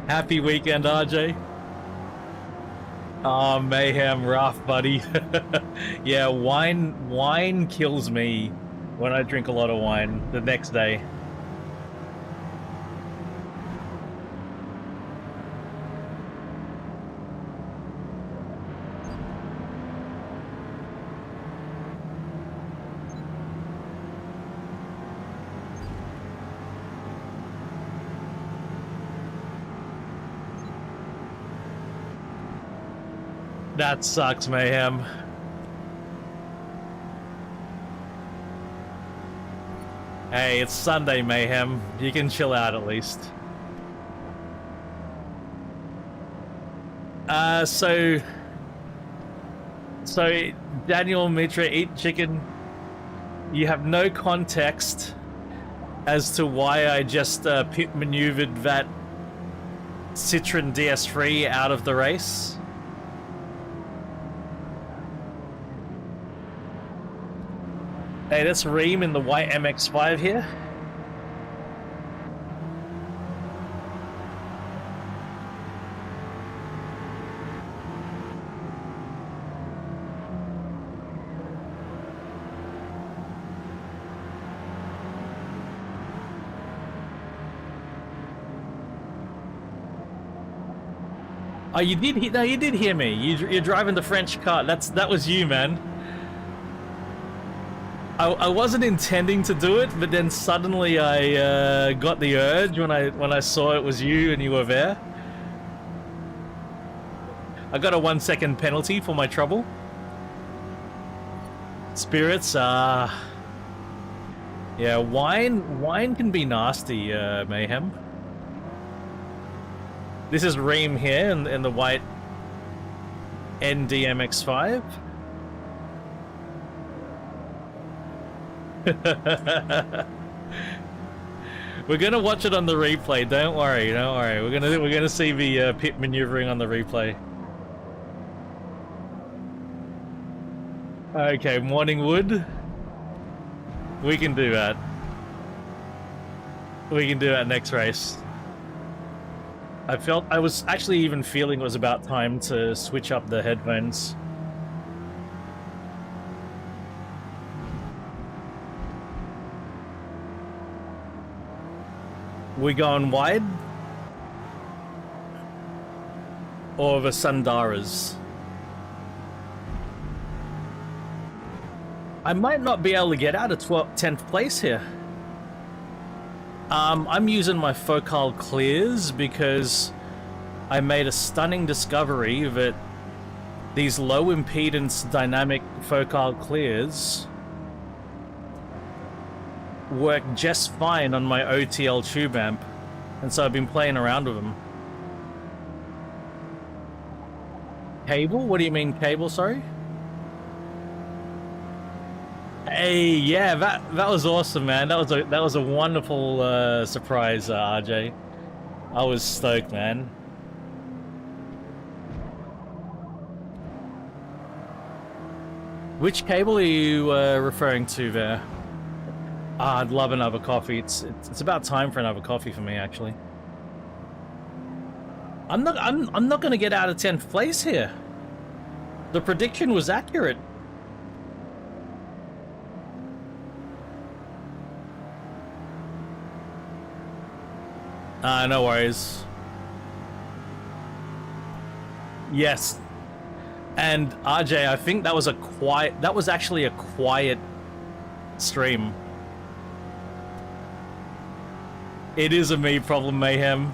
Happy weekend, RJ. Oh, Mayhem, rough, buddy. Yeah, wine kills me when I drink a lot of wine the next day. That sucks, Mayhem. Hey, it's Sunday, Mayhem. You can chill out at least. So Daniel Mitra, eat chicken. You have no context as to why I just pit maneuvered that Citroen DS3 out of the race. Hey, that's Reem in the white MX-5 here. Oh, you did. No, you did hear me. You're driving the French car. That was you, man. I wasn't intending to do it, but then suddenly I got the urge when I saw it was you and you were there. I got a 1 second penalty for my trouble. Spirits, yeah, wine can be nasty, Mayhem. This is Reem here in the white NDMX5. We're gonna watch it on the replay. Don't worry. We're gonna see the pit maneuvering on the replay. Okay, Morningwood. We can do that. We can do that next race. I was actually even feeling it was about time to switch up the headphones. We going wide? Or the Sundaras? I might not be able to get out of 10th place here. I'm using my focal clears because I made a stunning discovery that these low impedance dynamic focal clears work just fine on my OTL tube amp, and so I've been playing around with them. Cable? What do you mean cable, sorry? Hey, yeah, that was awesome, man. That was a wonderful surprise, RJ. I was stoked, man. Which cable are you referring to there? I'd love another coffee. It's about time for another coffee for me, actually. I'm not gonna get out of 10th place here. The prediction was accurate. No worries. Yes. And RJ, I think that was actually a quiet stream. It is a me problem, Mayhem.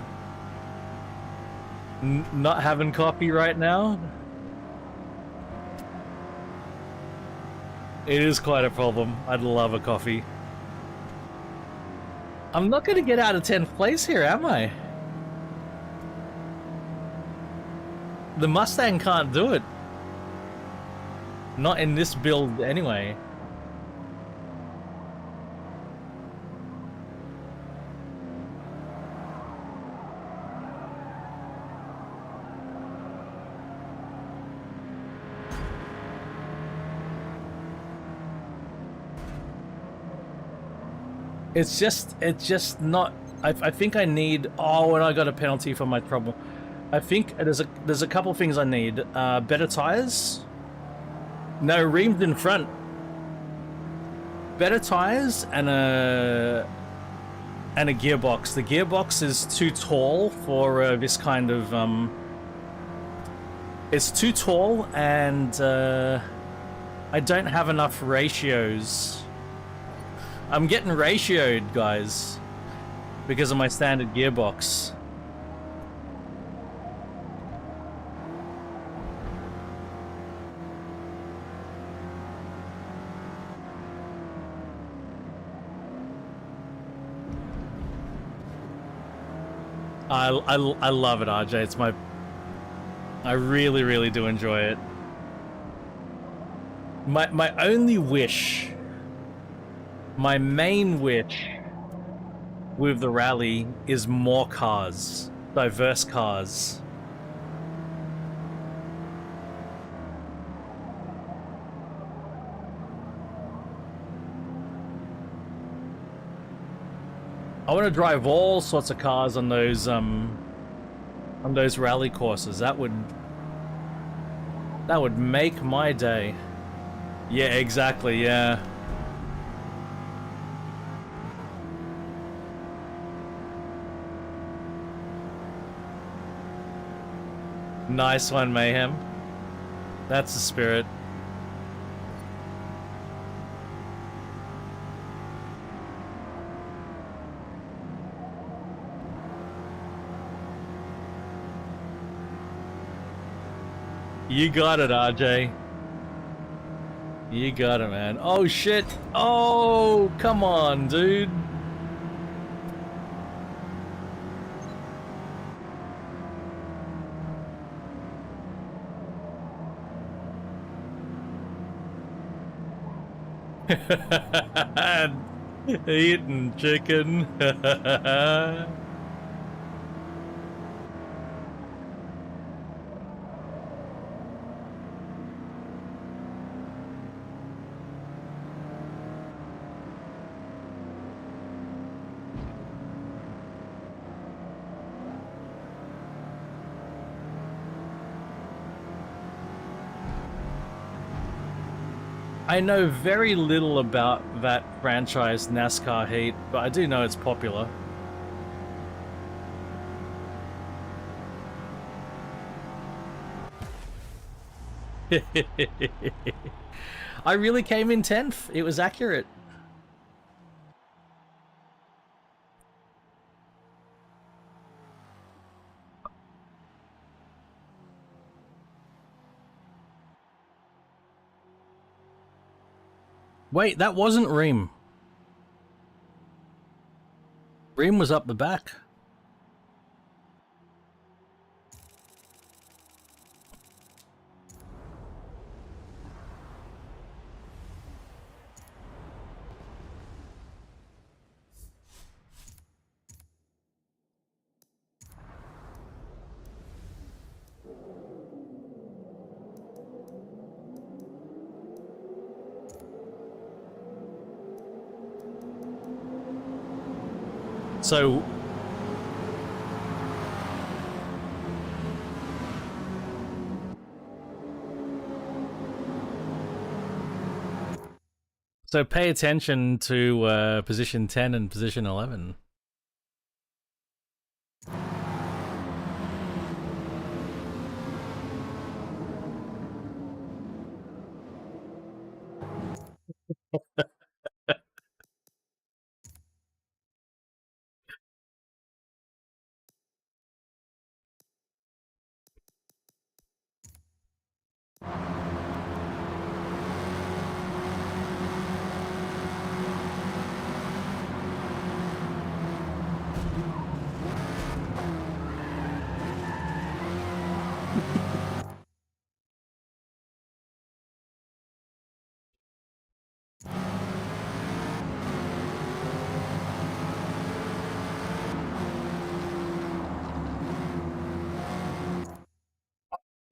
Not having coffee right now. It is quite a problem. I'd love a coffee. I'm not gonna get out of 10th place here, am I? The Mustang can't do it. Not in this build, anyway. It's just not. I think I need. Oh, and I got a penalty for my trouble. I think there's a couple things I need. Better tires. No, rims in front. Better tires and a gearbox. The gearbox is too tall for this kind of It's too tall, and I don't have enough ratios. I'm getting ratioed, guys, because of my standard gearbox. I love it, RJ. It's my... I really, really do enjoy it. My only wish... My main wish with the rally is more cars. Diverse cars. I want to drive all sorts of cars on those rally courses. That would make my day. Yeah, exactly, yeah. Nice one, Mayhem. That's the spirit. You got it, RJ. You got it, man. Oh, shit. Oh, come on, dude. Eating chicken. I know very little about that franchise, NASCAR Heat, but I do know it's popular. I really came in 10th. It was accurate. Wait, that wasn't Reem. Reem was up the back. So pay attention to position 10 and position 11.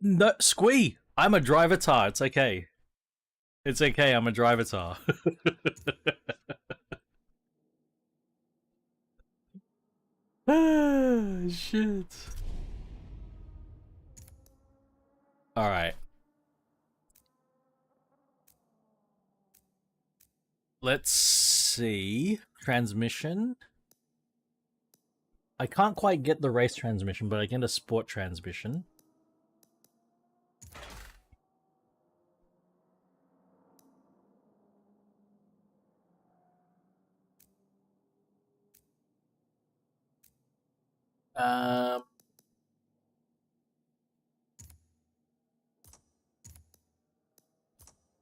No, Squee! I'm a driver-tar. It's okay. It's okay, I'm a driver-tar. Ah, shit. Alright. Let's see. Transmission. I can't quite get the race transmission, but I get a sport transmission.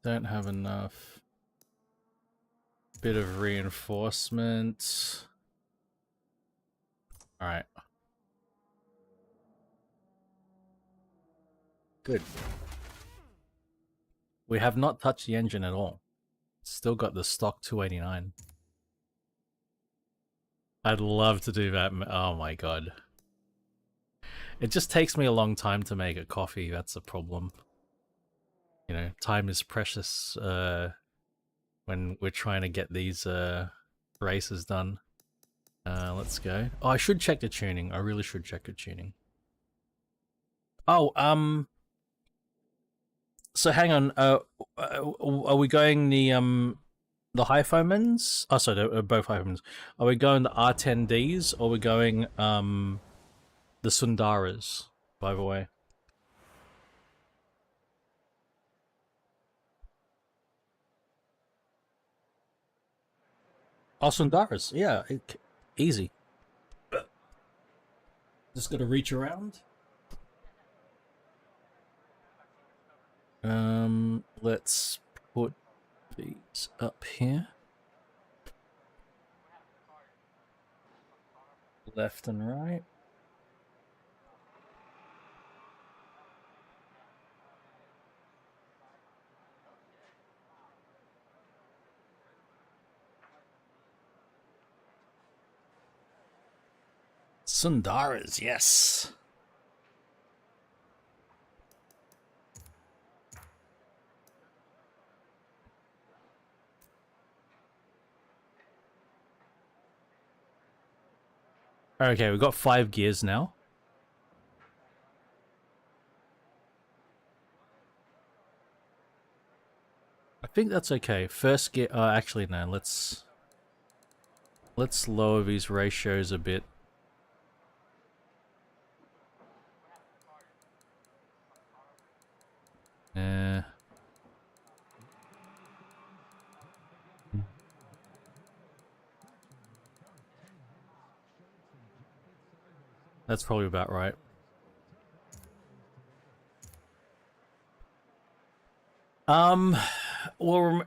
Don't have enough. Bit of reinforcement. Alright. Good. We have not touched the engine at all. Still got the stock 289. I'd love to do that. Oh my god. It just takes me a long time to make a coffee. That's a problem. You know, time is precious when we're trying to get these races done. Let's go. Oh, I should check the tuning. I really should check the tuning. Oh, so hang on. Are we going the high foamans? Oh, sorry, both high foamans. Are we going the R10Ds or are we going the Sundaras? By the way. Oh, Sundaras. Yeah, easy. Just gotta reach around. Let's put these up here. Left and right. Sundaras, yes. Okay, we've got 5 gears now. I think that's okay. First gear. Actually, no. Let's lower these ratios a bit. That's probably about right. Well,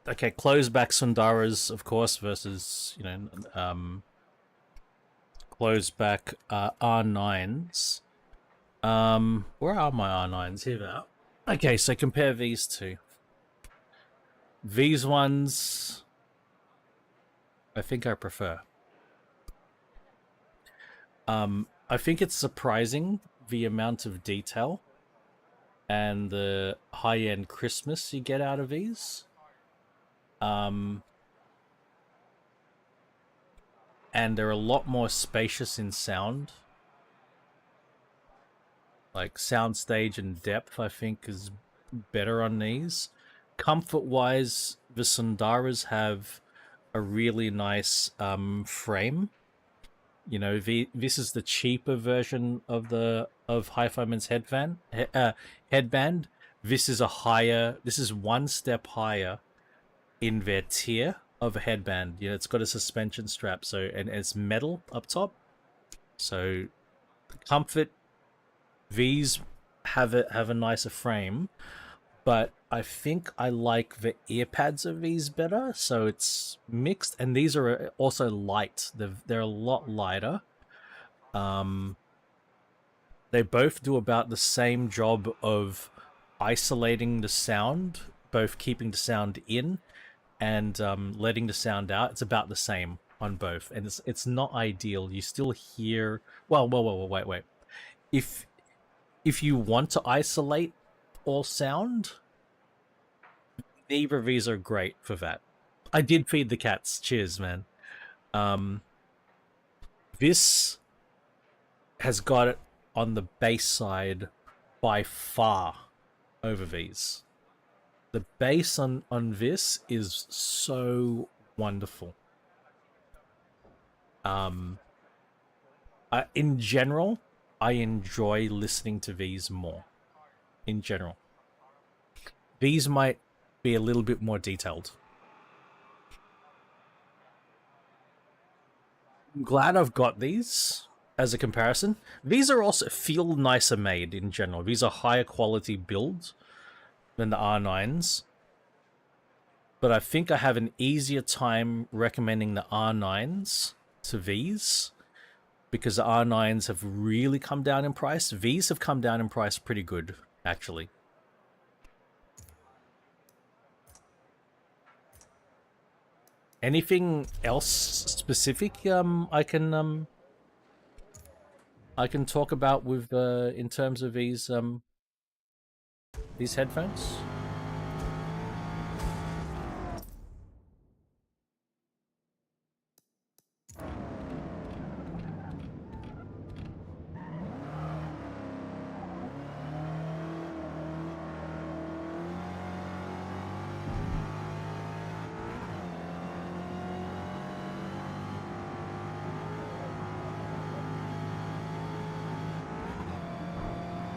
okay, close back Sundaras, of course, versus, you know, close back R9s. Where are my R9s? Here they are. Okay, so compare these two. These ones, I think I prefer. I think it's surprising the amount of detail and the high-end crispness you get out of these. and they're a lot more spacious in sound. Like soundstage and depth, I think, is better on these. Comfort-wise, the Sundaras have a really nice frame. You know, this is the cheaper version of Hi-Fi-Man's headband. This is one step higher in their tier of a headband. You know, it's got a suspension strap, so and it's metal up top. So comfort, these have a nicer frame, but I think I like the ear pads of these better. So it's mixed, and these are also light. They're a lot lighter. They both do about the same job of isolating the sound, both keeping the sound in and letting the sound out. It's about the same on both, and it's not ideal. You still hear wait. If you want to isolate all sound, neither of these are great for that. I did feed the cats. Cheers, man. This has got it on the bass side by far over these. The bass on this is so wonderful. In general, I enjoy listening to these more. In general. These might be a little bit more detailed. I'm glad I've got these as a comparison. These are also feel nicer made in general. These are higher quality builds than the R9s. But I think I have an easier time recommending the R9s to these, because the R9s have really come down in price. These have come down in price pretty good, actually. Anything else specific I can talk about with in terms of these headphones?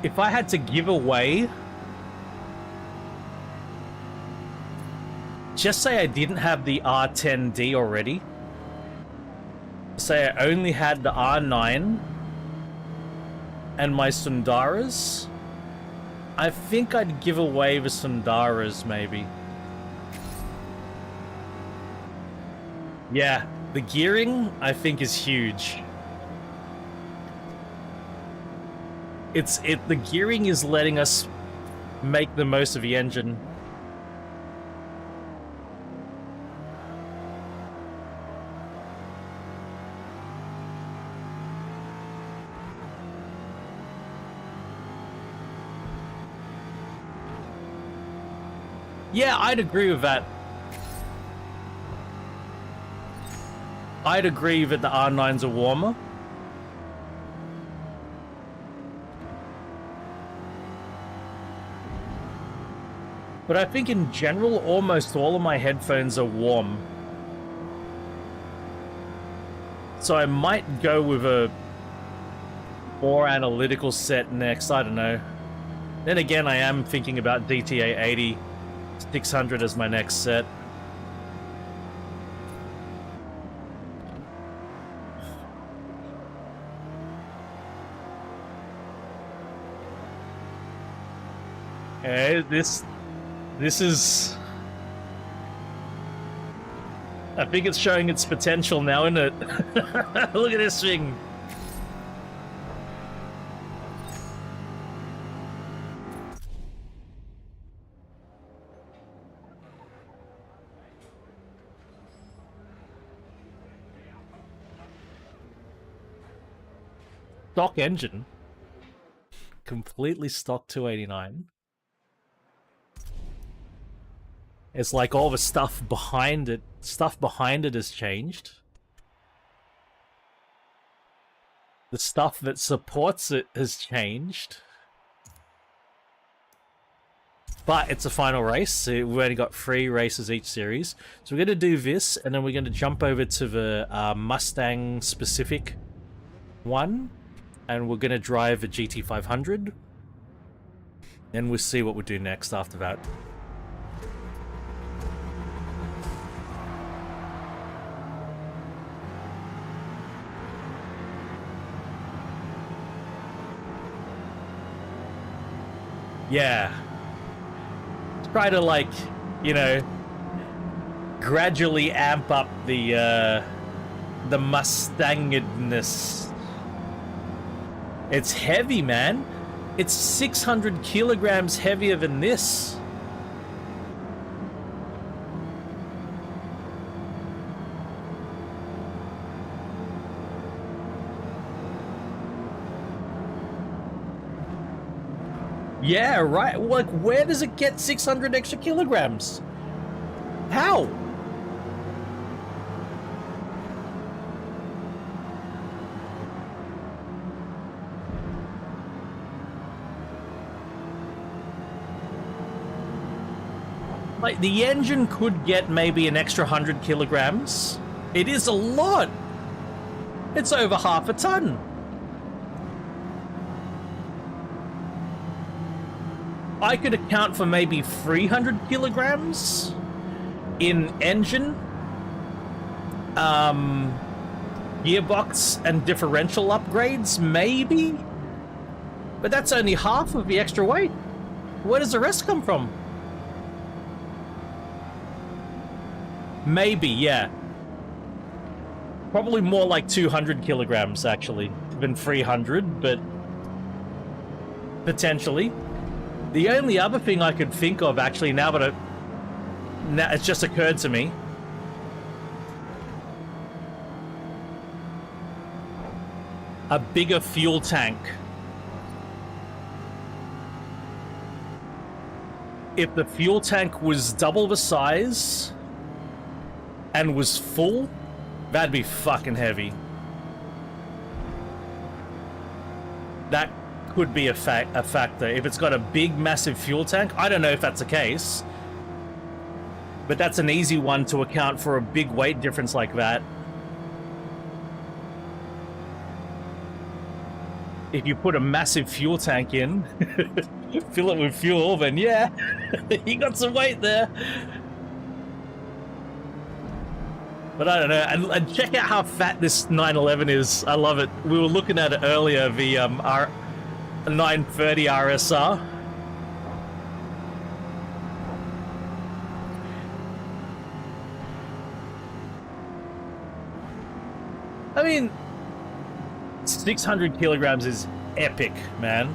If I had to give away, just say I didn't have the R10D already. Say I only had the R9 and my Sundaras. I think I'd give away the Sundaras, maybe. Yeah, the gearing, I think, is huge. The gearing is letting us make the most of the engine. Yeah, I'd agree with that. I'd agree that the R9s are warmer. But I think in general, almost all of my headphones are warm. So I might go with a more analytical set next, I don't know. Then again, I am thinking about DTA 80 600 as my next set. This is... I think it's showing its potential now, isn't it? Look at this thing. Stock engine. Completely stock 289. It's like all the stuff behind it has changed. The stuff that supports it has changed. But it's a final race, so we've only got 3 races each series. So we're going to do this, and then we're going to jump over to the Mustang-specific one, and we're going to drive a GT500. Then we'll see what we'll do next after that. Yeah. Try to, like, you know, gradually amp up the Mustangedness. It's heavy, man. It's 600 kilograms heavier than this. Yeah, right. Like, where does it get 600 extra kilograms? How? Like, the engine could get maybe an extra 100 kilograms. It is a lot. It's over half a ton. I could account for maybe 300 kilograms in engine, gearbox and differential upgrades, maybe? But that's only half of the extra weight. Where does the rest come from? Maybe, yeah. Probably more like 200 kilograms, actually, than 300, but potentially. The only other thing I could think of, actually, now it's just occurred to me. A bigger fuel tank. If the fuel tank was double the size and was full, that'd be fucking heavy. That could be a factor. If it's got a big, massive fuel tank, I don't know if that's the case, but that's an easy one to account for a big weight difference like that. If you put a massive fuel tank in, fill it with fuel, then yeah, you got some weight there. But I don't know, and check out how fat this 911 is. I love it. We were looking at it earlier, the our 930 RSR. I mean, 600 kilograms is epic, man.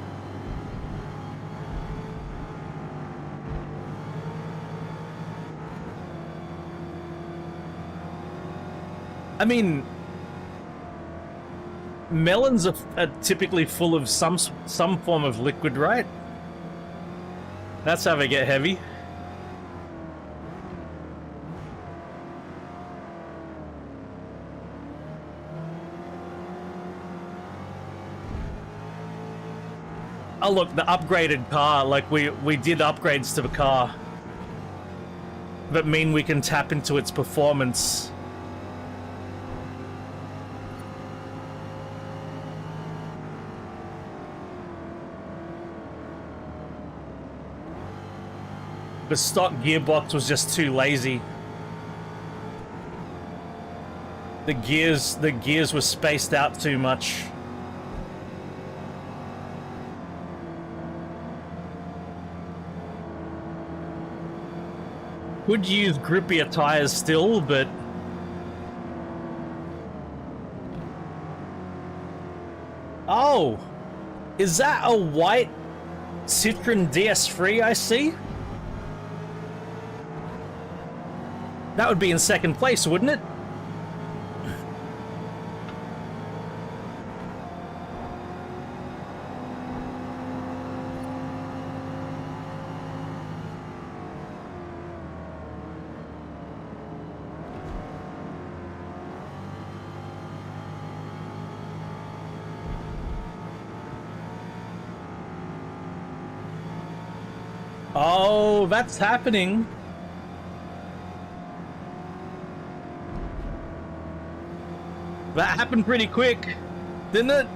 I mean, melons are typically full of some form of liquid, right? That's how they get heavy. Oh look, the upgraded car, like we did upgrades to the car that mean we can tap into its performance. The stock gearbox was just too lazy. The gears were spaced out too much. Could use grippier tires still, but oh, is that a white Citroen DS3 I see? That would be in second place, wouldn't it? Oh, that's happening. That happened pretty quick, didn't it?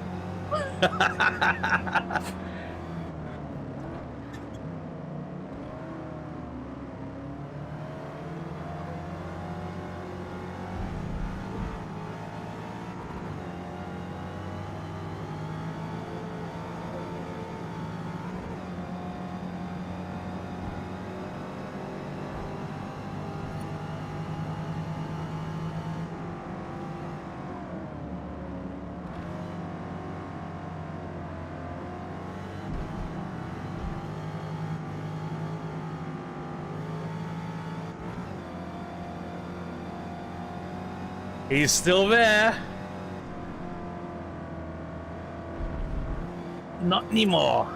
He's still there. Not anymore.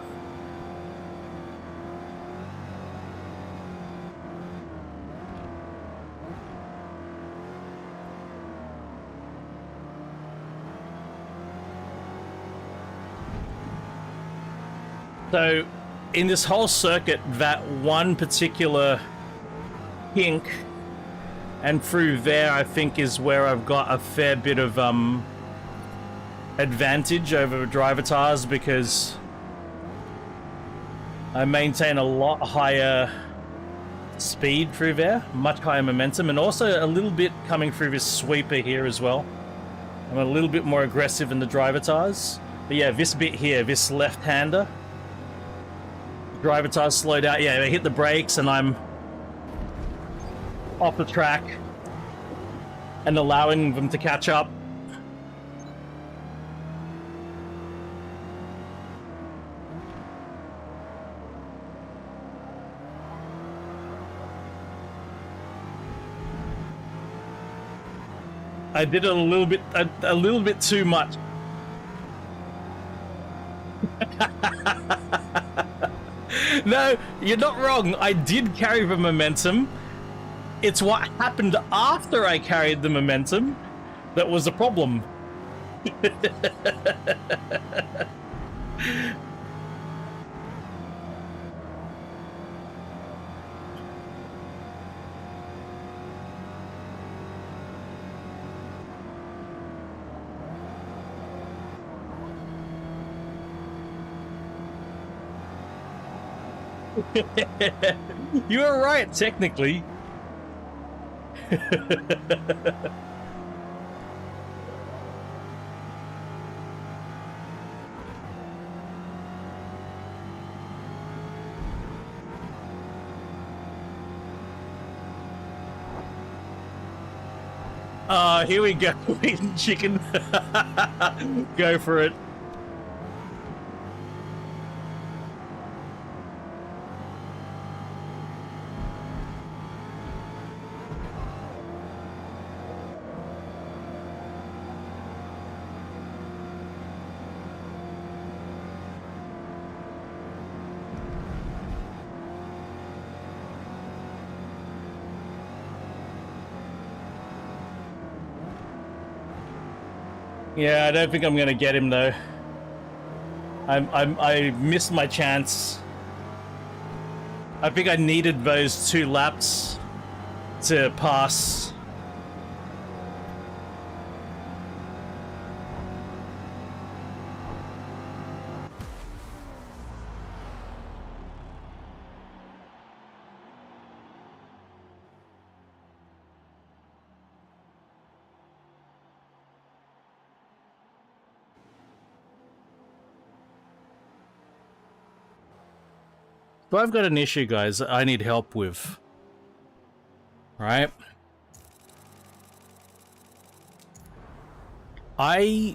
So, in this whole circuit, that one particular kink and through there, I think, is where I've got a fair bit of advantage over drivatars, because I maintain a lot higher speed through there, much higher momentum, and also a little bit coming through this sweeper here as well. I'm a little bit more aggressive in the drivatars. But yeah, this bit here, this left-hander, drivatars slowed out. Yeah, they hit the brakes and I'm off the track and allowing them to catch up. I did it a little bit too much. No, you're not wrong. I did carry the momentum. It's what happened after I carried the momentum that was a problem. You were right, technically. Here we go, eating chicken. Go for it. Yeah, I don't think I'm gonna get him though. I missed my chance. I think I needed those 2 laps to pass. So I've got an issue, guys, that I need help with. Right? I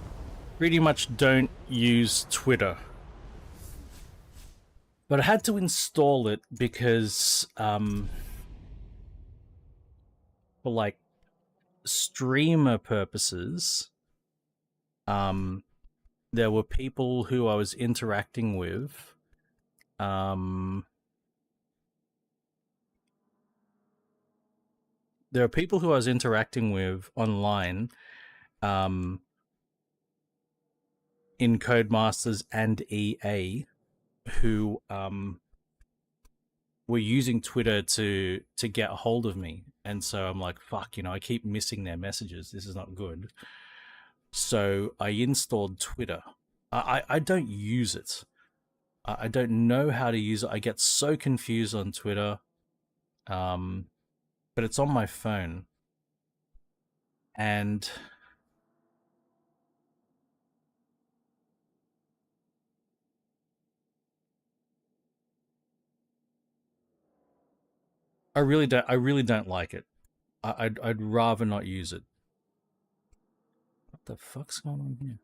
pretty much don't use Twitter. But I had to install it because, for like streamer purposes, there were people who I was interacting with, there are people who I was interacting with online, in Codemasters and EA, who were using Twitter to get a hold of me. And so I'm like, fuck, I keep missing their messages. This is not good. So I installed Twitter. I don't use it. I don't know how to use it. I get so confused on Twitter. But it's on my phone. And I really don't like it. I'd rather not use it. What the fuck's going on here?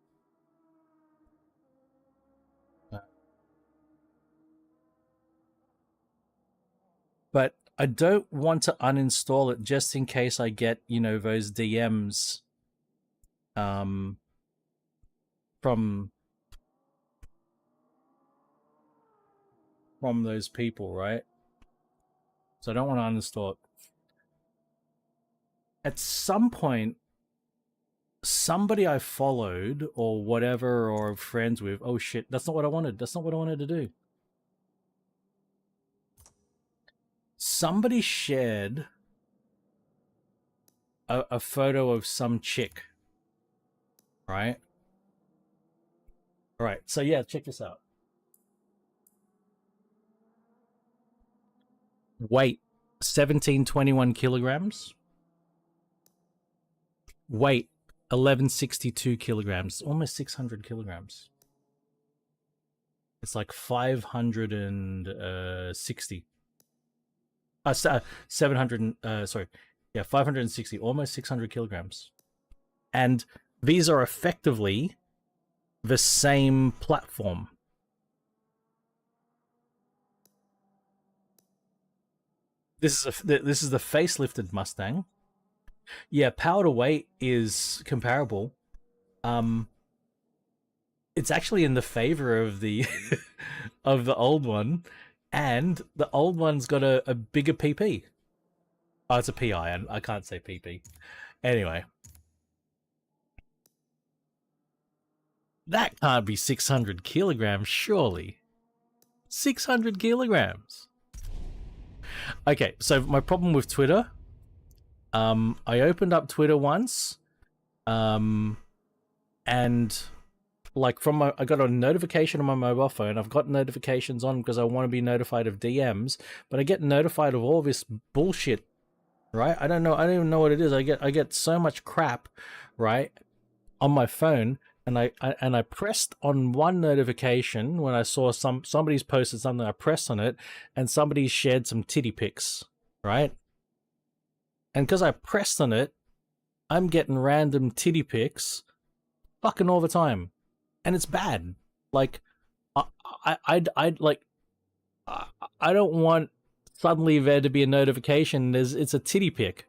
But I don't want to uninstall it just in case I get, those DMs from those people, right? So I don't want to uninstall it. At some point, somebody I followed or whatever or friends with, oh shit, that's not what I wanted. That's not what I wanted to do. Somebody shared a photo of some chick, right? All right, so yeah, check this out. Weight, 1721 kilograms. Weight, 1162 kilograms, almost 600 kilograms. It's like 560. 700, sorry. Yeah, 560, almost 600 kilograms. And these are effectively the same platform. This is the facelifted Mustang. Yeah, power to weight is comparable. It's actually in the favor of the of the old one, and the old one's got a bigger PP. Oh, it's a PI, and I can't say PP. Anyway, that can't be 600 kilograms, surely. 600 kilograms. Okay, so my problem with Twitter, I opened up Twitter once, and like I got a notification on my mobile phone. I've got notifications on because I want to be notified of DMs, but I get notified of all this bullshit, right? I don't even know what it is. I get so much crap, right, on my phone, and I pressed on one notification when I saw somebody's posted something. I pressed on it, and somebody shared some titty pics, right? And because I pressed on it, I'm getting random titty pics fucking all the time. And it's bad. Like, I'd like, I don't want suddenly there to be a notification. It's a titty pic.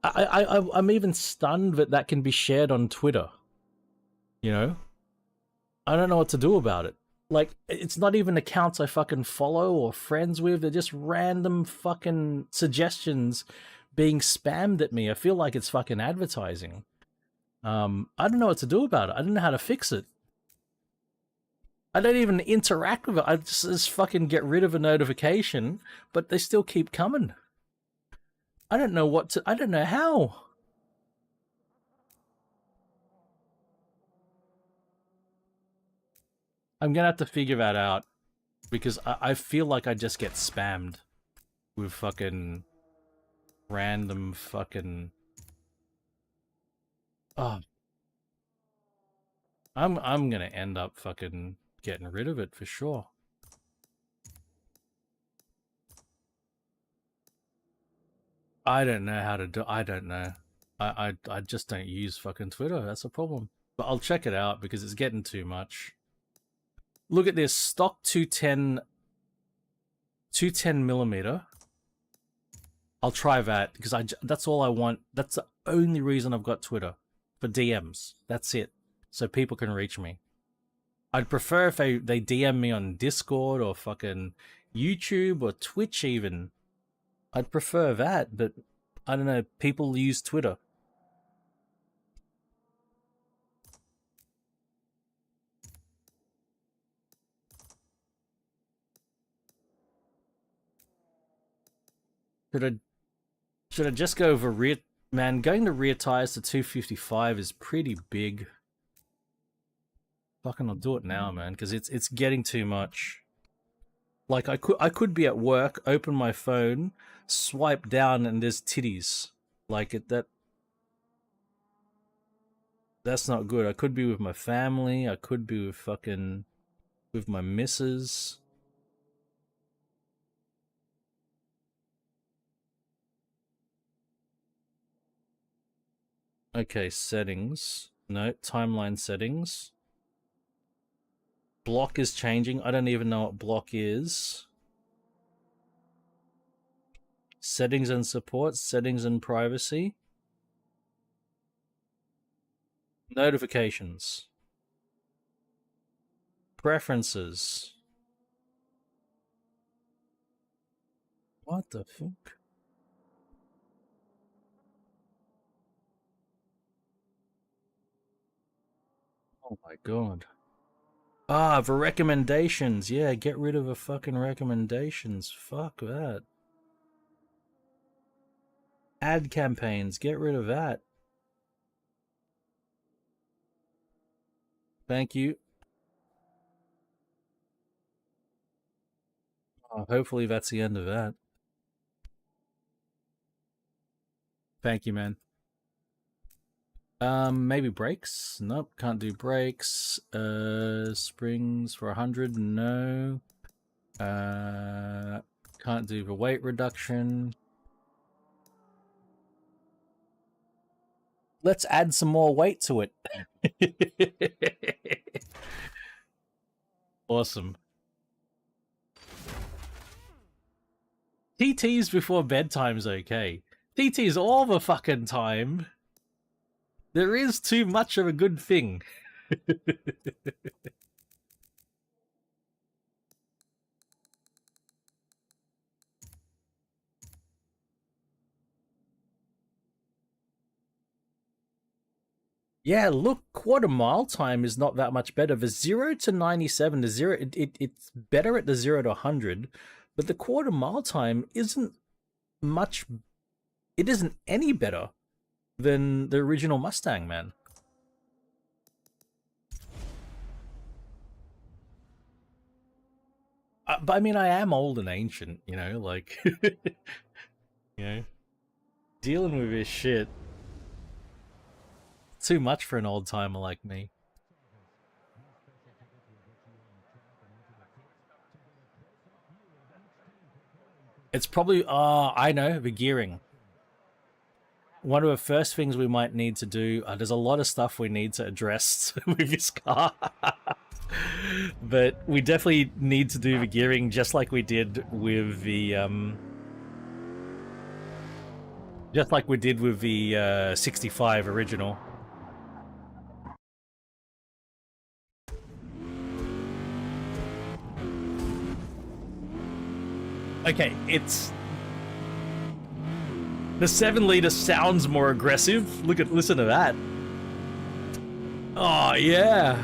I'm even stunned that can be shared on Twitter. I don't know what to do about it. Like, it's not even accounts I fucking follow or friends with. They're just random fucking suggestions being spammed at me. I feel like it's fucking advertising. I don't know what to do about it. I don't know how to fix it. I don't even interact with it. I just fucking get rid of a notification, but they still keep coming. I don't know how. I'm gonna have to figure that out because I feel like I just get spammed with fucking random fucking. Oh, I'm gonna end up fucking getting rid of it for sure. I don't know how to do. I don't know. I just don't use fucking Twitter. That's a problem. But I'll check it out because it's getting too much. Look at this stock 210 millimeter. I'll try that because that's all I want. That's the only reason I've got Twitter, for DMs. That's it. So people can reach me. I'd prefer if they DM me on Discord or fucking YouTube or Twitch even. I'd prefer that, but I don't know. People use Twitter. Should I just go over rear? Man, going to rear tires to 255 is pretty big. Fucking, I'll do it now, man, because it's getting too much. Like I could be at work, open my phone, swipe down, and there's titties. Like that's not good. I could be with my family. I could be with my missus. Okay, settings. No, timeline settings. Block is changing. I don't even know what block is. Settings and support, settings and privacy. Notifications. Preferences. What the fuck? Oh my god. Ah, for recommendations. Yeah, get rid of the fucking recommendations. Fuck that. Ad campaigns. Get rid of that. Thank you. Oh, hopefully that's the end of that. Thank you, man. Maybe brakes? Nope, can't do brakes. Springs for 100, no. Can't do the weight reduction. Let's add some more weight to it. Awesome. TTs before bedtime's okay. TTs all the fucking time. There is too much of a good thing. Yeah, look, quarter mile time is not that much better. The 0 to 97, the 0, it's better at the 0 to 100, but the quarter mile time isn't much, it isn't any better than the original Mustang, man. But I mean, I am old and ancient, you know, like, you know, dealing with this shit. Too much for an old timer like me. It's probably, I know, the gearing. One of the first things we might need to do, there's a lot of stuff we need to address with this car. But we definitely need to do the gearing just like we did with the, just like we did with the 65 original. Okay, it's... The 7-liter sounds more aggressive. Listen to that. Oh, yeah.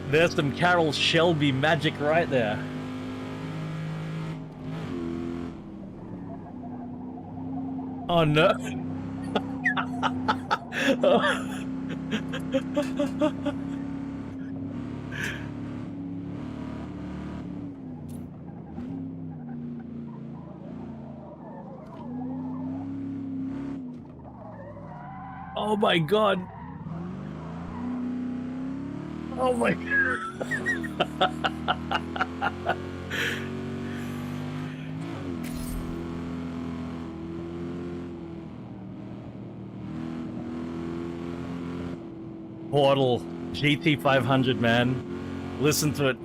There's some Carroll Shelby magic right there. Oh, no. Oh my god. Oh my god. Portal GT500, man. Listen to it.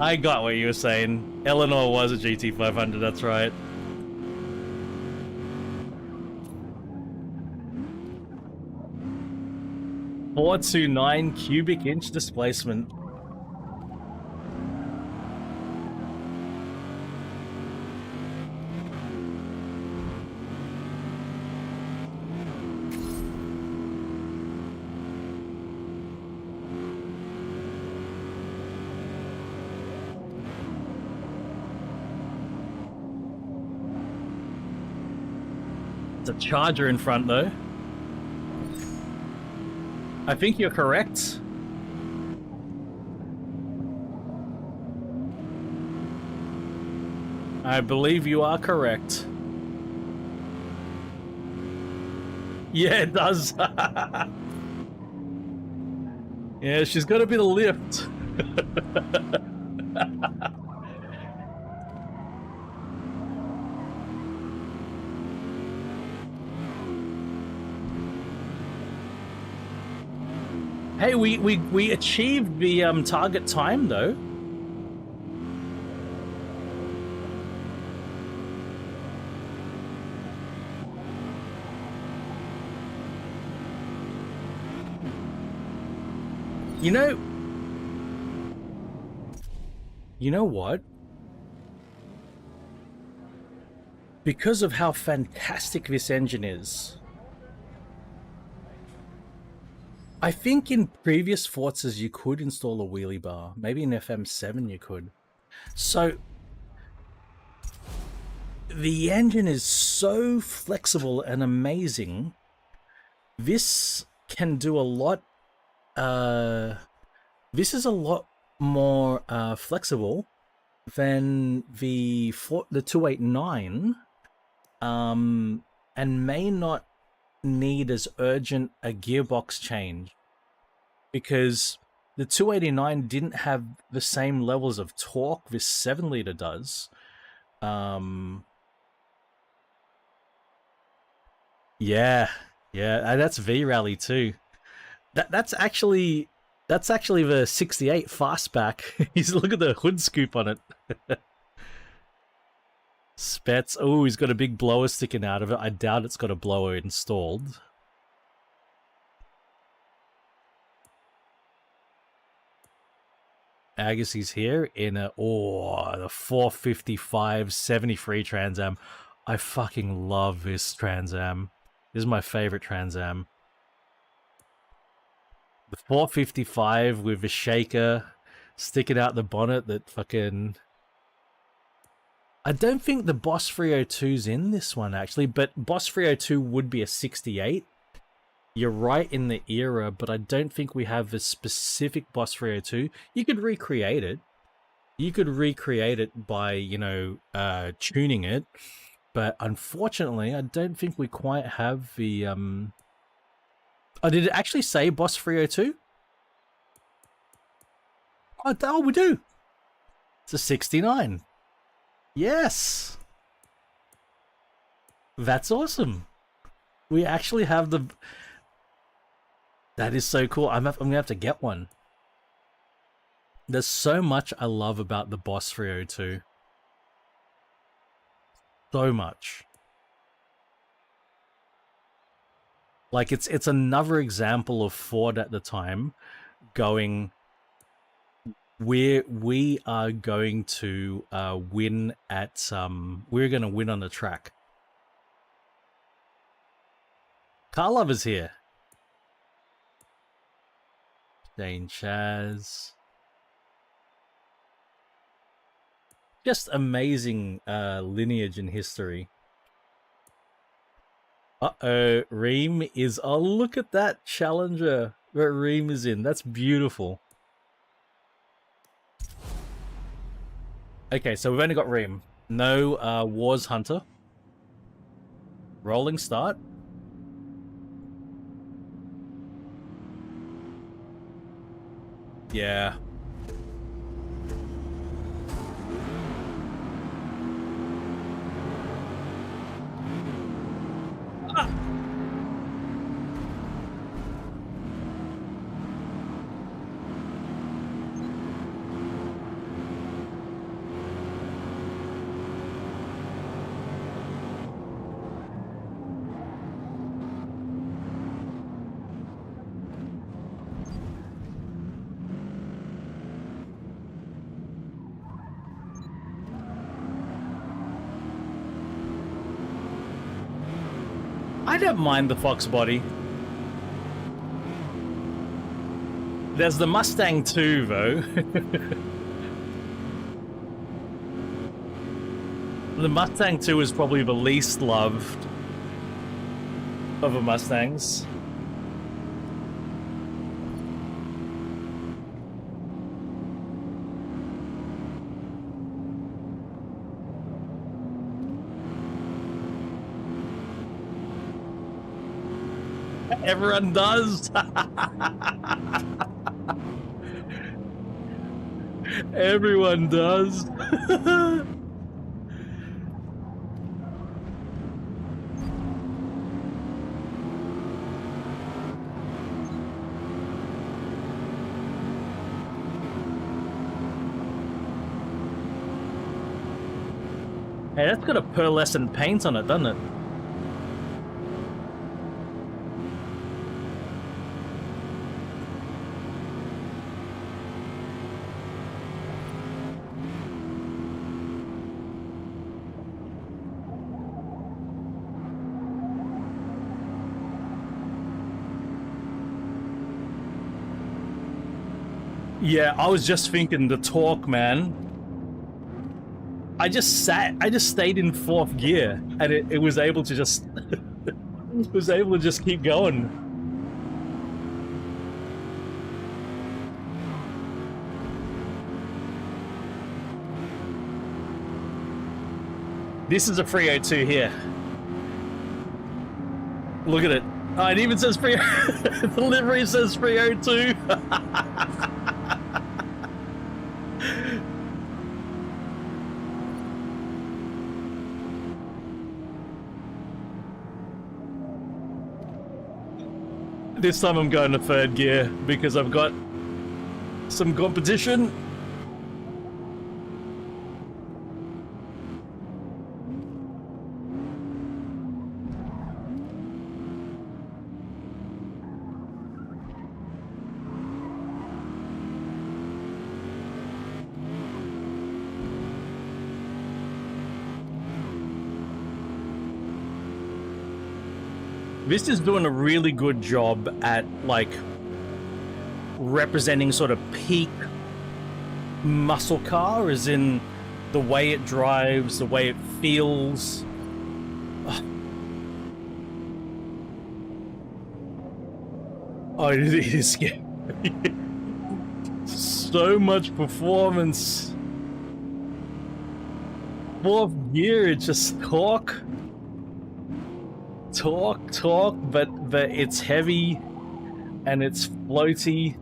I got what you were saying. Eleanor was a GT500, that's right. .429 cubic inch displacement. That's a Charger in front, though. I think you're correct. I believe you are correct. Yeah, it does. Yeah, she's got a bit of lift. Hey, we achieved the target time though. You know what? Because of how fantastic this engine is, I think in previous Forzas you could install a wheelie bar. Maybe in FM7 you could. So the engine is so flexible and amazing. This can do a lot. This is a lot more flexible than the 289, and may not need as urgent a gearbox change, because the 289 didn't have the same levels of torque this 7-liter does. Yeah, that's V-Rally too. That's actually the 68 fastback. He's look at the hood scoop on it. Spets. Oh, he's got a big blower sticking out of it. I doubt it's got a blower installed. Agassiz here in the 455 73 Trans Am. I fucking love this Trans Am. This is my favorite Trans Am. The 455 with the shaker sticking out the bonnet that fucking... I don't think the Boss 302's in this one, actually, but Boss 302 would be a 68. You're right in the era, but I don't think we have a specific Boss 302. You could recreate it. You could recreate it by, you know, tuning it. But unfortunately, I don't think we quite have the... Oh, did it actually say Boss 302? Oh, we do. It's a 69. Yes. That's awesome. We actually have the... That is so cool. I'm going to have to get one. There's so much I love about the Boss 302. So much. Like, it's another example of Ford at the time going, we are going to win at we're going to win on the track. Car lovers here. Dane Chaz. Just amazing lineage and history. Uh-oh, Ream is... Oh, look at that Challenger that Ream is in. That's beautiful. Okay, so we've only got Ream. No Wars Hunter. Rolling start. Yeah. I don't mind the Fox body. There's the Mustang too, though. The Mustang 2 is probably the least loved. of a Mustangs. Everyone does. Everyone does. Hey, that's got a pearlescent paint on it, doesn't it? Yeah, I was just thinking the torque, man. I just stayed in 4th gear, and it was able to just it was able to just keep going. This is a 302 here. Look at it. Oh, it even says 3. The livery says 302. This time I'm going to 3rd gear because I've got some competition. This is doing a really good job at, like, representing sort of peak muscle car, as in the way it drives, the way it feels. Oh, it is scary. So much performance. 4th gear, it's just torque. Torque, but it's heavy and it's floaty.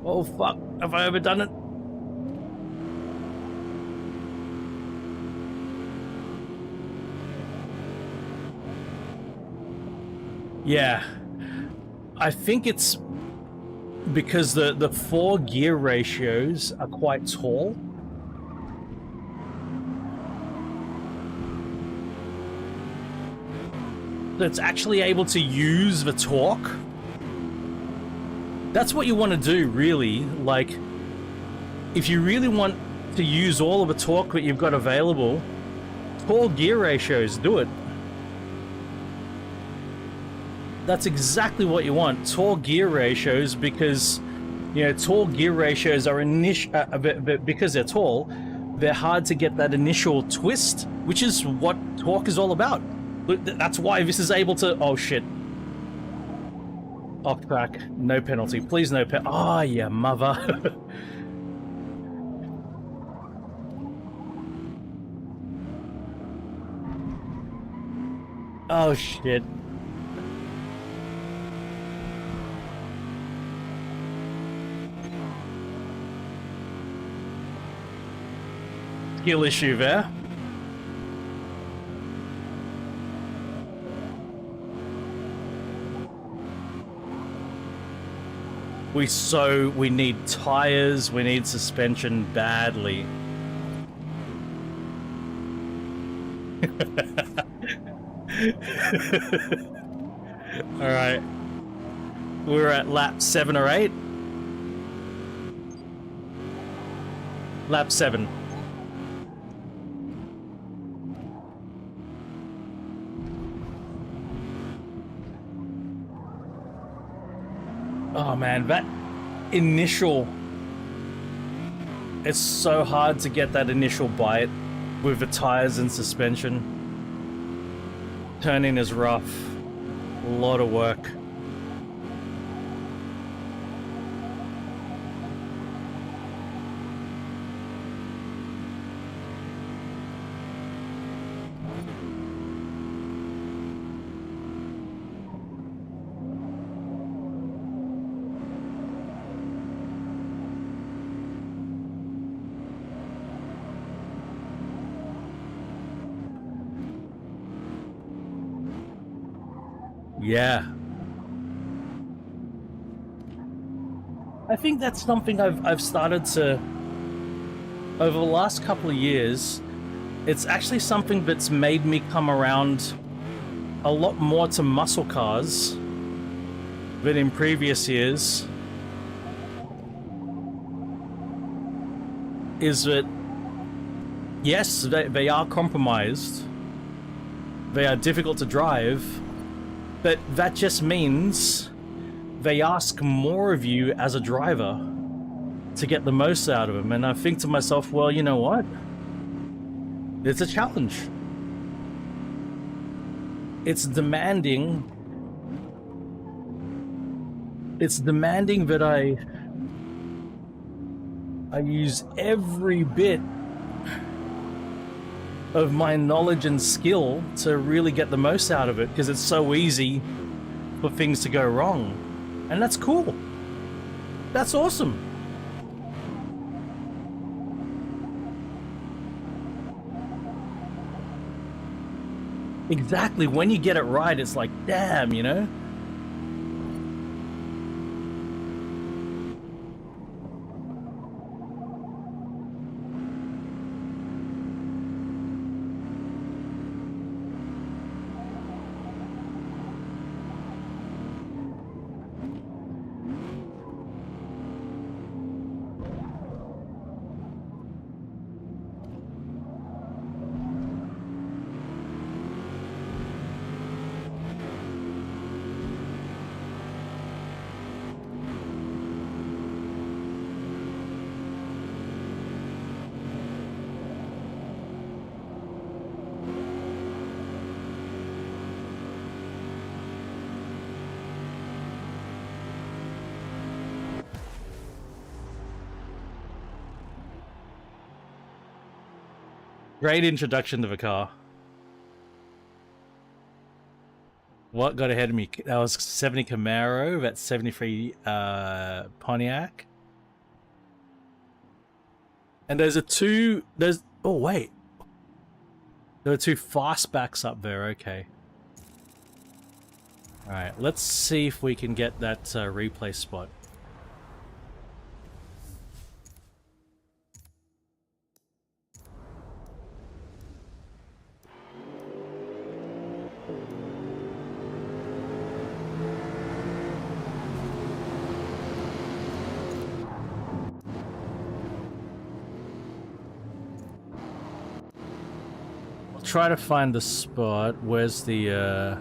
Oh fuck, have I overdone it? Yeah, I think it's because the 4 gear ratios are quite tall. So it's actually able to use the torque. That's what you want to do, really. Like, if you really want to use all of the torque that you've got available, tall gear ratios, do it. That's exactly what you want, tall gear ratios, because, you know, tall gear ratios are because they're tall, they're hard to get that initial twist, which is what torque is all about. That's why this is able to... Oh, shit. Off track. No penalty. Please no pen... Oh, yeah, mother. Oh, shit. Skill issue there. We need tires, we need suspension badly. All right. We're at lap 7 or 8. Lap 7. Oh man, that initial... It's so hard to get that initial bite with the tires and suspension. Turning is rough. A lot of work. Yeah. I think that's something I've started to, over the last couple of years, it's actually something that's made me come around a lot more to muscle cars than in previous years. Is that, yes, they are compromised. They are difficult to drive. But that just means they ask more of you as a driver to get the most out of them. And I think to myself, well, you know what? It's a challenge. It's demanding. It's demanding that I use every bit of my knowledge and skill to really get the most out of it, because it's so easy for things to go wrong. And that's cool. That's awesome. Exactly. When you get it right, it's like, damn, you know? Great introduction to the car. What got ahead of me? That was 70 Camaro, that's 73 Pontiac. And there's oh wait. There are 2 fastbacks up there, okay. Alright, let's see if we can get that replay spot. Try to find the spot. Where's the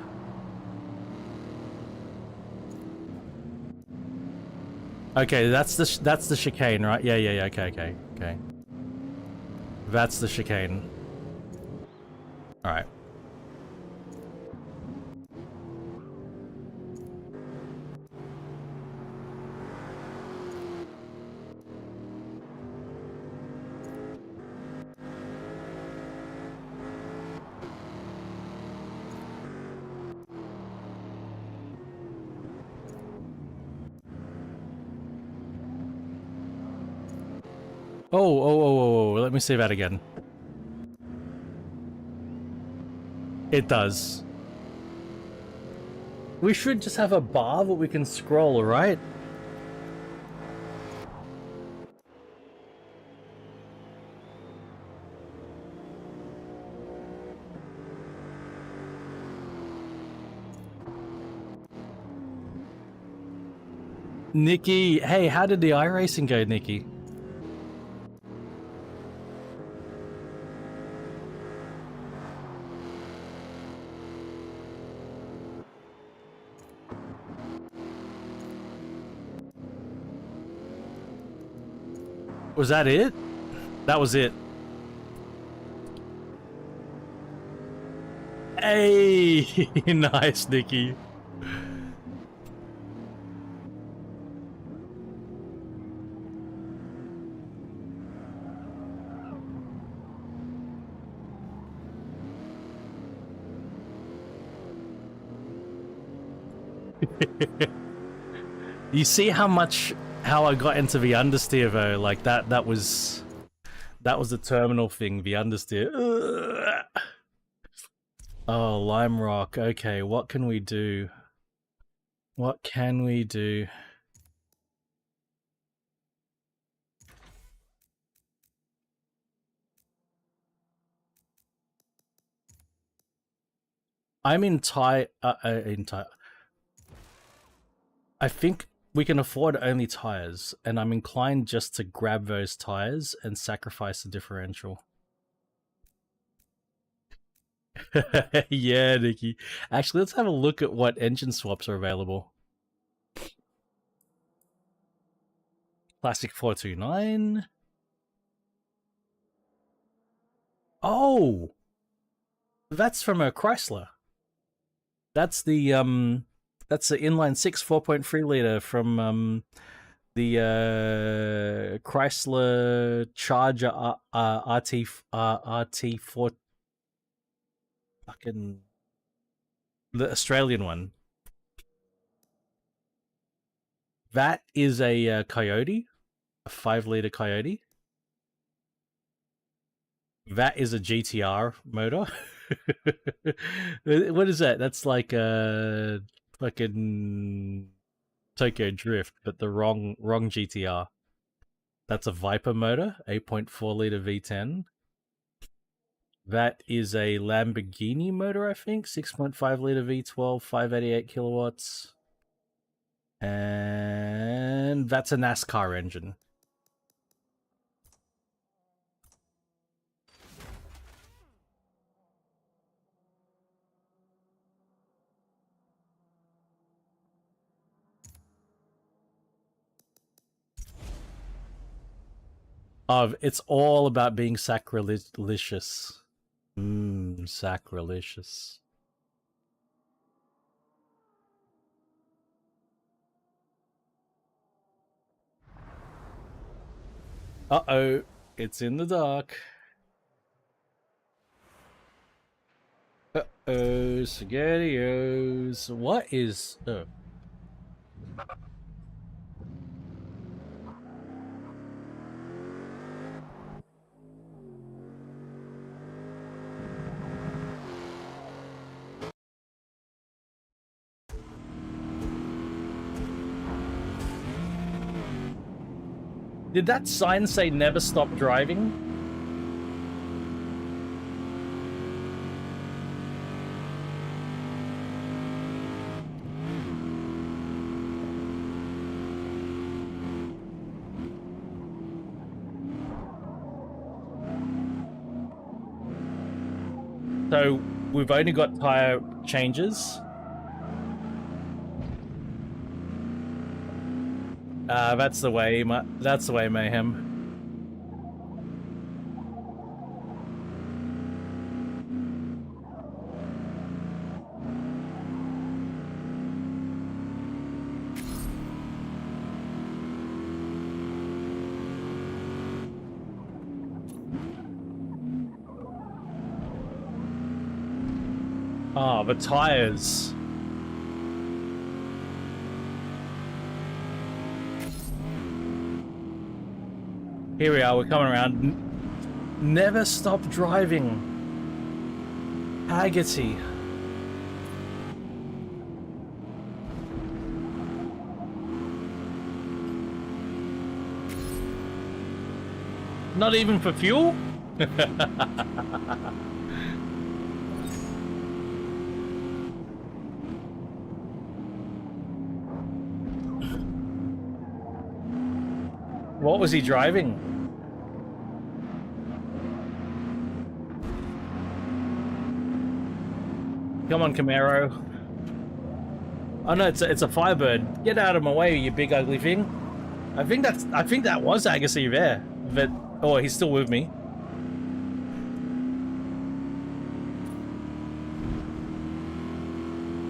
okay, that's the chicane, right? Yeah, okay. That's the chicane. All right. Oh, let me see that again. It does. We should just have a bar that we can scroll, right? Nikki, hey, how did the iRacing go, Nikki? Was that it? That was it. Hey, nice, Nikki. You see how I got into the understeer though? Like that was the terminal thing, the understeer. Ugh. Oh, Lime Rock. Okay, what can we do? What can we do? I'm in Thai. In Thai. I think we can afford only tires, and I'm inclined just to grab those tires and sacrifice the differential. Yeah, Nikki. Actually, let's have a look at what engine swaps are available. Classic 429. Oh, that's from a Chrysler. That's the inline 6 4.3 liter from the Chrysler Charger RT4, fucking the Australian one. That is a Coyote, a 5 liter Coyote. That is a GTR motor. What is that? That's like a fucking Tokyo Drift, but the wrong GTR. That's a Viper motor, 8.4 liter V10. That is a Lamborghini motor, I think, 6.5 liter V12, 588 kilowatts. And that's a NASCAR engine. It's all about being sacrilegious. Sacrilegious. Uh-oh, it's in the dark. Uh-oh, SpaghettiOs. What is... Oh. Did that sign say never stop driving? So we've only got tire changes. That's the way, Mayhem. Oh, the tires. Here we are, we're coming around. Never stop driving. Haggerty. Not even for fuel? What was he driving? Come on, Camaro. Oh no, it's a Firebird. Get out of my way, you big ugly thing. I think that was Agassi there. But oh, he's still with me.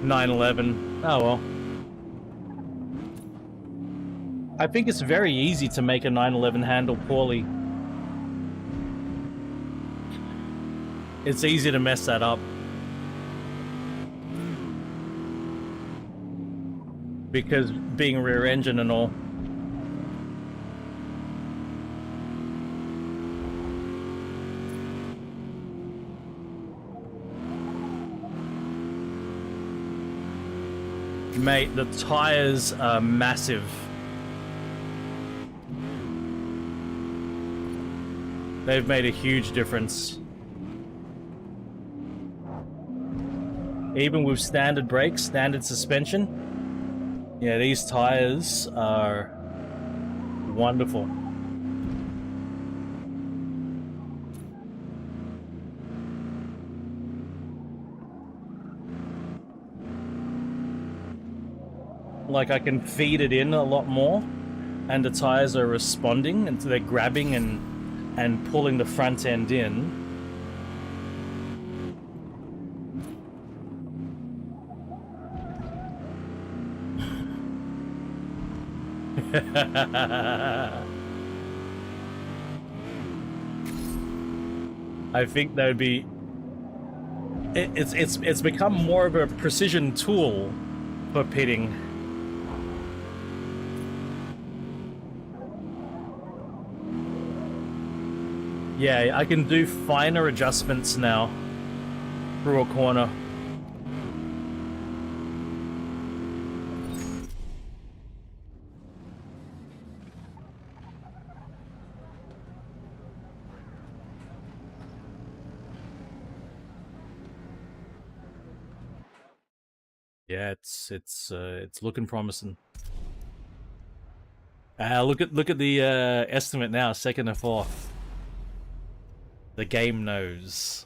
(911). Oh well. I think it's very easy to make a 911 handle poorly. It's easy to mess that up. Because being rear engine and all. Mate, the tires are massive. They've made a huge difference. Even with standard brakes, standard suspension. Yeah, these tires are wonderful. Like I can feed it in a lot more, and the tires are responding, and so they're grabbing and pulling the front end in. I think that would be. It's become more of a precision tool for pitting. Yeah, I can do finer adjustments now through a corner. Yeah, it's looking promising. Look at the estimate now, second and fourth. The game knows.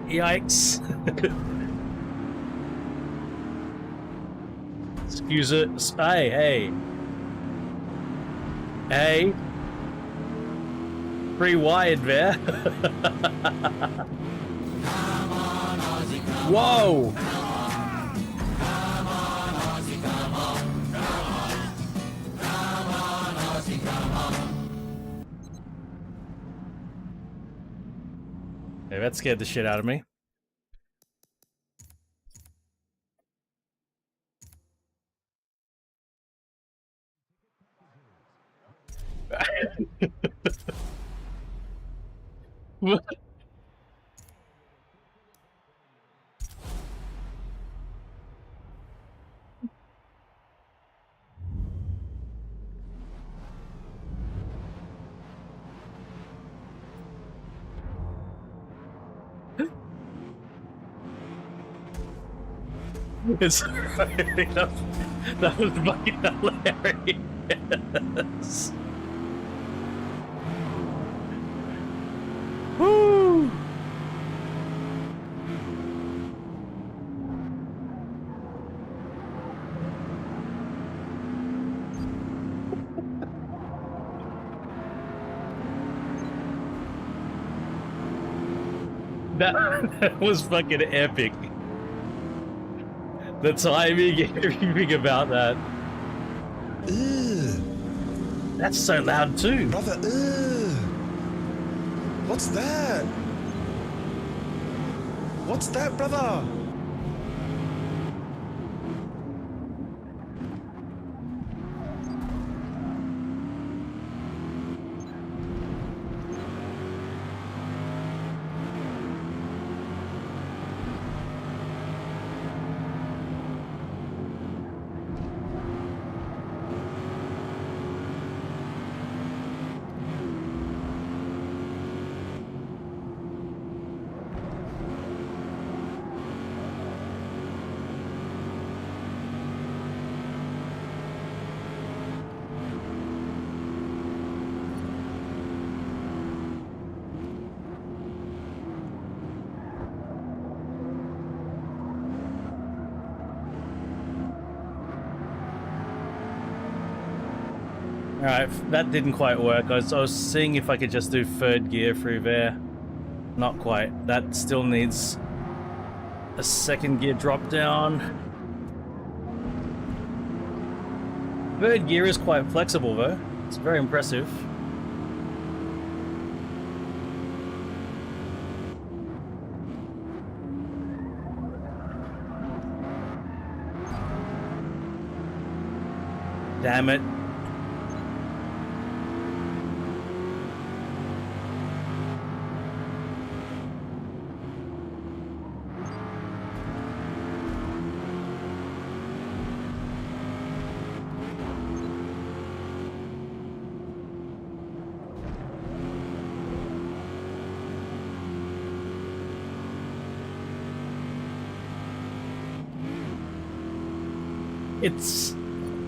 Yikes. Excuse it. Hey. Hey. Pretty wide there. Whoa! Hey, that scared the shit out of me. It's that was fucking hilarious. Woo! That was fucking epic. The timing, everything about that. Ugh. That's so loud too. Brother, ugh. What's that? What's that, brother? Alright, that didn't quite work. I was seeing if I could just do third gear through there. Not quite. That still needs a second gear drop down. Third gear is quite flexible though. It's very impressive. Damn it.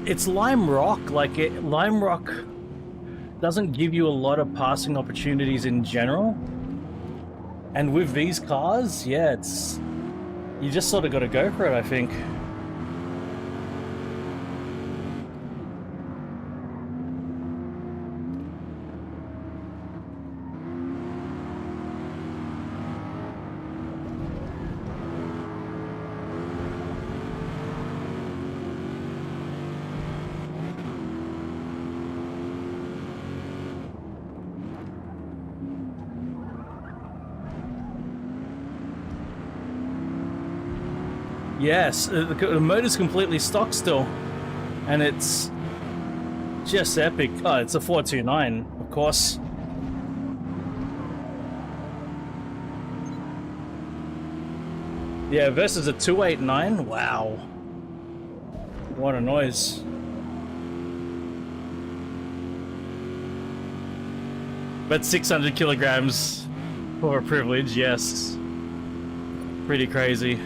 It's Lime Rock. Like Lime Rock doesn't give you a lot of passing opportunities in general, and with these cars, yeah, you just sort of got to go for it, I think. Yes, the motor's completely stock still, and it's just epic. Oh, it's a 429, of course. Yeah, versus a 289. Wow, what a noise! But 600 kilograms for a privilege, yes, pretty crazy.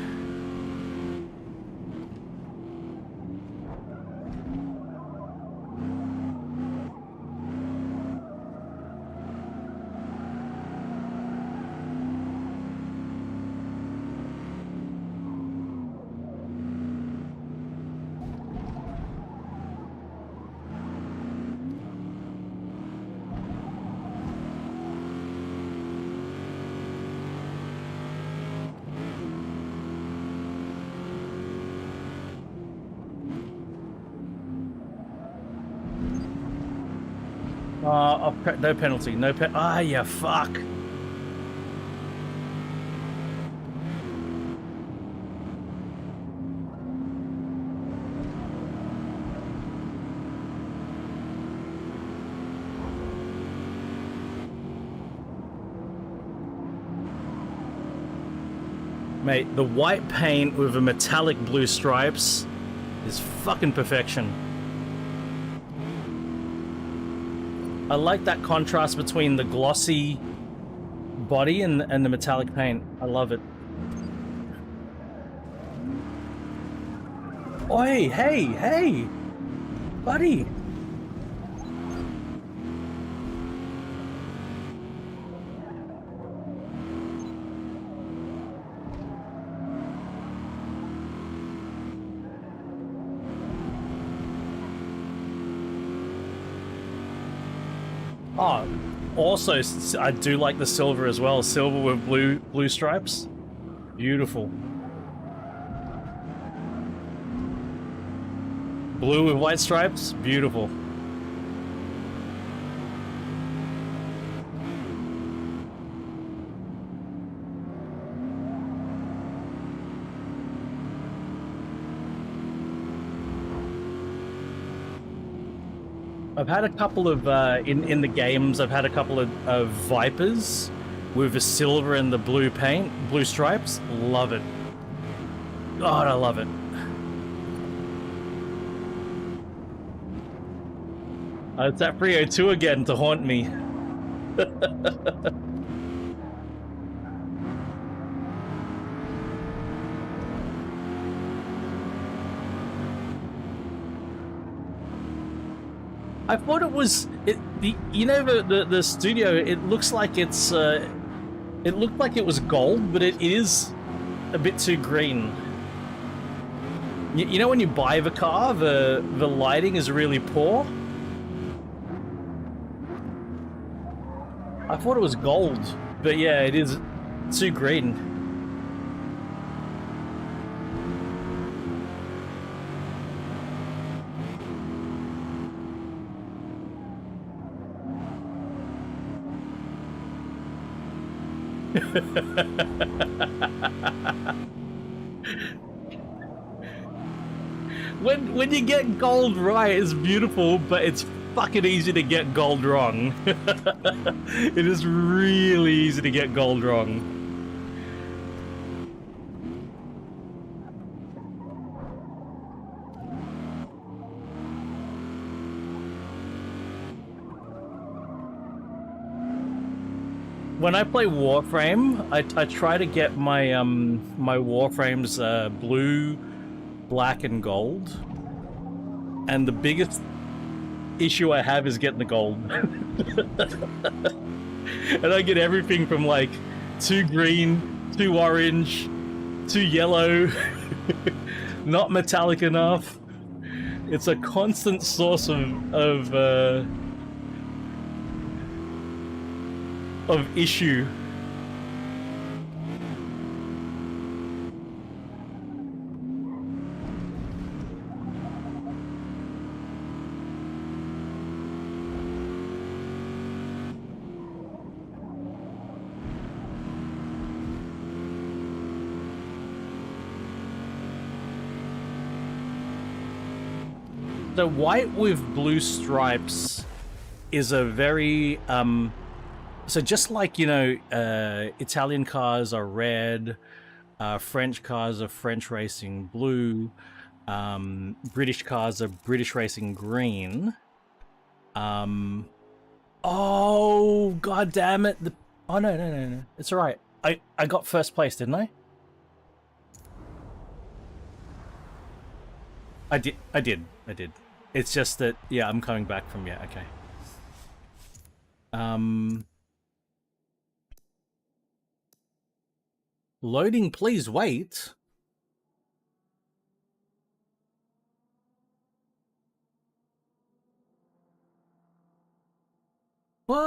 No penalty, no ah, yeah, fuck. Mate, the white paint with the metallic blue stripes is fucking perfection. I like that contrast between the glossy body and the metallic paint. I love it. Oi, hey, buddy. Oh, also, I do like the silver as well. Silver with blue stripes. Beautiful. Blue with white stripes, beautiful. I've had a couple of in the games. I've had a couple of Vipers with the silver and the blue paint, blue stripes. Love it. God, I love it. It's that 302 again to haunt me. I thought it was the studio. It looks like it's it looked like it was gold, but it is a bit too green. You know when you buy the car, the lighting is really poor. I thought it was gold, but yeah, it is too green. When you get gold right, it's beautiful, but it's fucking easy to get gold wrong. It is really easy to get gold wrong. When I play Warframe, I try to get my my Warframes blue, black, and gold. And the biggest issue I have is getting the gold. And I get everything from like too green, too orange, too yellow, not metallic enough. It's a constant source of issue. The white with blue stripes is a very so just like, you know, Italian cars are red, French cars are French racing blue, British cars are British racing green. Oh god damn it! Oh no! It's all right. I got first place, didn't I? I did. It's just that, yeah, I'm coming back from, yeah, okay. Loading, please wait. What?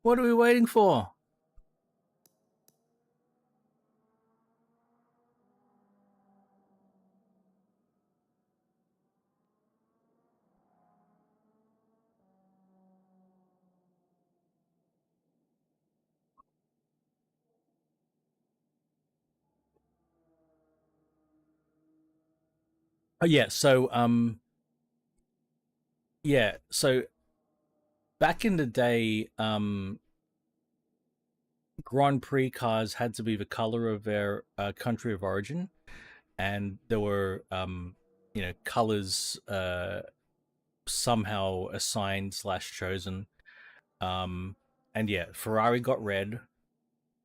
What are we waiting for? Oh yeah, so yeah, so back in the day, Grand Prix cars had to be the color of their country of origin, and there were you know, colors somehow assigned slash chosen. And yeah, Ferrari got red,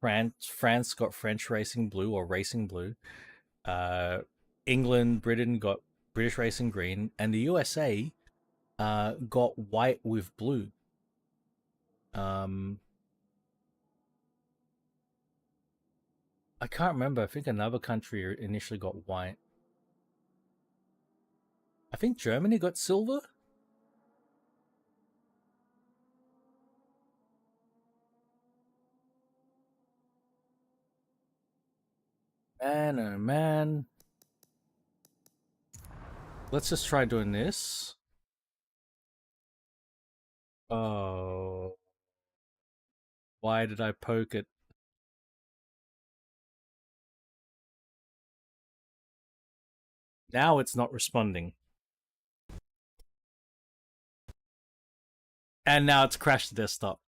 France got French racing blue or racing blue, England, Britain got British racing green, and the USA got white with blue. I can't remember. I think another country initially got white. I think Germany got silver. Man, oh man. Let's just try doing this. Oh. Why did I poke it? Now it's not responding. And now it's crashed the desktop.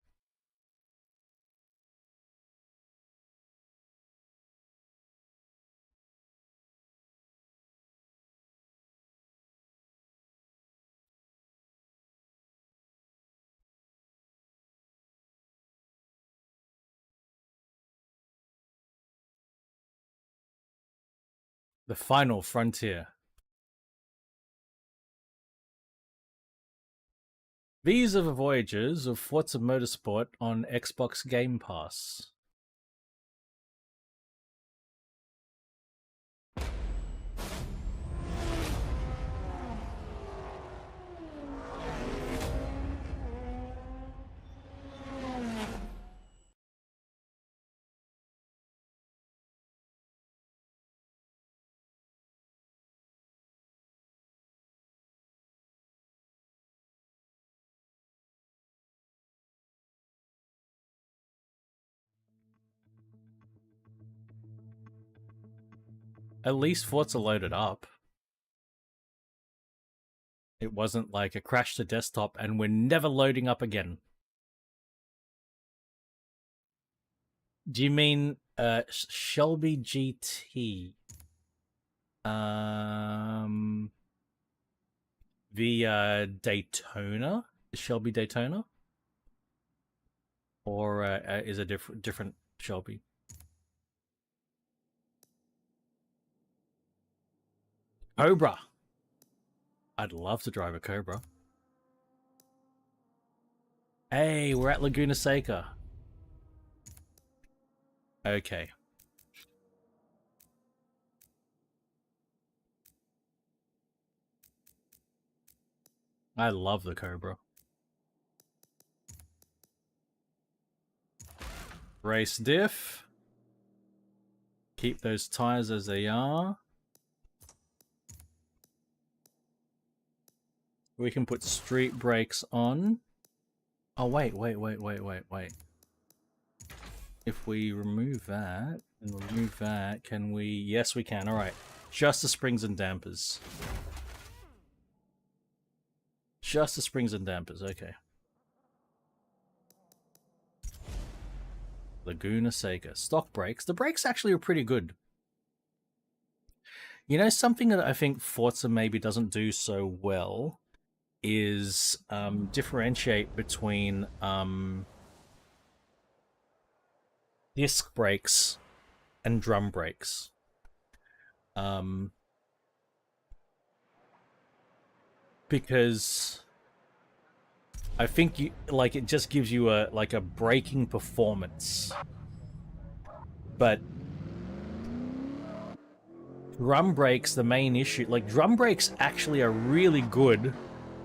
The final frontier. These are the voyages of Forza Motorsport on Xbox Game Pass. At least Forza loaded up. It wasn't like a crash to desktop and we're never loading up again. Do you mean Shelby GT? The Daytona? Shelby Daytona? Or is a different Shelby? Cobra. I'd love to drive a Cobra. Hey, we're at Laguna Seca. Okay. I love the Cobra. Race diff. Keep those tires as they are. We can put street brakes on. Oh, wait. If we remove that and remove that, can we? Yes, we can. All right. Just the springs and dampers. Just the springs and dampers. Okay. Laguna Seca. Stock brakes. The brakes actually are pretty good. You know, something that I think Forza maybe doesn't do so well is differentiate between disc brakes and drum brakes. Because I think it just gives you a braking performance. But drum brakes, the main issue, drum brakes actually are really good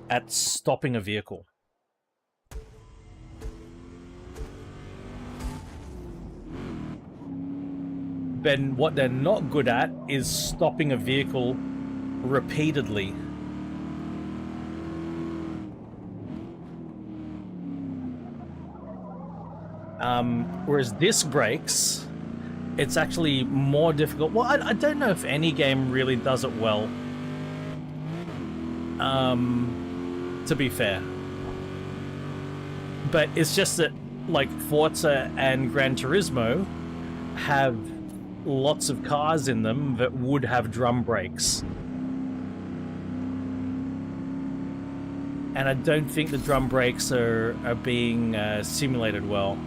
at stopping a vehicle. Then what they're not good at is stopping a vehicle repeatedly. Whereas disc brakes, it's actually more difficult. Well, I don't know if any game really does it well. To be fair. But it's just that, Forza and Gran Turismo have lots of cars in them that would have drum brakes. And I don't think the drum brakes are being simulated well.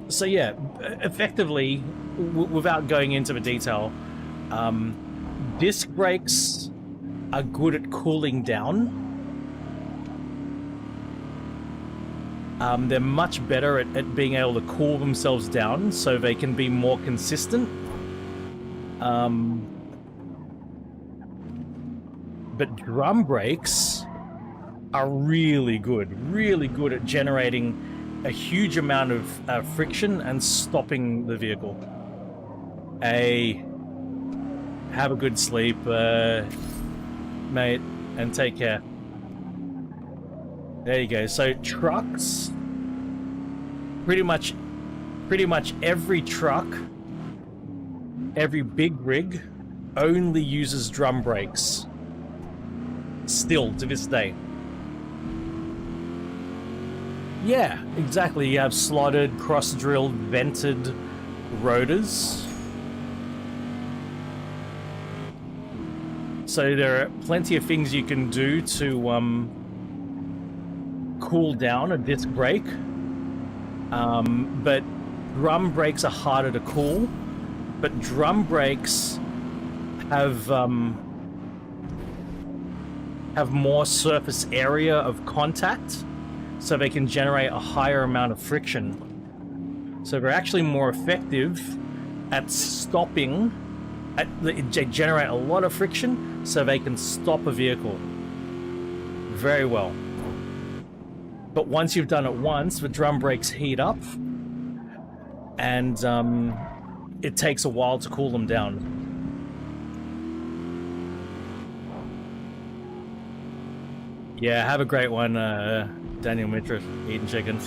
So yeah, effectively, without going into the detail, disc brakes are good at cooling down. They're much better at being able to cool themselves down so they can be more consistent. But drum brakes are really good at generating a huge amount of friction and stopping the vehicle. Hey, have a good sleep, mate, and take care. There you go. So trucks, pretty much every truck, every big rig only uses drum brakes. Still to this day. Yeah, exactly. You have slotted, cross-drilled, vented rotors. So there are plenty of things you can do to cool down a disc brake. But drum brakes are harder to cool. But drum brakes have more surface area of contact, so they can generate a higher amount of friction. So they're actually more effective at stopping. They generate a lot of friction, so they can stop a vehicle very well. But once you've done it once, the drum brakes heat up, and it takes a while to cool them down. Yeah, have a great one, Daniel Mitra, eating chicken.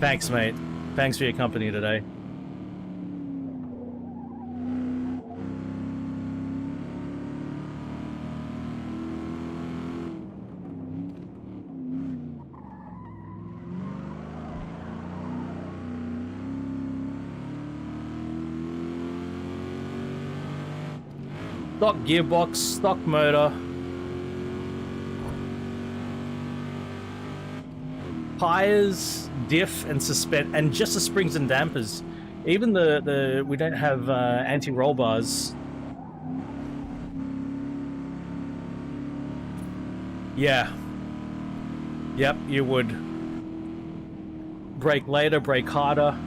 Thanks, mate. Thanks for your company today. Stock gearbox, stock motor. Tires, diff, and suspend, and just the springs and dampers. Even the we don't have anti-roll bars. Yeah. Yep, you would brake later, brake harder,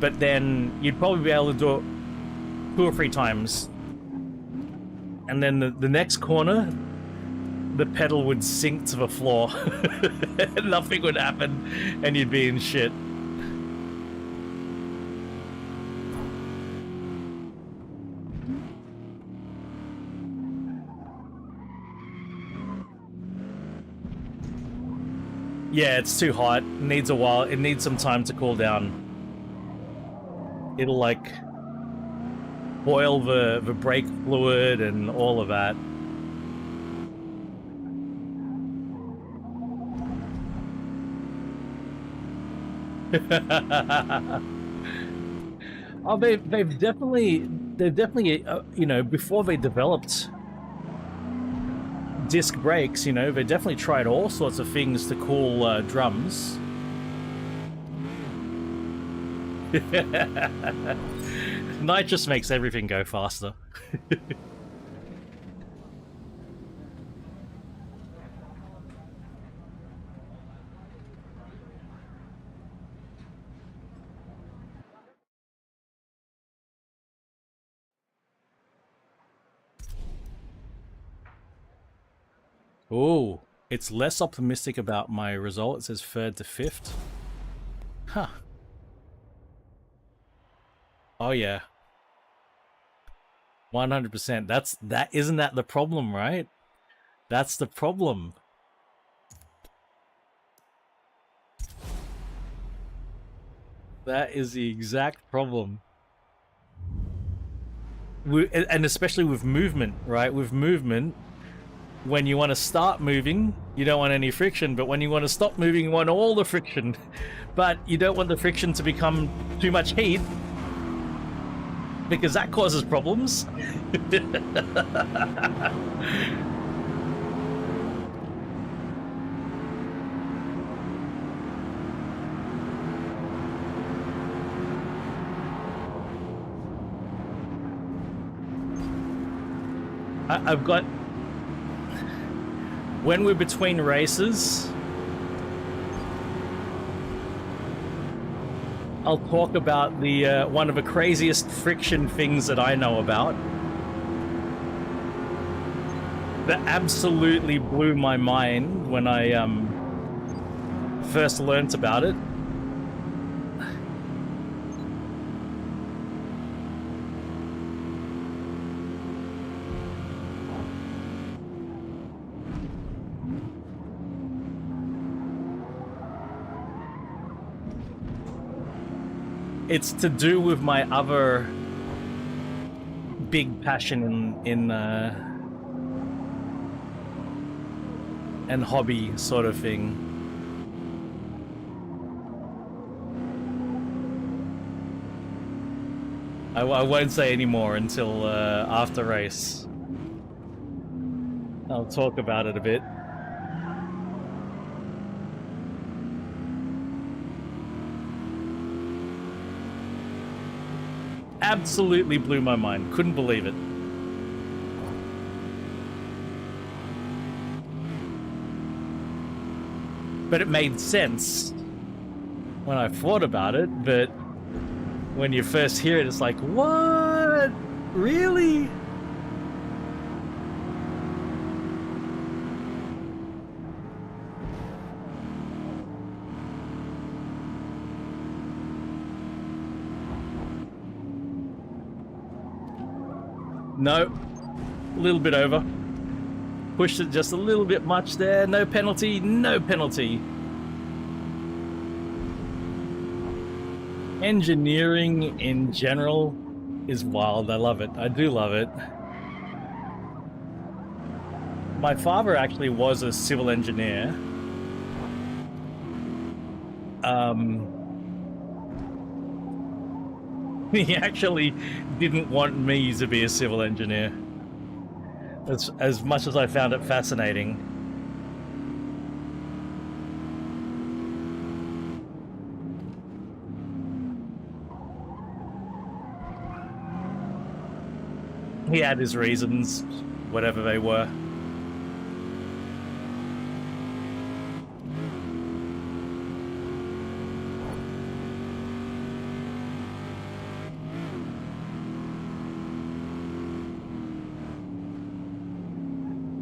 but then you'd probably be able to do it 2 or 3 times. And then the next corner, the pedal would sink to the floor. Nothing would happen, and you'd be in shit. Yeah, it's too hot. It needs a while. It needs some time to cool down. It'll like boil the brake fluid and all of that. Oh, they've definitely you know, before they developed disc brakes, you know, they definitely tried all sorts of things to cool drums. Nitrous makes everything go faster. Oh, it's less optimistic about my result. It says 3rd to 5th. Huh. Oh yeah. 100%. Isn't that the problem, right? That's the problem. That is the exact problem. And especially with movement, right? With movement, when you want to start moving, you don't want any friction, but when you want to stop moving, you want all the friction. But you don't want the friction to become too much heat, because that causes problems. I've got... When we're between races, I'll talk about the one of the craziest friction things that I know about. That absolutely blew my mind when I first learnt about it. it's to do with my other big passion in and hobby sort of thing. I won't say any more until after race. I'll talk about it a bit. Absolutely blew my mind. Couldn't believe it. But it made sense when I thought about it, but when you first hear it, it's like, what? Really? No, a little bit over. Pushed it just a little bit much there. No penalty, no penalty. Engineering in general is wild. I love it. I do love it. My father actually was a civil engineer. He actually didn't want me to be a civil engineer. As much as I found it fascinating. He had his reasons, whatever they were.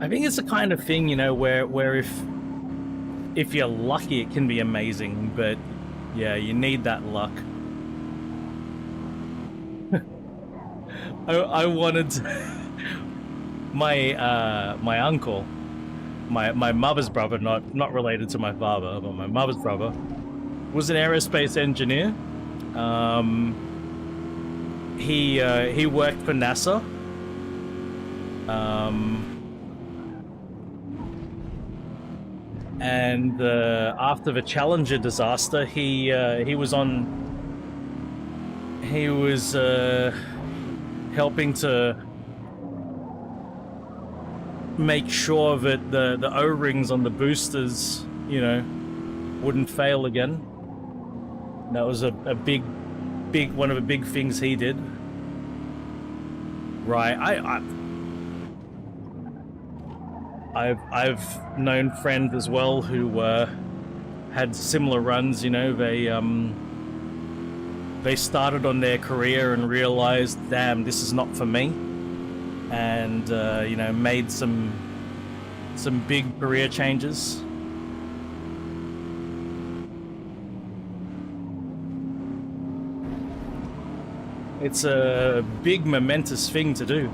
I think it's the kind of thing, you know, where if you're lucky, it can be amazing, but yeah, you need that luck. I wanted my uncle, my mother's brother, not related to my father, but my mother's brother, was an aerospace engineer. He worked for NASA. And after the Challenger disaster, he was helping to make sure that the O-rings on the boosters, you know, wouldn't fail again. That was a big one of the big things he did. Right, I've known friends as well who had similar runs. You know, they started on their career and realized, damn, this is not for me, and you know, made some big career changes. It's a big momentous thing to do.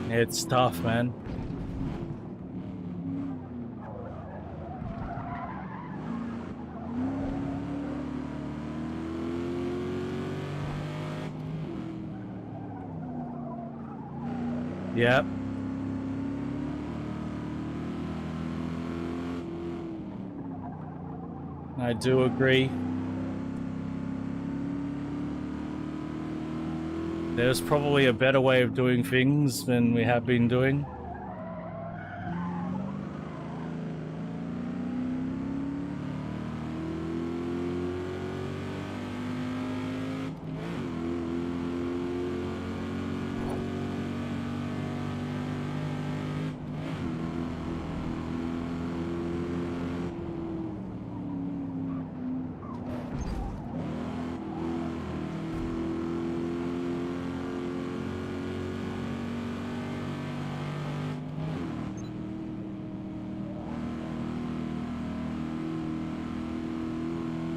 It's tough, man. Yep. I do agree. There's probably a better way of doing things than we have been doing.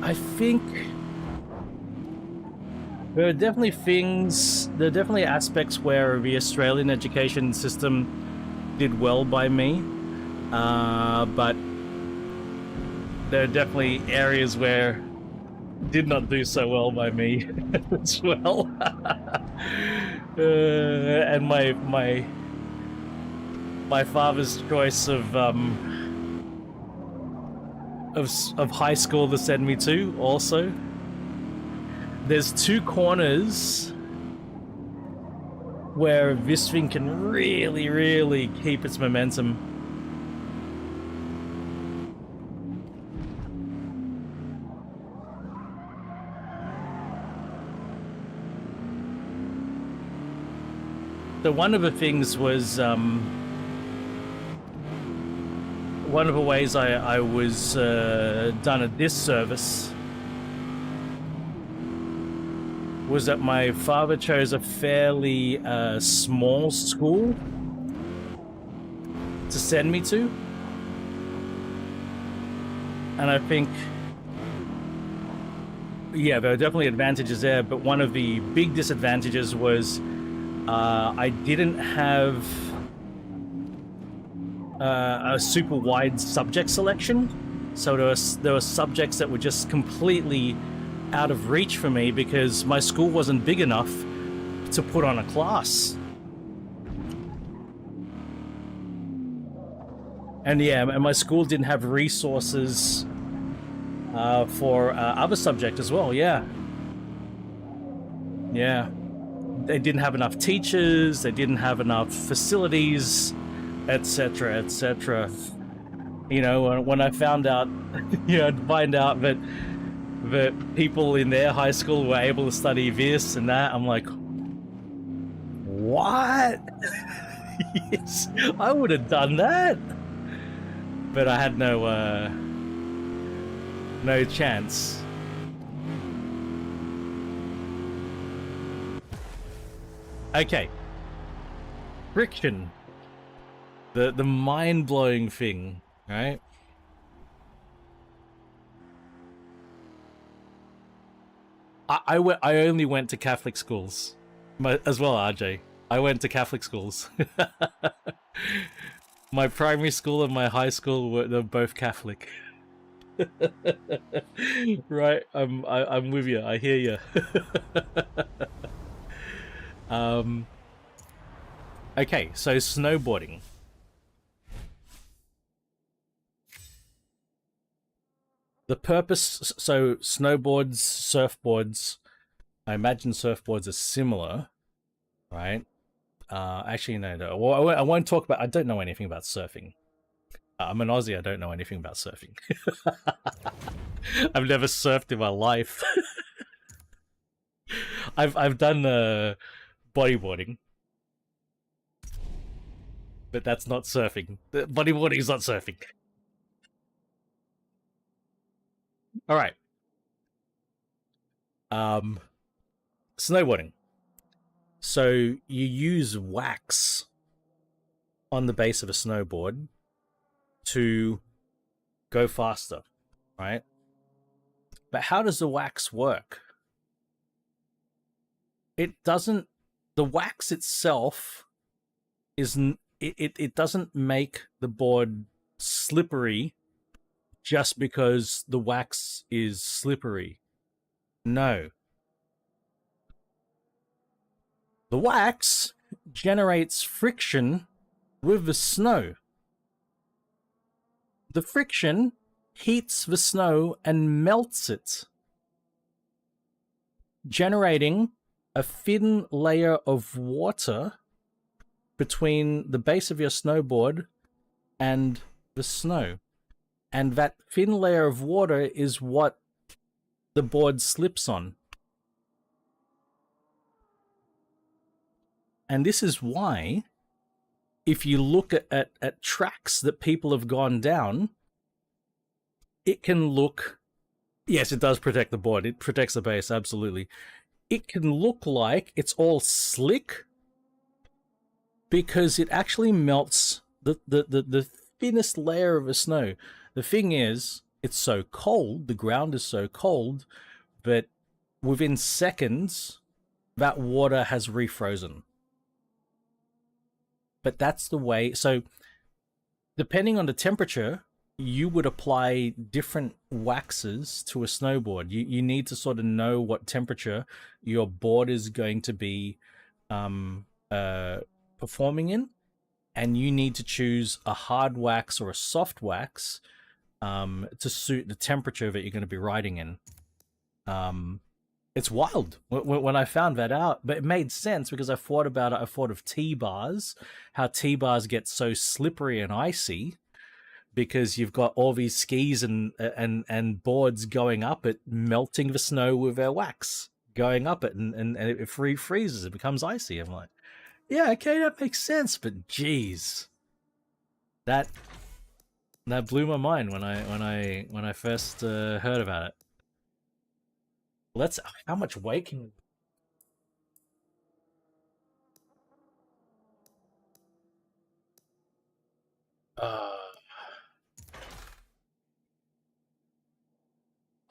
I think there are definitely aspects where the Australian education system did well by me, but there are definitely areas where did not do so well by me as well. And my father's choice of high school to send me to also. There's two corners where this thing can really, really keep its momentum. So one of the things was, one of the ways I was done a disservice was that my father chose a fairly small school to send me to. And I think, yeah, there are definitely advantages there, but one of the big disadvantages was I didn't have a super wide subject selection. So there were subjects that were just completely out of reach for me because my school wasn't big enough to put on a class. And yeah, and my school didn't have resources for other subjects as well. Yeah. They didn't have enough teachers, they didn't have enough facilities, etc., etc. You know, when I found out, I'd find out that people in their high school were able to study this and that, I'm like, what? Yes, I would have done that. But I had no chance. Okay. Friction. The mind-blowing thing, right? I only went to Catholic schools, as well, RJ. I went to Catholic schools. My primary school and my high school they're both Catholic. Right, I'm with you. I hear you. Okay, so snowboarding. The purpose, so snowboards, surfboards, I imagine surfboards are similar, right? Actually, no. Well, I won't talk about, I don't know anything about surfing. I'm an Aussie, I don't know anything about surfing. I've never surfed in my life. I've done bodyboarding. But that's not surfing. Bodyboarding is not surfing. All right. Snowboarding. So you use wax on the base of a snowboard to go faster, right? But how does the wax work? It doesn't. The wax itself isn't. It doesn't make the board slippery just because the wax is slippery. No. The wax generates friction with the snow. The friction heats the snow and melts it, generating a thin layer of water between the base of your snowboard and the snow. And that thin layer of water is what the board slips on. And this is why, if you look at tracks that people have gone down, it can look... Yes, it does protect the board. It protects the base, absolutely. It can look like it's all slick because it actually melts the thinnest layer of the snow. The thing is, it's so cold, the ground is so cold that within seconds, that water has refrozen. But that's the way. So, depending on the temperature, you would apply different waxes to a snowboard. You need to sort of know what temperature your board is going to be performing in, and you need to choose a hard wax or a soft wax to suit the temperature that you're going to be riding in. It's wild when I found that out, but it made sense because I thought about it. I thought of T-bars, how T-bars get so slippery and icy because you've got all these skis and boards going up it, melting the snow with their wax, going up it, and it freezes. It becomes icy. I'm like, yeah, okay, that makes sense, but geez, that blew my mind when I first heard about it. Let's. How much weight can? Uh,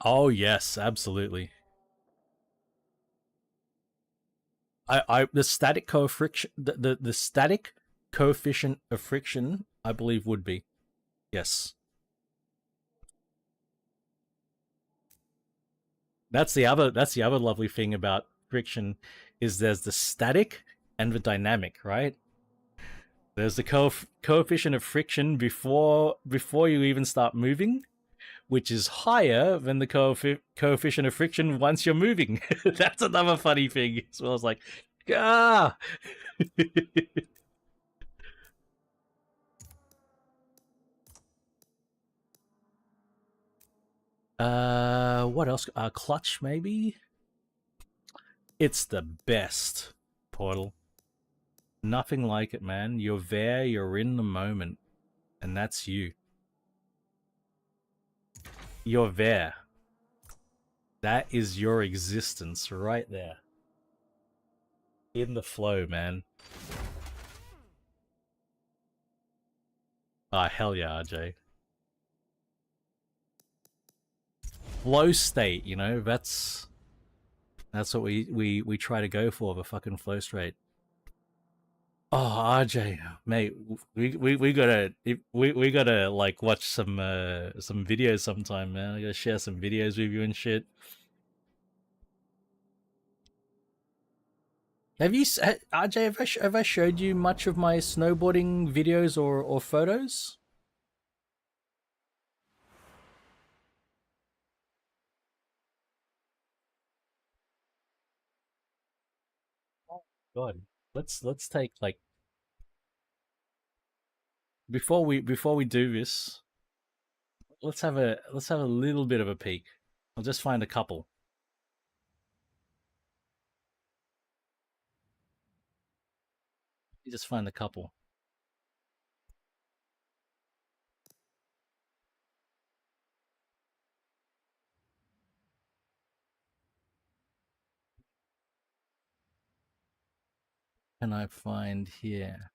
oh yes, absolutely. The static coefficient, the static coefficient of friction, I believe would be yes. That's the other lovely thing about friction is there's the static and the dynamic, right? There's the coefficient of friction before you even start moving, which is higher than the coefficient of friction once you're moving. That's another funny thing as well. It's like, ah. What else? Clutch maybe. It's the best, Portal. Nothing like it, man. You're there, you're in the moment, and that's you. You're there. That is your existence right there. In the flow, man. Ah, hell yeah, RJ. Flow state, you know, that's what we try to go for, the fucking flow state. Oh, RJ, mate, we gotta we gotta like watch some videos sometime, man. I gotta share some videos with you and shit. Have you, RJ? Have I showed you much of my snowboarding videos or photos? Oh God, let's take like before we do this, let's have a little bit of a peek. I'll just find a couple. You just find a couple. Can I find here?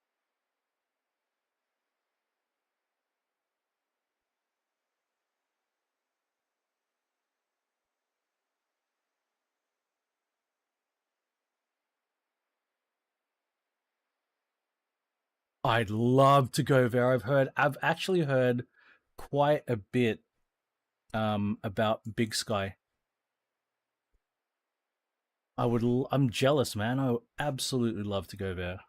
I'd love to go there. I've actually heard quite a bit about Big Sky. I'm jealous, man. I would absolutely love to go there.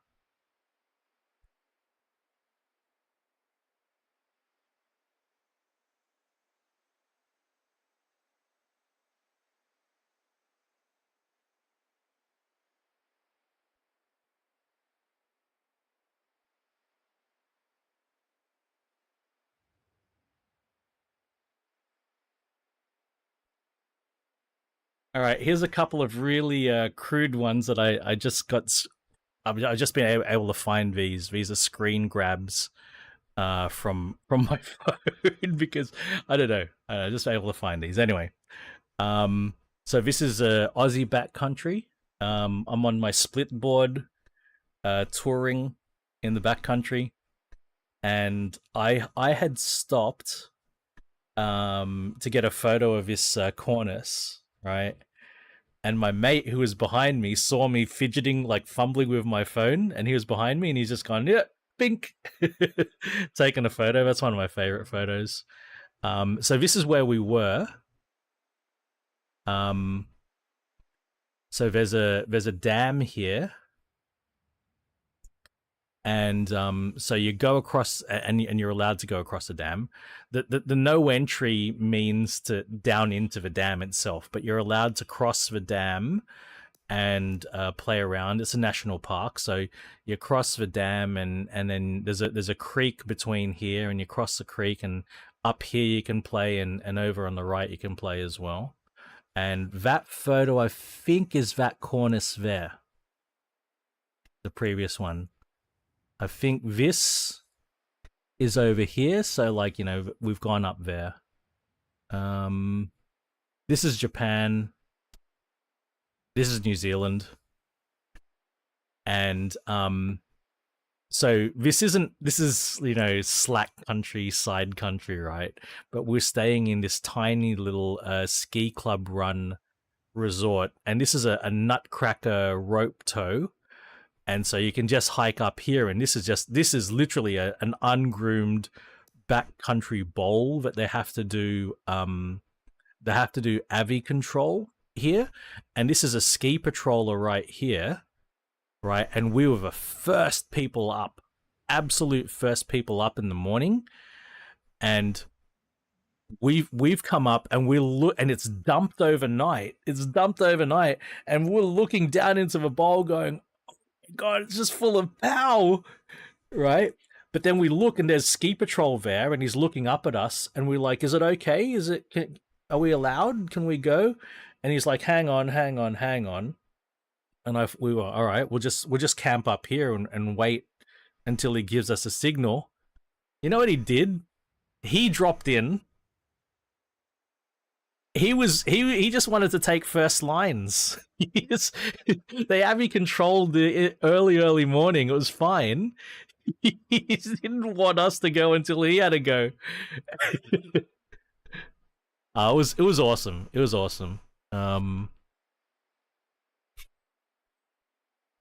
All right, here's a couple of really crude ones that I just got. I've just been able to find these. These are screen grabs from my phone because I don't know. I just able to find these anyway. So this is Aussie backcountry. I'm on my split board, touring in the backcountry, and I had stopped to get a photo of this cornice, right? And my mate who was behind me saw me fidgeting, like fumbling with my phone, and he was behind me, and he's just gone, yeah, pink, taking a photo. That's one of my favorite photos. So this is where we were. So there's a dam here, and so you go across, and you're allowed to go across the dam. The no entry means to down into the dam itself, but you're allowed to cross the dam and play around. It's a national park, so you cross the dam, and then there's a creek between here, and you cross the creek, and up here you can play, and over on the right you can play as well. And that photo, I think, is that cornice there. The previous one. I think this is over here, so like, you know, we've gone up there. This is Japan. This is New Zealand. And so this is, you know, slack country, side country, right? But we're staying in this tiny little ski club run resort, and this is a nutcracker rope tow. And so you can just hike up here, and this is literally an ungroomed backcountry bowl that they have to do AVI control here, and this is a ski patroller right here, right? And we were the first people up, absolute first people up in the morning, and we've come up, and we look, and it's dumped overnight. And we're looking down into the bowl, going, God, it's just full of pow, right? But then we look, and there's ski patrol there, and he's looking up at us, and we're like, is it okay? Are we allowed? Can we go? And he's like, hang on. And we were, all right, we'll just camp up here and wait until he gives us a signal. You know what he did? He dropped in. He just wanted to take first lines. They have me controlled the early morning. It was fine. He didn't want us to go until he had to go. It was awesome. It was awesome.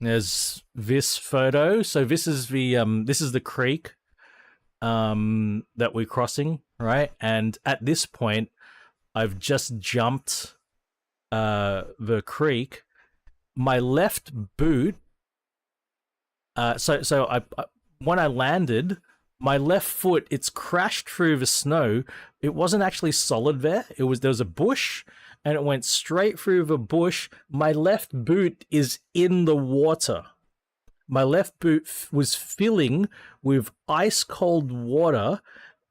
There's this photo. So this is the creek that we're crossing, right? And at this point, I've just jumped the creek. My left boot. So I when I landed, my left foot, it's crashed through the snow. It wasn't actually solid there. There was a bush, and it went straight through the bush. My left boot is in the water. My left boot was filling with ice cold water,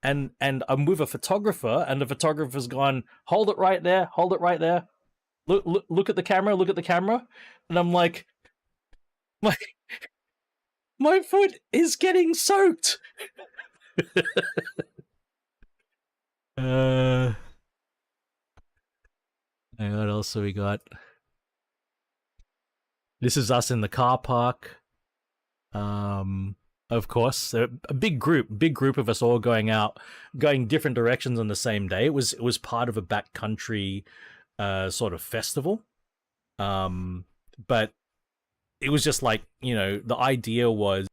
and I'm with a photographer, and the photographer's gone, hold it right there. Look at the camera. And I'm like, my foot is getting soaked. What else have we got? This is us in the car park. Of course, a big group of us all going different directions on the same day. It was part of a backcountry sort of festival. But it was just like, you know, the idea was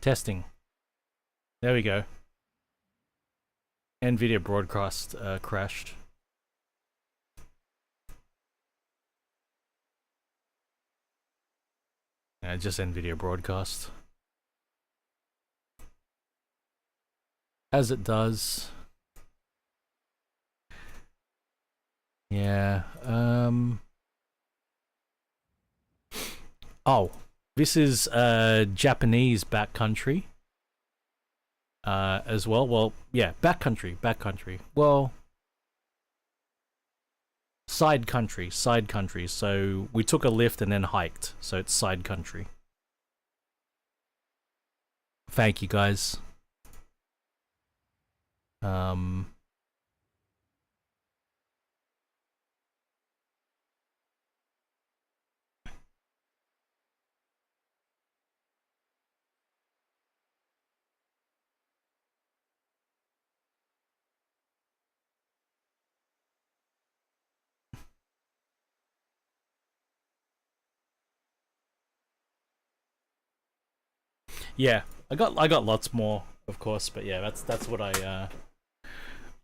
Testing. There we go. NVIDIA broadcast crashed. Just NVIDIA broadcast. As it does. Yeah. Oh, this is Japanese backcountry. As well. Well, yeah, backcountry. Well, side country. So we took a lift and then hiked. So it's side country. Thank you, guys. Yeah, I got lots more, of course, but yeah, that's what I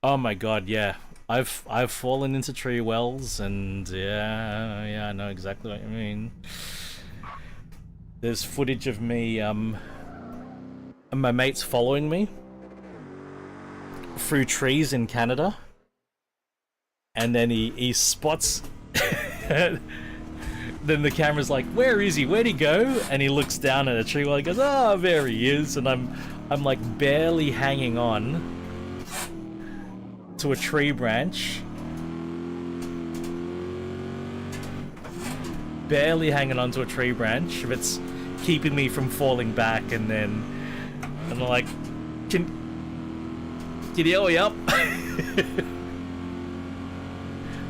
oh my god, yeah. I've fallen into tree wells, and yeah, I know exactly what you mean. There's footage of me and my mates following me through trees in Canada, and then he spots then the camera's like, where is he? Where'd he go? And he looks down at a tree while he goes, oh, there he is. And I'm like barely hanging on to a tree branch. Barely hanging onto a tree branch. It's keeping me from falling back, and I'm like, can you hurry up?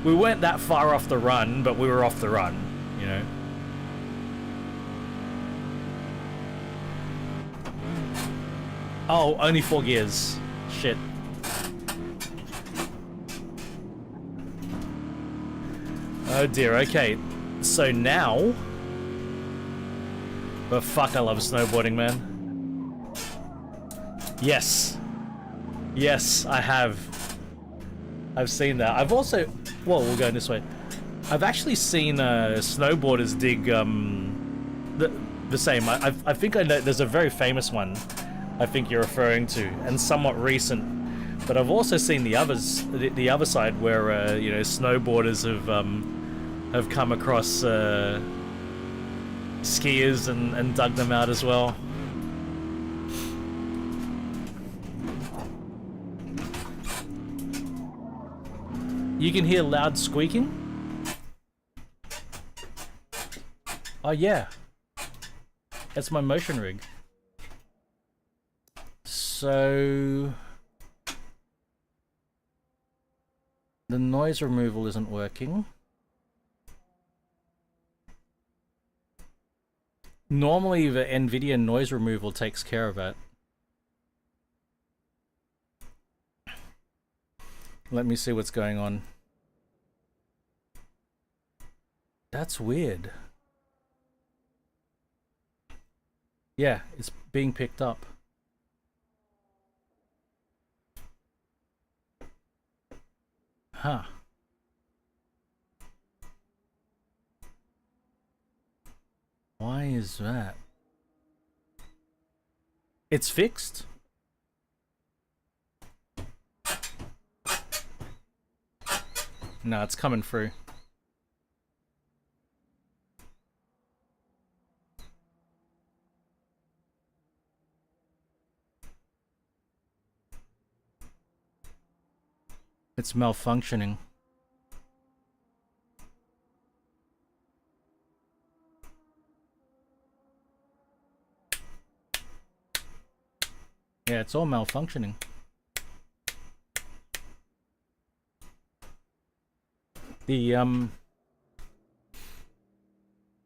We weren't that far off the run, but we were off the run, you know. Oh, only 4 gears. Shit. Oh dear, okay. So now... But fuck, I love snowboarding, man. Yes. Yes, I have. I've seen that. I've also... Well, we'll go this way. I've actually seen snowboarders dig the same. I think I know there's a very famous one I think you're referring to, and somewhat recent. But I've also seen the others, the other side, where you know, snowboarders have come across skiers and dug them out as well. You can hear loud squeaking? Oh yeah. That's my motion rig. So... the noise removal isn't working. Normally the NVIDIA noise removal takes care of it. Let me see what's going on. That's weird. Yeah, it's being picked up. Huh. Why is that? It's fixed? No, it's coming through. It's malfunctioning. Yeah, it's all malfunctioning. The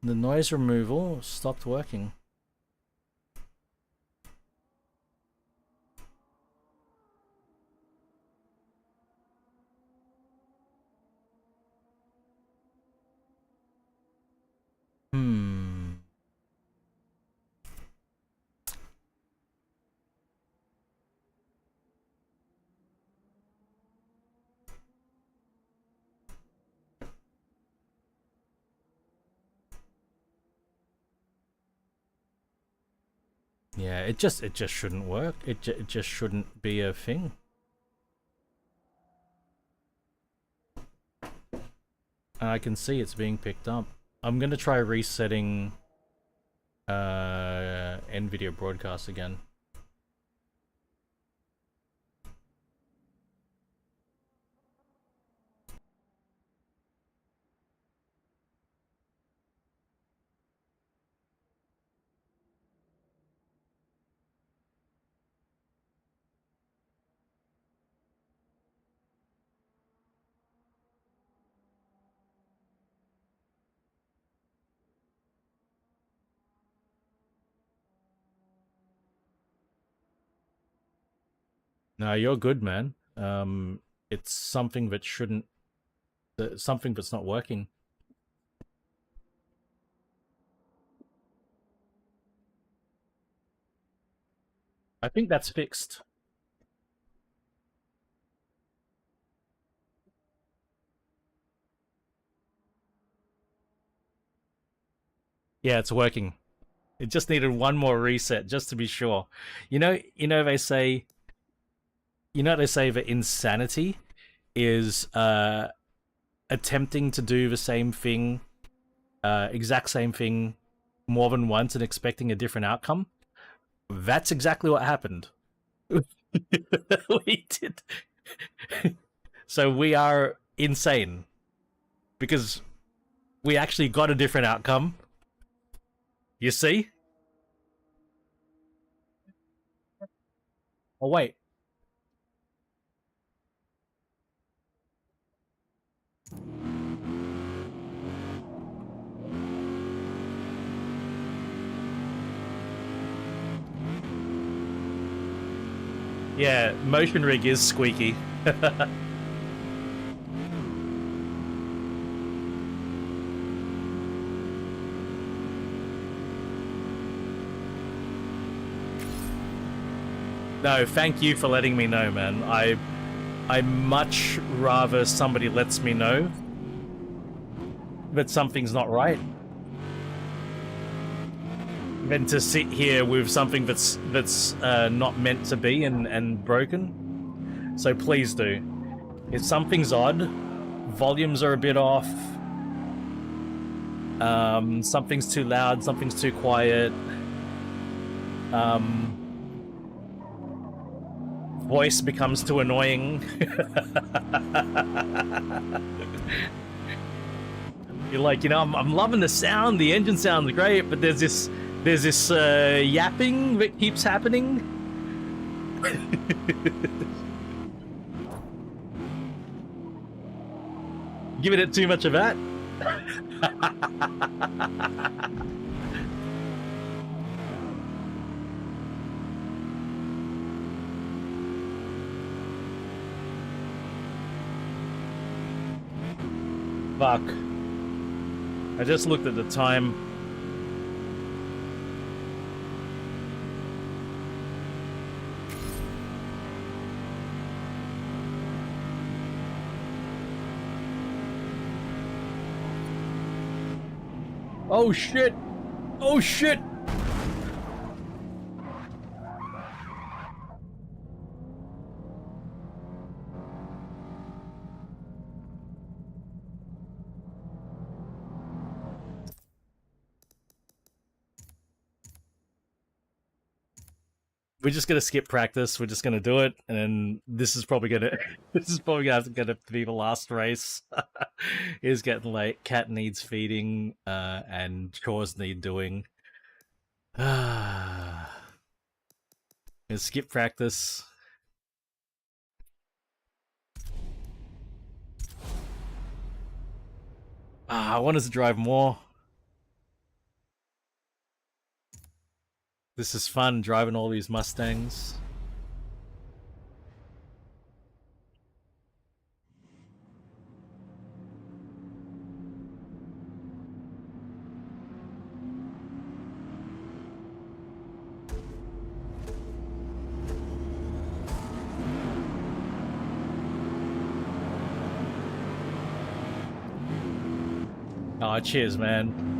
noise removal stopped working. Yeah, it just shouldn't work. It just shouldn't be a thing. And I can see it's being picked up. I'm gonna try resetting NVIDIA broadcast again. No, you're good, man. It's something that shouldn't, something that's not working. I think that's fixed. Yeah, it's working. It just needed one more reset just to be sure. They say, they say that insanity is attempting to do the same thing, exact same thing, more than once and expecting a different outcome. That's exactly what happened. We did. So we are insane because we actually got a different outcome. You see? Oh, wait. Yeah, motion rig is squeaky. No, thank you for letting me know, man. I much rather somebody lets me know that something's not right than to sit here with something that's not meant to be and broken. So please do. If something's odd, volumes are a bit off, something's too loud, something's too quiet, voice becomes too annoying. You're like, I'm loving the sound, the engine sounds great, but there's this yapping that keeps happening. Giving it too much of that. Fuck. I just looked at the time. Oh shit! Oh shit! We're just gonna skip practice. We're just gonna do it, and then this is probably gonna gonna be the last race. It's getting late. Cat needs feeding, and chores need doing. Gonna skip practice. I wanted to drive more. This is fun, driving all these Mustangs. Oh, cheers, man.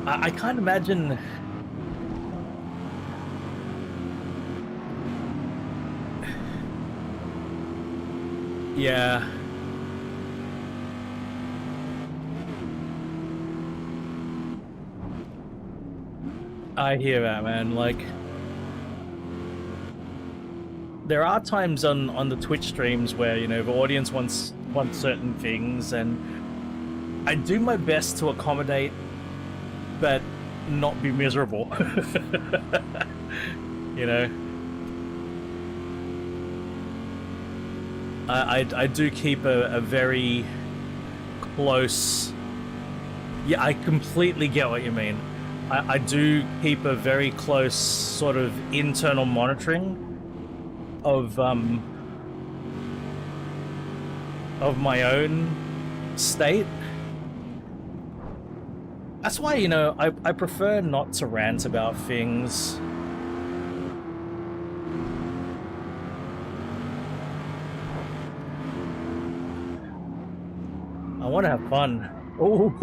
I can't imagine. Yeah. I hear that, man. Like, there are times on the Twitch streams where, you know, the audience wants certain things, and I do my best to accommodate, but not be miserable. You know, I do keep a very close. Yeah, I completely get what you mean. I do keep a very close sort of internal monitoring of my own state. That's why, you know, I prefer not to rant about things. I want to have fun. Oh.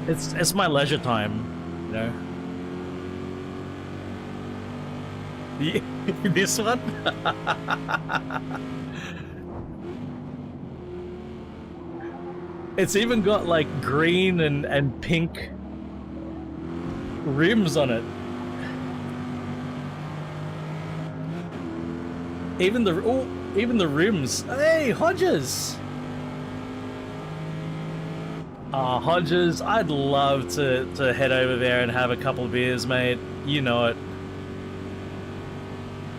It's my leisure time, you know. This one? It's even got like green and pink rims on it. Even the rims. Hey, Hodges! Hodges, I'd love to head over there and have a couple of beers, mate. You know it.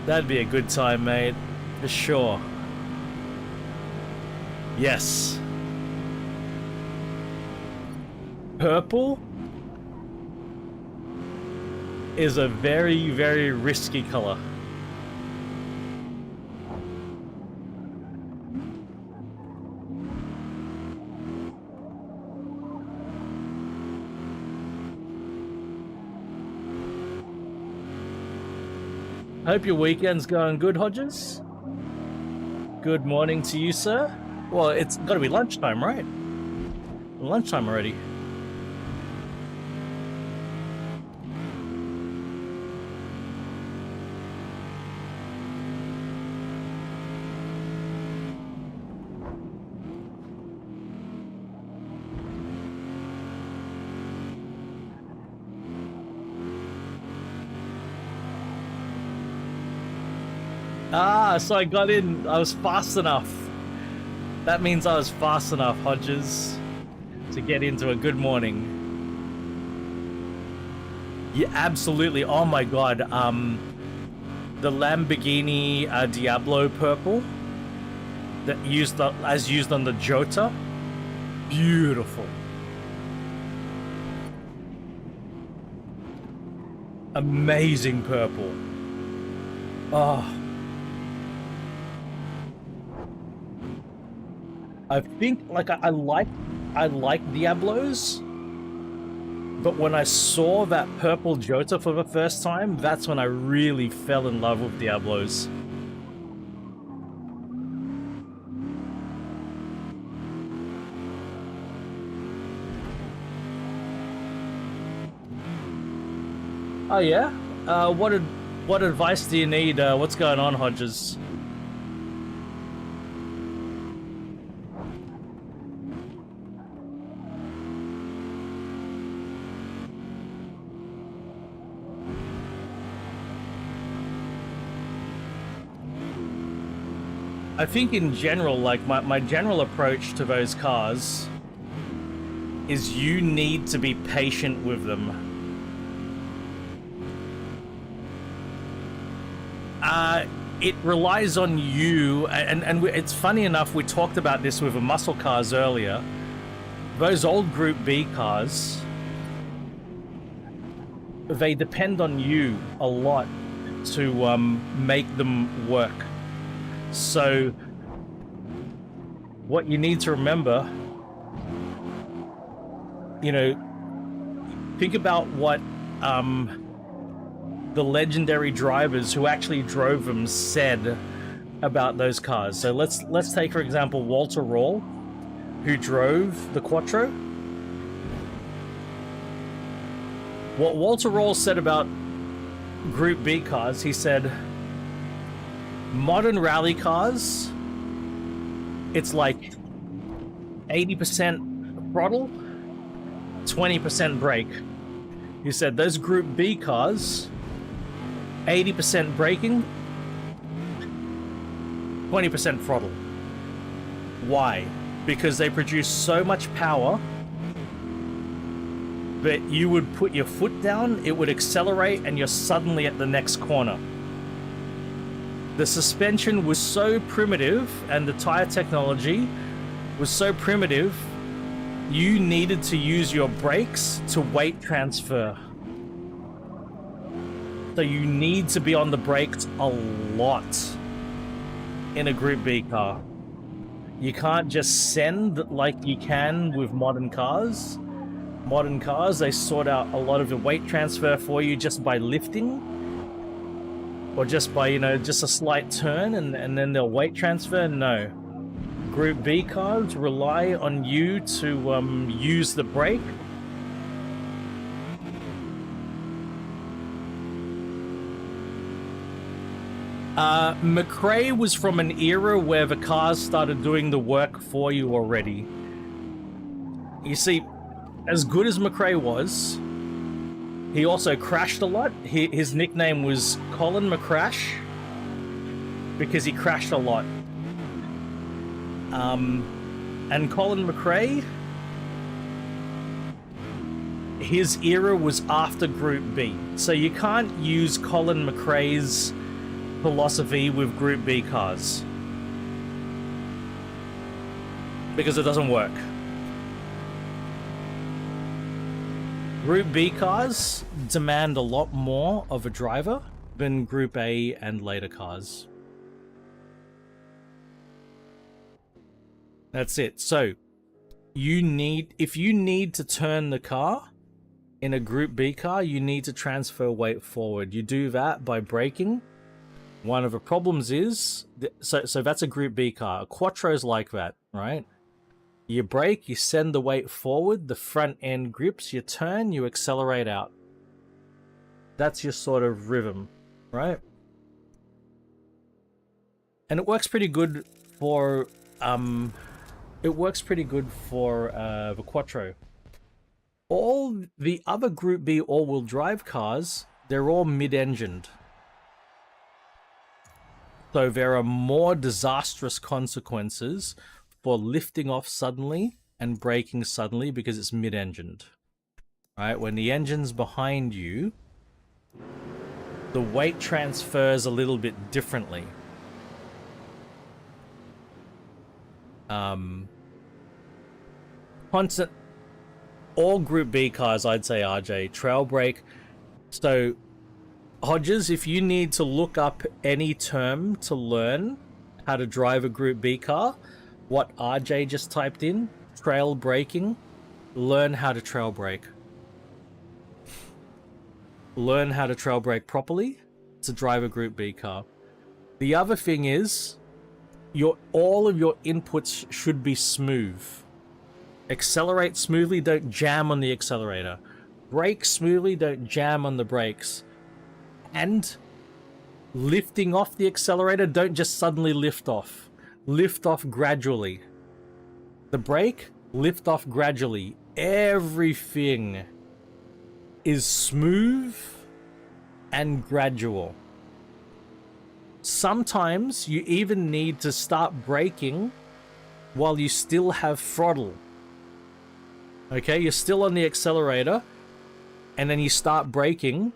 That'd be a good time, mate. For sure. Yes. Purple is a very, very risky color. Hope your weekend's going good, Hodges. Good morning to you, sir. Well, it's got to be lunchtime, right? Lunchtime already. So I got in. I was fast enough. That means I was fast enough, Hodges, to get into a good morning. Yeah, absolutely. Oh my god. The Lamborghini Diablo purple that used on the Jota. Beautiful. Amazing purple. Oh. I think, like, I like Diablos, but when I saw that purple Jota for the first time, that's when I really fell in love with Diablos. Oh yeah? What advice do you need? What's going on, Hodges? I think in general, like, my general approach to those cars is you need to be patient with them. It relies on you, and it's funny enough, we talked about this with the muscle cars earlier. Those old Group B cars, they depend on you a lot to make them work. So what you need to remember, you know, think about what the legendary drivers who actually drove them said about those cars. So let's take, for example, Walter Rall, who drove the Quattro. What Walter Rall said about Group B cars, he said, modern rally cars, it's like 80% throttle, 20% brake. He said those Group B cars, 80% braking, 20% throttle. Why? Because they produce so much power that you would put your foot down, it would accelerate, and you're suddenly at the next corner. The suspension was so primitive, and the tire technology was so primitive, you needed to use your brakes to weight transfer. So you need to be on the brakes a lot in a Group B car. You can't just send like you can with modern cars. Modern cars, they sort out a lot of the weight transfer for you just by lifting, or just by, you know, just a slight turn, and then they'll weight transfer. No. Group B cars rely on you to use the brake. McRae was from an era where the cars started doing the work for you already. You see, as good as McRae was, he also crashed a lot. His nickname was Colin McCrash because he crashed a lot. And Colin McRae, his era was after Group B. So you can't use Colin McRae's philosophy with Group B cars because it doesn't work. Group B cars demand a lot more of a driver than Group A and later cars. That's it. So if you need to turn the car in a Group B car, you need to transfer weight forward. You do that by braking. One of the problems is, so that's a Group B car. A Quattro's like that, right? You brake, you send the weight forward, the front end grips, you turn, you accelerate out. That's your sort of rhythm, right? And it works pretty good for the Quattro. All the other Group B all-wheel drive cars, they're all mid-engined. So there are more disastrous consequences for lifting off suddenly and braking suddenly because it's mid-engined. Right? When the engine's behind you, the weight transfers a little bit differently. Constant, all Group B cars, I'd say, RJ, trail brake. So, Hodges, if you need to look up any term to learn how to drive a Group B car, what RJ just typed in, trail braking, learn how to trail brake. Learn how to trail brake properly to drive a Group B car. The other thing is, all of your inputs should be smooth. Accelerate smoothly, don't jam on the accelerator. Brake smoothly, don't jam on the brakes. And lifting off the accelerator, don't just suddenly lift off. Lift off gradually. The brake, lift off gradually. Everything is smooth and gradual. Sometimes you even need to start braking while you still have throttle. Okay, you're still on the accelerator, and then you start braking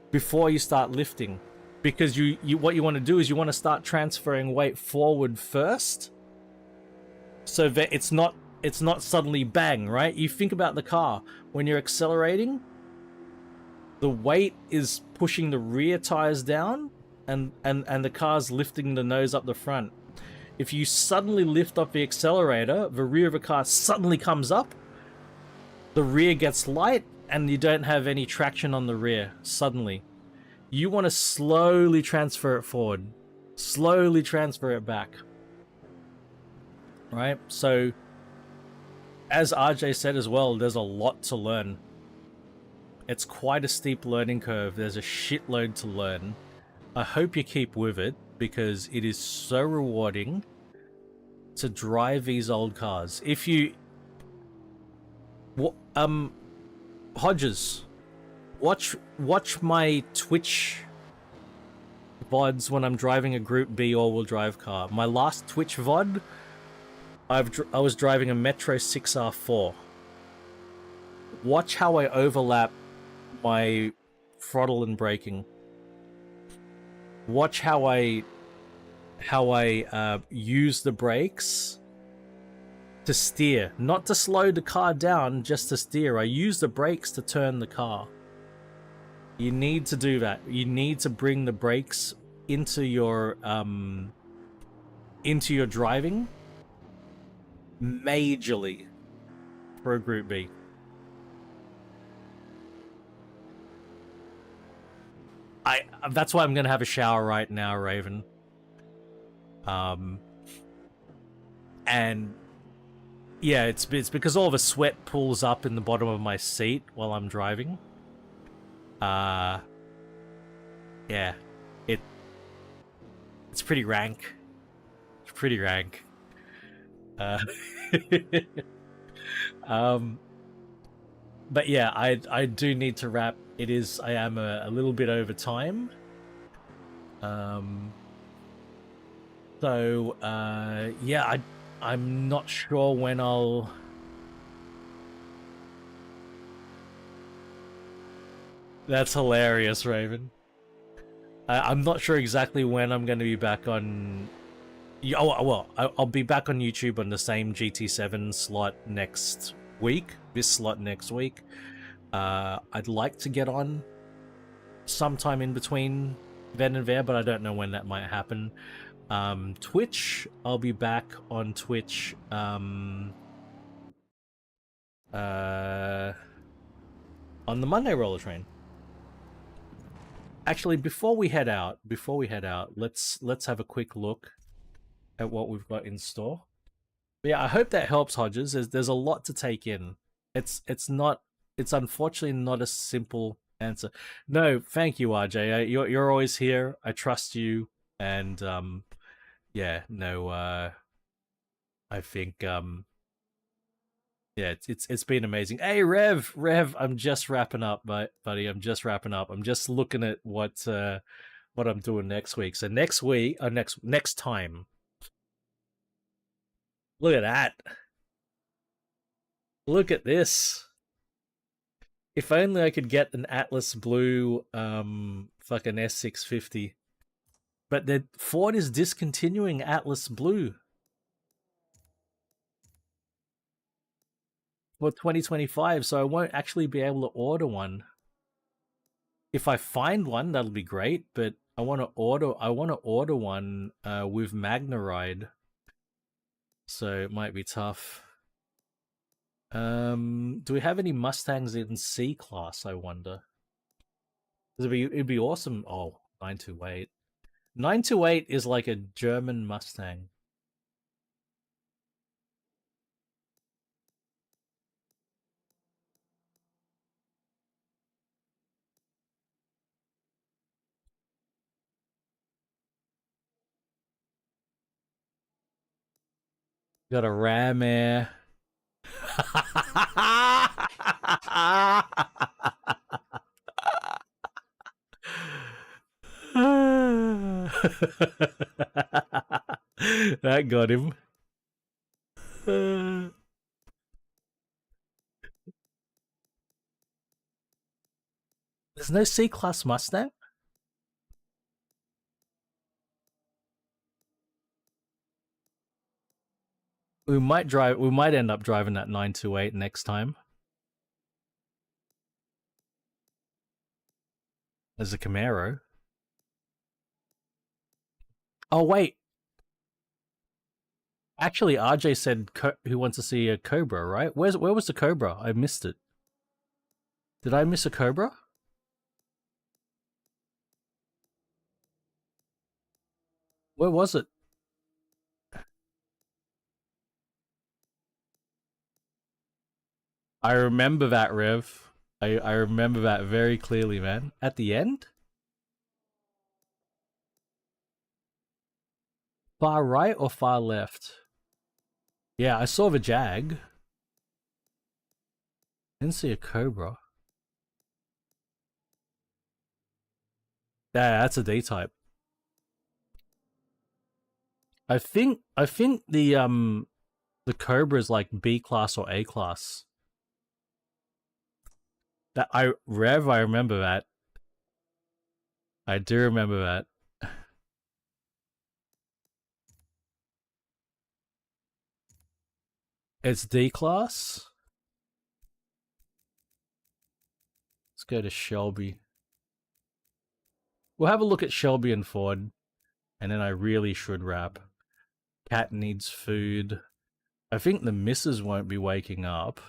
before you start lifting, because what you want to do is you want to start transferring weight forward first, so that it's not suddenly bang, right? You think about the car when you're accelerating, the weight is pushing the rear tires down, and the car's lifting the nose up the front. If you suddenly lift off the accelerator, the rear of the car suddenly comes up, the rear gets light, and you don't have any traction on the rear suddenly. You want to slowly transfer it forward. Slowly transfer it back. Right? So, as RJ said as well, there's a lot to learn. It's quite a steep learning curve. There's a shitload to learn. I hope you keep with it because it is so rewarding to drive these old cars. If you... Hodges, watch my Twitch VODs when I'm driving a Group B all-wheel drive car. My last Twitch VOD, I was driving a Metro 6R4. Watch how I overlap my throttle and braking. Watch how I use the brakes to steer, not to slow the car down, just to steer. I use the brakes to turn the car. You need to do that. You need to bring the brakes into your driving majorly for a Group B. That's why I'm gonna have a shower right now, Raven. And yeah, it's because all the sweat pools up in the bottom of my seat while I'm driving. Yeah, it's pretty rank. It's pretty rank. But yeah, I do need to wrap. I am a little bit over time. So yeah, I'm not sure when I'll... That's hilarious, Raven. I'm not sure exactly when I'm going to be back on... Oh, well, I'll be back on YouTube on the same GT7 slot next week. This slot next week. I'd like to get on sometime in between then and there, but I don't know when that might happen. Twitch, I'll be back on Twitch on the Monday roller train. Actually, before we head out, let's have a quick look at what we've got in store. But yeah, I hope that helps, Hodges. There's a lot to take in. It's unfortunately not a simple answer. No, thank you, RJ. You're always here. I trust you, and yeah, no, I think yeah, it's been amazing. Hey, Rev, I'm just wrapping up, buddy. I'm just wrapping up. I'm just looking at what I'm doing next week. So next week, next time. Look at that. Look at this. If only I could get an Atlas Blue fucking S650. But Ford is discontinuing Atlas Blue for 2025, so I won't actually be able to order one. If I find one, that'll be great, but I want to order one with Magnaride. So it might be tough. Do we have any Mustangs in C class, I wonder? It'd be awesome. Oh, 928. 928 is like a German Mustang. Got a Ram Air. That got him. There's no C-Class Mustang? We might end up driving that 928 next time. As a Camaro. Oh, wait. Actually, RJ said who wants to see a Cobra, right? Where was the Cobra? I missed it. Did I miss a Cobra? Where was it? I remember that, Rev. I remember that very clearly, man. At the end? Far right or far left? Yeah, I saw the Jag. Didn't see a Cobra. Yeah, that's a D type. I think the Cobra is like B class or A class. That I remember that. I do remember that. It's D class. Let's go to Shelby. We'll have a look at Shelby and Ford, and then I really should wrap. Cat needs food. I think the missus won't be waking up,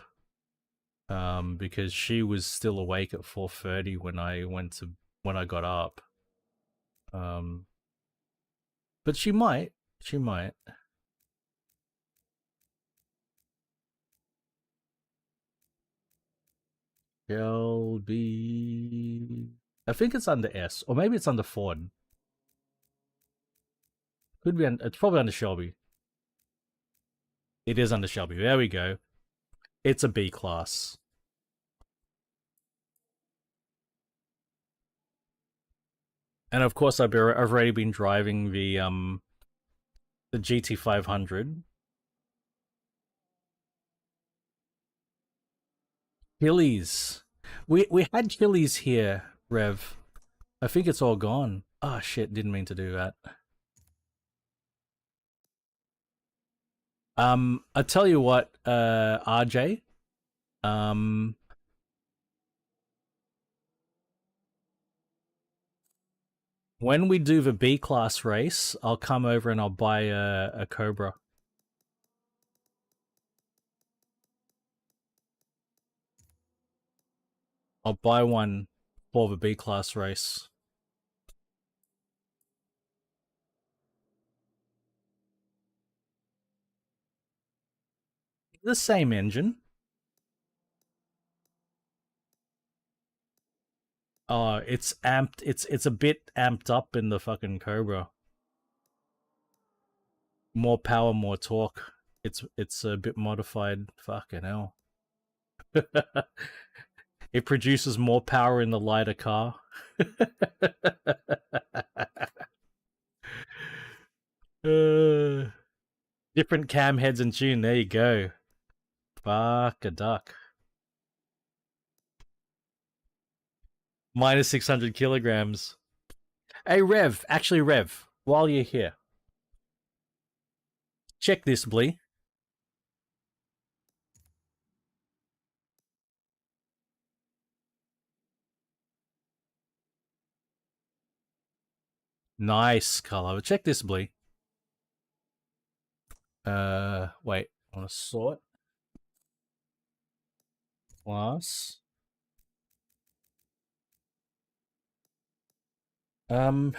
because she was still awake at 4:30 when I got up. But she might. She might. Shelby. I think it's under S, or maybe it's under Ford. Could be. It's probably under Shelby. It is under Shelby. There we go. It's a B class. And of course, I've already been driving the GT500. Chili's. We had Chili's here, Rev. I think it's all gone. Oh shit, didn't mean to do that. I tell you what, RJ. When we do the B class race, I'll come over and I'll buy a Cobra. I'll buy one for the B class race. The same engine. Oh, it's amped. It's a bit amped up in the fucking Cobra. More power, more torque. It's a bit modified. Fucking hell. It produces more power in the lighter car. Different cam heads and tune. There you go. Fuck a duck. Minus 600 kilograms. Hey, Rev. Actually, Rev, while you're here, check this, Blee. Nice color. Check this, Blee. Wait. I want to sort. Class. Um.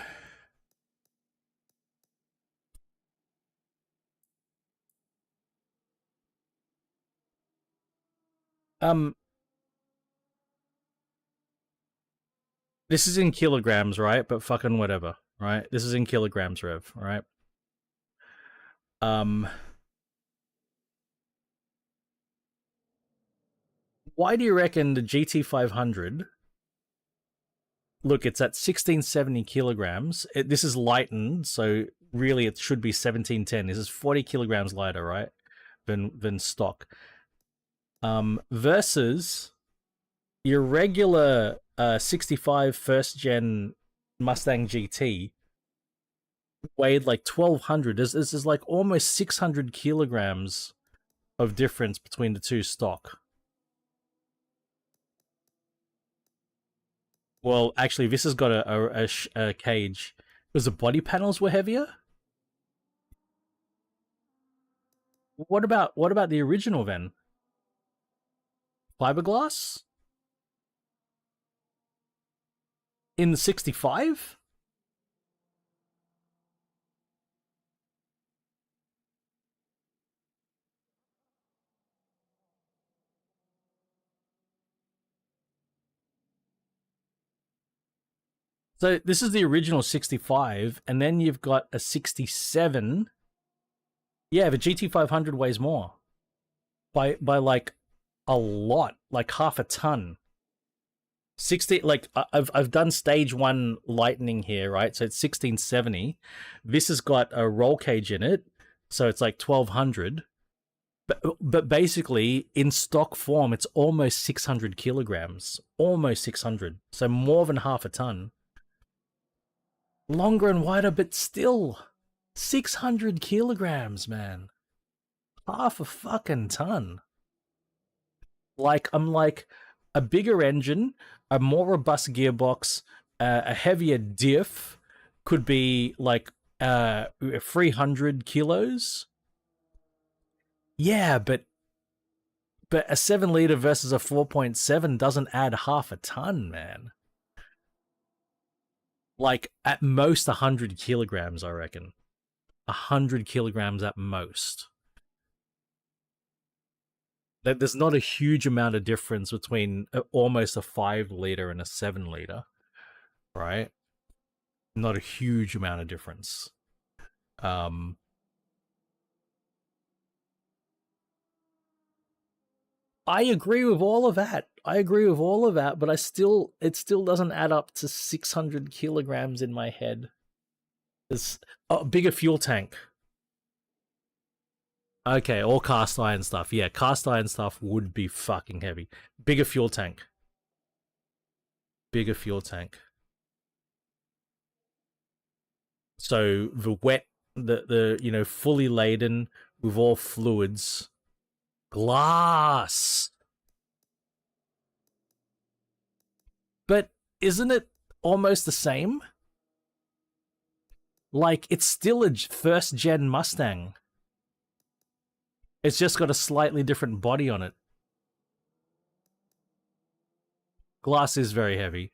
This is in kilograms, right? But fucking whatever, right? This is in kilograms, Rev, right? Why do you reckon the GT500? Look, it's at 1670 kilograms. This is lightened, so really it should be 1710. This is 40 kilograms lighter, right? Than stock. Versus your regular 65 first gen Mustang GT weighed like 1200. This is like almost 600 kilograms of difference between the two stock. Well, actually, this has got a cage. Because the body panels were heavier. What about the original then? Fiberglass in the 65? So this is the original 65, and then you've got a 67. Yeah, the GT500 weighs more by like a lot, like half a ton. 60, like I've done stage 1 lightning here, right? So it's 1670. This has got a roll cage in it, so it's like 1200. But basically, in stock form, it's almost 600 kilograms. Almost 600. So more than half a ton. Longer and wider, but still 600 kilograms, man. Half a fucking ton. Like, I'm like, a bigger engine, a more robust gearbox, a heavier diff could be like 300 kilos. Yeah, but a 7 liter versus a 4.7 doesn't add half a ton, man. Like at most 100 kilograms, I reckon. 100 kilograms at most. There's not a huge amount of difference between almost a 5 liter and a 7 liter, right? Not a huge amount of difference. I agree with all of that. But it still doesn't add up to 600 kilograms in my head. It's a bigger fuel tank. Okay, all cast iron stuff. Yeah, cast iron stuff would be fucking heavy. Bigger fuel tank. Bigger fuel tank. So the fully laden with all fluids. Glass. But isn't it almost the same? Like, it's still a first gen Mustang. It's just got a slightly different body on it. Glass is very heavy.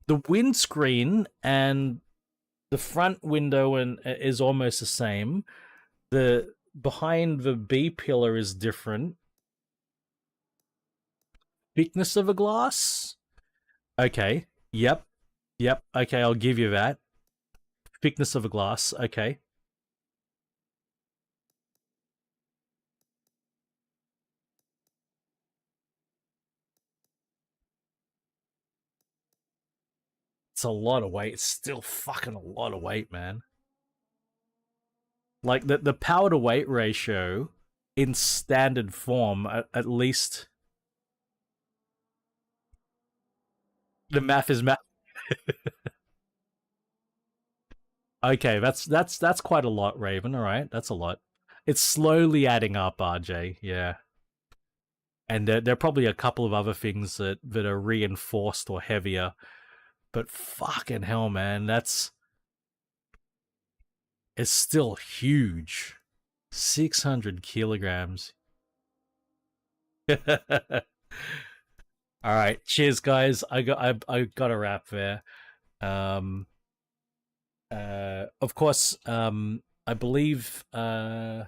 The windscreen and the front window is almost the same. The behind the B pillar is different. Thickness of a glass? Okay. Yep. Okay, I'll give you that. Thickness of a glass. Okay. It's a lot of weight. It's still fucking a lot of weight, man. Like the power to weight ratio in standard form, at least the math is math. Okay, that's quite a lot, Raven. All right, that's a lot. It's slowly adding up, RJ. Yeah, and there are probably a couple of other things that are reinforced or heavier. But fucking hell, man, it's still huge. 600 kilograms. All right, cheers, guys. I got a wrap there. Of course, I believe not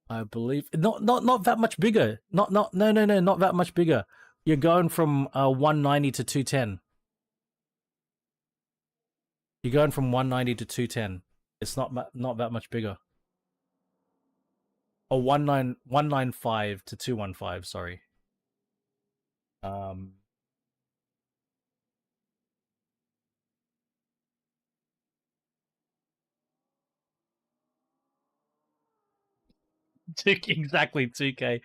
that much bigger. Not that much bigger. You're going from 190 to 210. You're going from 190 to 210. It's not that much bigger. Or 195 to 215, sorry. Exactly 2K.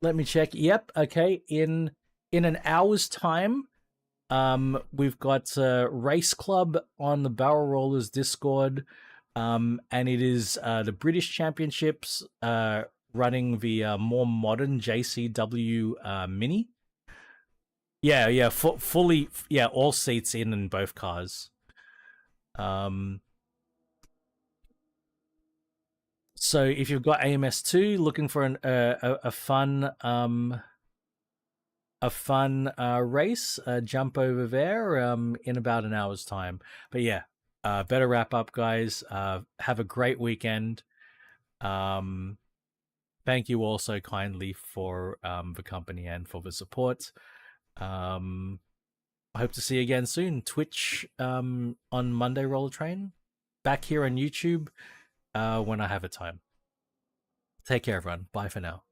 Let me check. Yep, okay. In an hour's time, we've got Race Club on the Barrel Rollers Discord. And it is the British Championships running the more modern JCW Mini. Yeah, fully, yeah, all seats in both cars. So if you've got AMS2 looking for a fun race, jump over there in about an hour's time. But yeah, better wrap up, guys. Have a great weekend. thank you all so kindly for the company and for the support. I hope to see you again soon. Twitch on Monday, Roller Train. Back here on YouTube when I have a time. Take care, everyone. Bye for now.